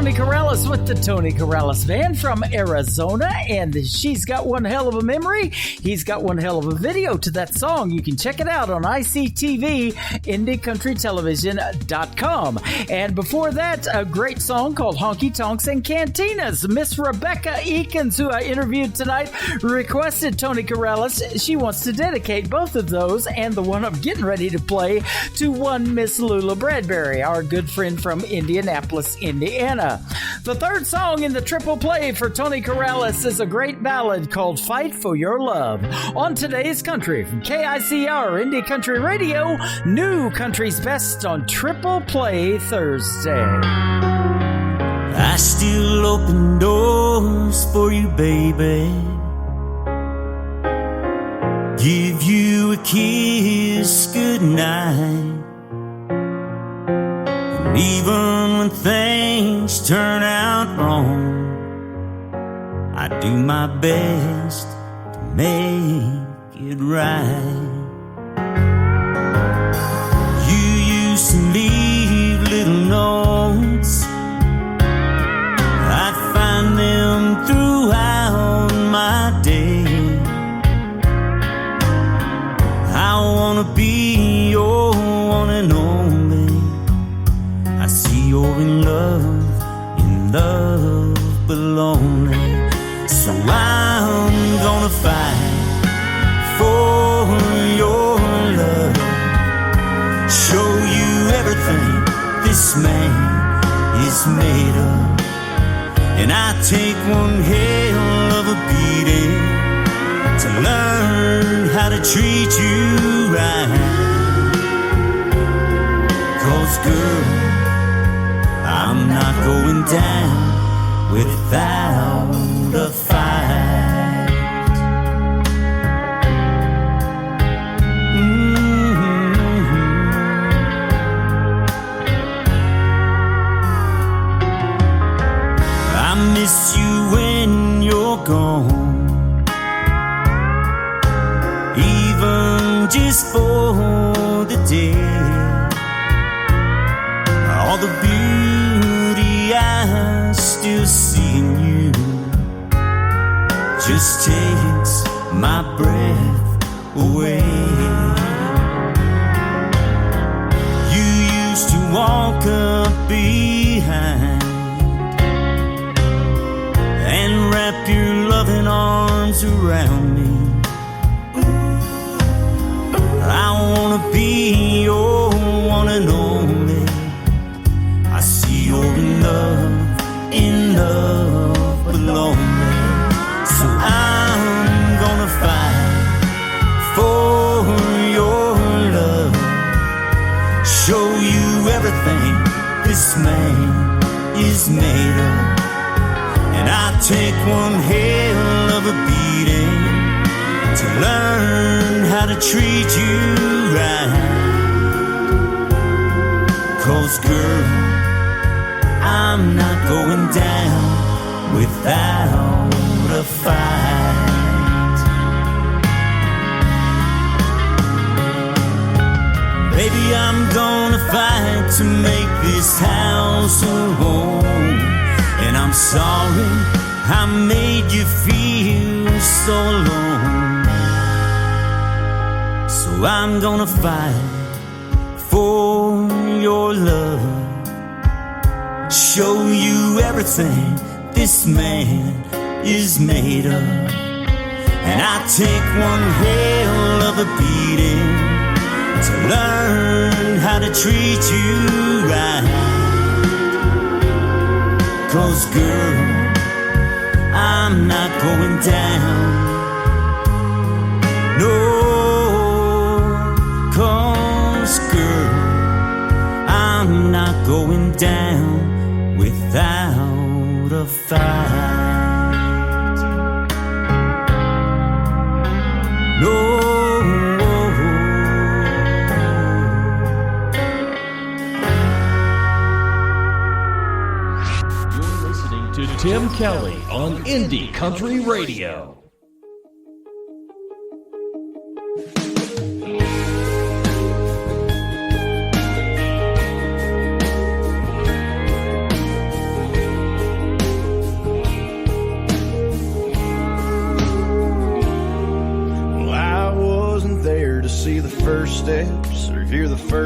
Tony Corrales with the Tony Corrales Band from Arizona, and she's got one hell of a memory. He's got one hell of a video to that song. You can check it out on ICTV, IndieCountryTelevision.com. And before that, a great song called Honky Tonks and Cantinas. Miss Rebecca Eakins, who I interviewed tonight, requested Tony Corrales. She wants to dedicate both of those and the one I'm getting ready to play to one Miss Lula Bradbury, our good friend from Indianapolis, Indiana. The third song in the triple play for Tony Corrales is a great ballad called Fight for Your Love. On Today's Country from KICR Indie Country Radio, New Country's Best on Triple Play Thursday. I still open doors for you, baby. Give you a kiss goodnight. And even when things turn out wrong, I do my best to make it right. You used to leave little notes. I'd find them throughout my day. I wanna be your one and only. I see you're in love but lonely. So I'm gonna fight for your love. Show you everything this man is made of. And I take one hell of a beating to learn how to treat you right. 'Cause girl, I'm not going down without a fight. I miss you when you're gone, even just for the day. All the beauty I still see in you just takes my breath away. You used to walk up behind and wrap your loving arms around me. I wanna be your one and only. I see you're in love but lonely. So I'm gonna fight for your love. Show you everything this man is made of. And I take one hell of a beating to learn how to treat you right. 'Cause girl, I'm not going down without a fight. Baby, I'm gonna fight to make this house a home. And I'm sorry I made you feel so alone. So I'm gonna fight for your love. Show you everything this man is made of. And I take one hell of a beating to learn how to treat you right. 'Cause girl, I'm not going down. No, 'cause girl, I'm not going down without a fight. No. You're listening to Tim Kelly on Indie Country Radio.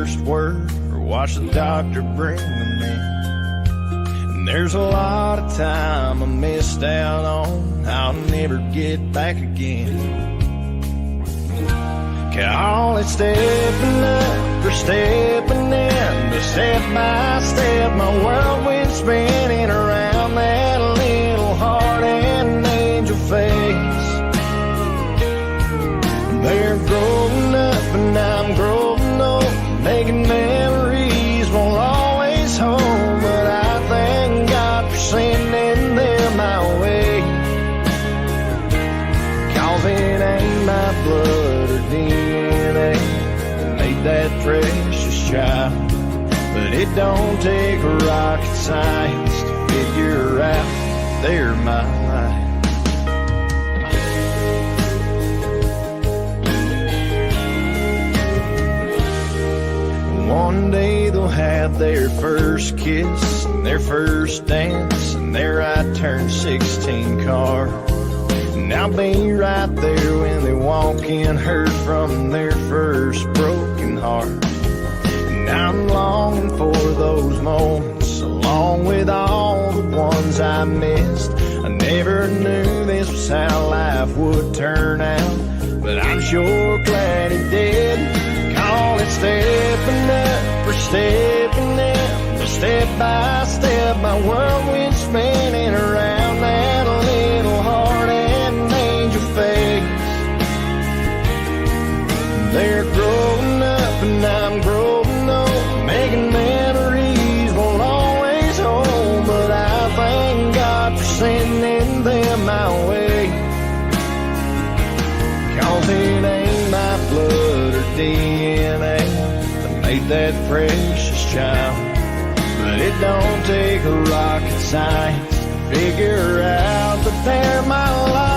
first word or watch the doctor bring them in. And there's a lot of time I missed out on, I'll never get back again. Call it stepping up or stepping in, but step by step my world went spinning around that little heart and angel face. They're growing up and I'm growing old, making memories won't always hold, but I thank God for sending them my way. 'Cause it ain't my blood or DNA that made that precious child, but it don't take rocket science to figure out they're my life. One day they'll have their first kiss and their first dance and their I turned 16 card. And I'll be right there when they walk in, heard from their first broken heart. And I'm longing for those moments, along with all the ones I missed. I never knew this was how life would turn out, but I'm sure glad it did. Call it stepping up or stepping in, but step by step my world went spinning around that little heart and angel face. They're growing up and I'm growing old, making memories won't always hold, but I thank God for sending them my way. 'Cause it ain't my blood or DNA that made that precious child, but it don't take a rocket science to figure out that they're my life.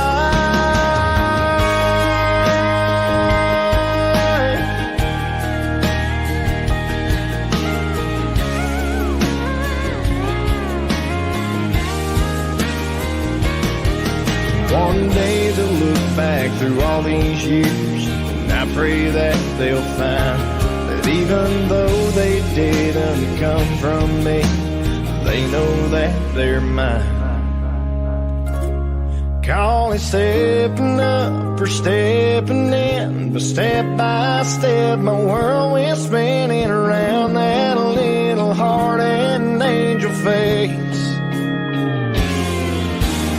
One day they'll look back through all these years, and I pray that they'll find that even though they didn't come from me, they know that they're mine. Call it stepping up or stepping in, but step by step my world went spinning around that little heart and angel face.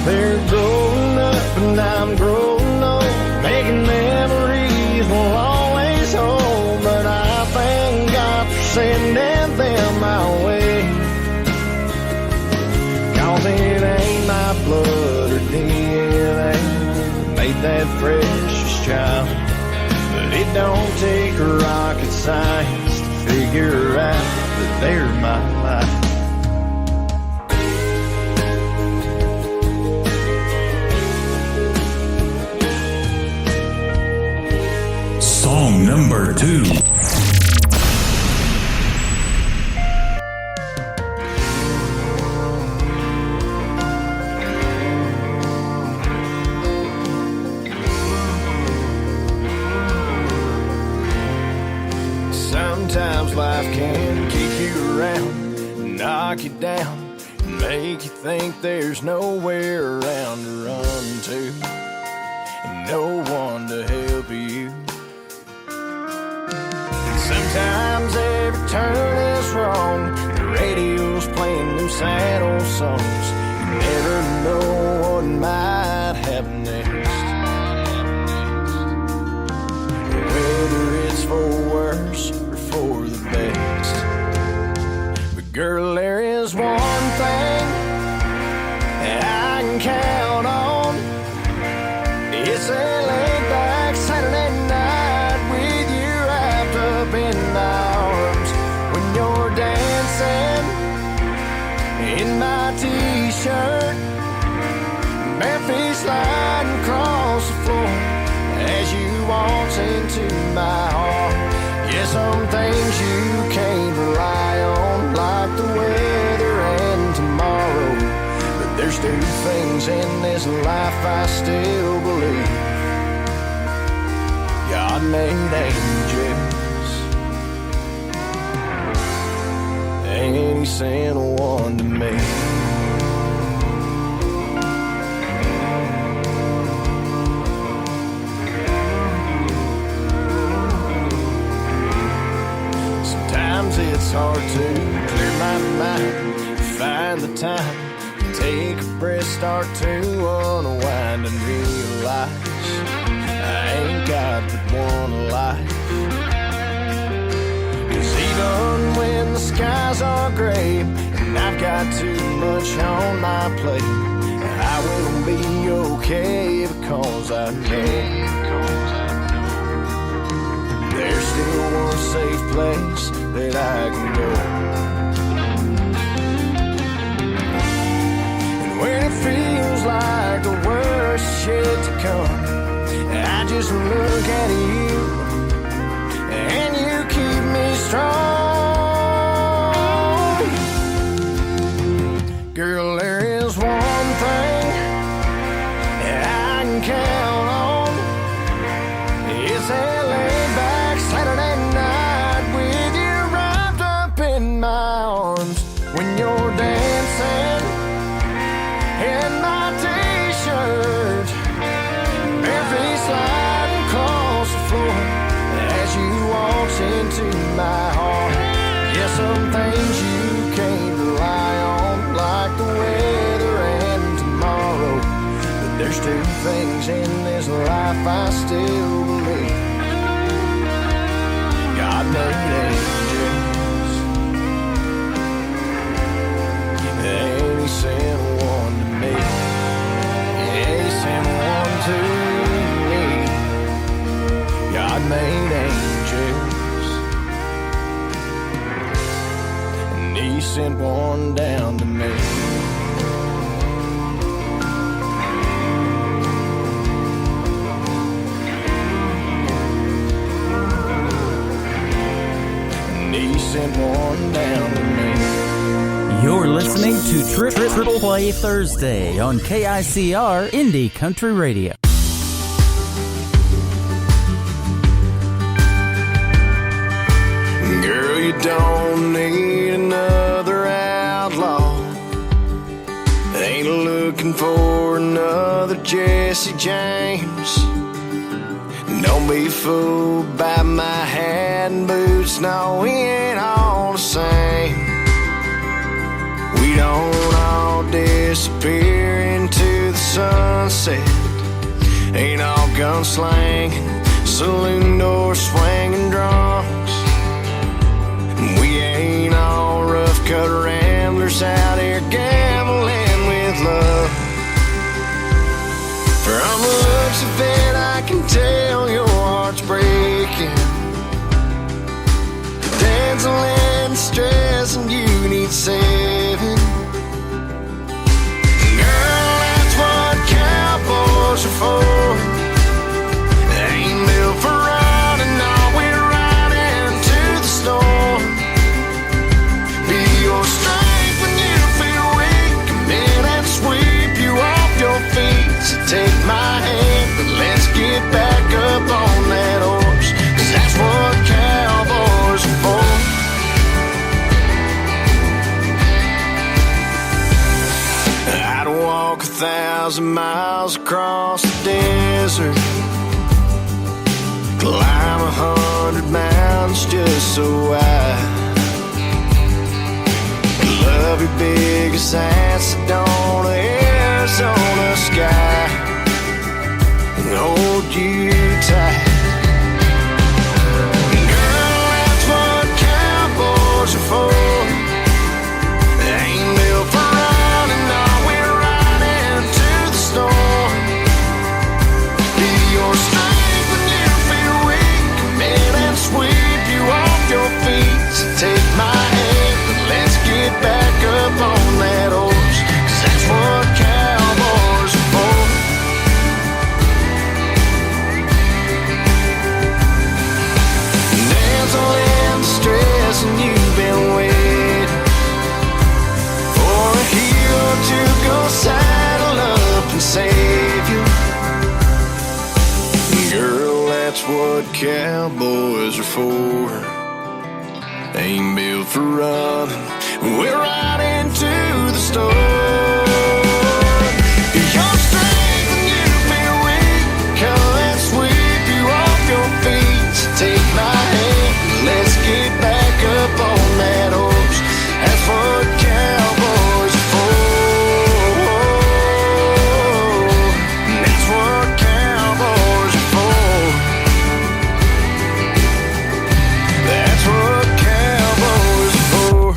They're growing up and I'm growing old, making memories won't always hold, but I thank God for sending them my way. 'Cause it ain't my blood or DNA that made that precious child, but it don't take rocket science to figure out that they're my life. Song number 2. Sometimes life can kick you around, knock you down, make you think there's nowhere around to run to, and no one to help you. Sometimes every turn is wrong, the radio's playing them sad old songs. You never know what might happen next, whether it's for worse or for the best. But girl, there is one thing that I can count on. It's a laid-back Saturday night with you wrapped up in my arms, when you're dancing in my t-shirt, bare feet sliding across the floor as you waltz into my heart. Yeah, some things you can't rely on, like the weather and tomorrow, but there's two things in this life I still believe: God made angels he sent one to me. Sometimes it's hard to clear my mind, find the time, take a breath, start to unwind and realize I ain't got but one life. 'Cause even when the skies are gray and I've got too much on my plate, I will be okay because I know there's still one safe place that I can go. And when it feels like the worst is yet to come, I just look at you and you keep me strong. Girl, there is one thing that I can count on. It's that laid back Saturday night with you wrapped up in my arms when you're dancing in my t-shirt, bare feet sliding across the floor as you walk into my heart. Yeah, some things you can't rely on, like the weather and tomorrow, but there's two things in this life I still believe. God made angels, and he sent one to me. Yeah, he sent one to me. God made angels, and he sent one down to me. And he sent one down to me. You're listening to Triple Play Thursday on KICR Indie Country Radio. Girl, you don't need another outlaw. Ain't looking for another Jesse James. Don't be fooled by my hat and boots. No, we ain't all the same. We don't all disappear into the sunset. Ain't all gunslanging, saloon door swinging drunks. We ain't all rough cut ramblers out here gambling with love. From the looks of it, I can tell your heart's breaking. Dancing in stress and you need saving. Girl, that's what cowboys are for. They ain't built for running, no, we're riding to the storm. Be your strength when you feel weak. Come in and sweep you off your feet. So take my hand, but let's get back up on that horse, 'cause that's what cowboys are for. I'd walk 1,000 miles across the desert, climb 100 mountains just so I love you big as Sedona, Arizona sky, and hold you tight. Girl, that's what cowboys are for. They ain't built for running, no, we're riding to the storm. Be your strength when you feel weak. Come in and sweep you off your feet. So take my hand and let's get back up on that horse, 'cause that's what cowboys are for. Dancing in the stress and you've been waiting for a hero to go saddle up and save you. Girl, that's what cowboys are for. Ain't built for running, we're right into the store. Your strength and you feel weak, come let's sweep you off your feet. So take my hand, let's get back up on that horse. That's what cowboys are for. That's what cowboys are for. That's what cowboys are for.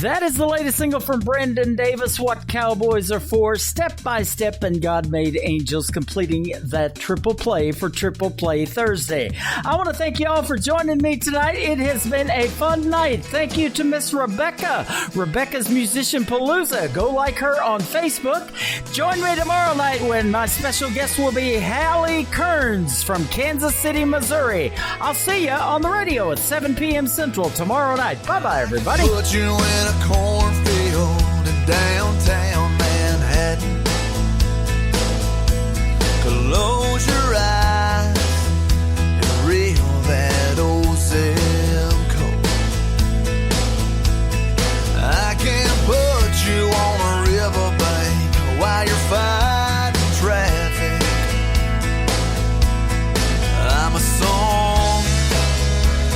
That is the latest single from Brandon Davis, What Cowboys Are For, Step by Step and God Made Angels, completing that triple play for Triple Play Thursday. I want to thank you all for joining me tonight. It has been a fun night. Thank you to Miss Rebecca, Rebecca's Musician Palooza. Go like her on Facebook. Join me tomorrow night when my special guest will be Hallie Kearns from Kansas City, Missouri. I'll see you on the radio at 7 p.m. Central tomorrow night. Bye-bye, everybody. Put you in a cornfield in downtown Manhattan. Close your eyes and reel that old zip code. I can put you on a riverbank while you're fighting traffic. I'm a song,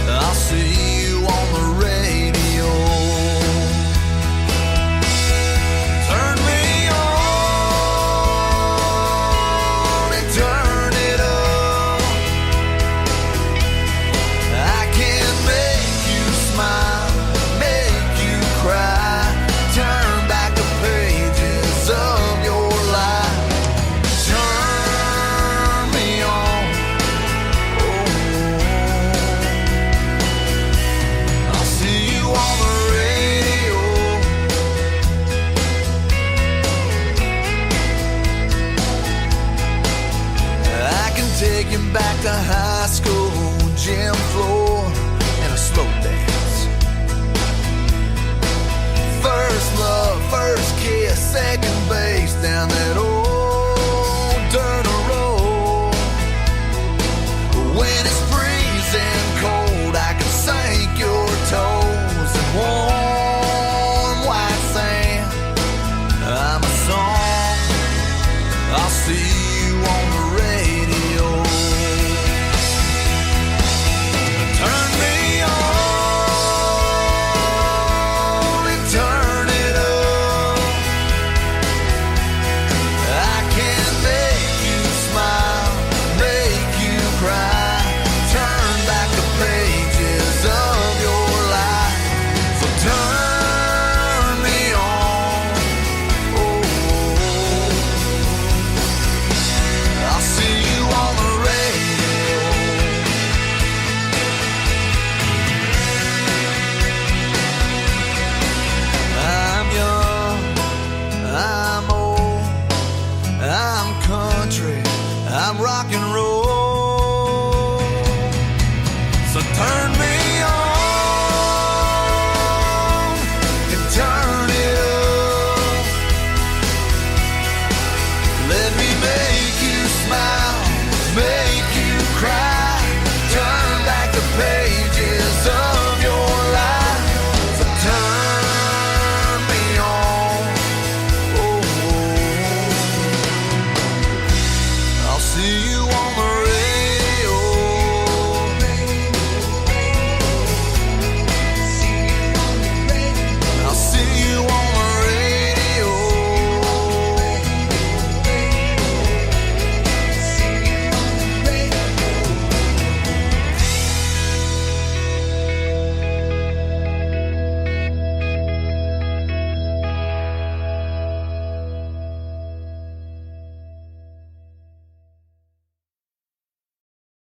I'll see you on the radio. Turn me on and turn it up. I can make you smile, make you cry, turn back the pages of your life. Turn me on, I'll see you on the radio. I can take you back to high school, gym floor, and a slow dance. First love, first kiss, second base down that old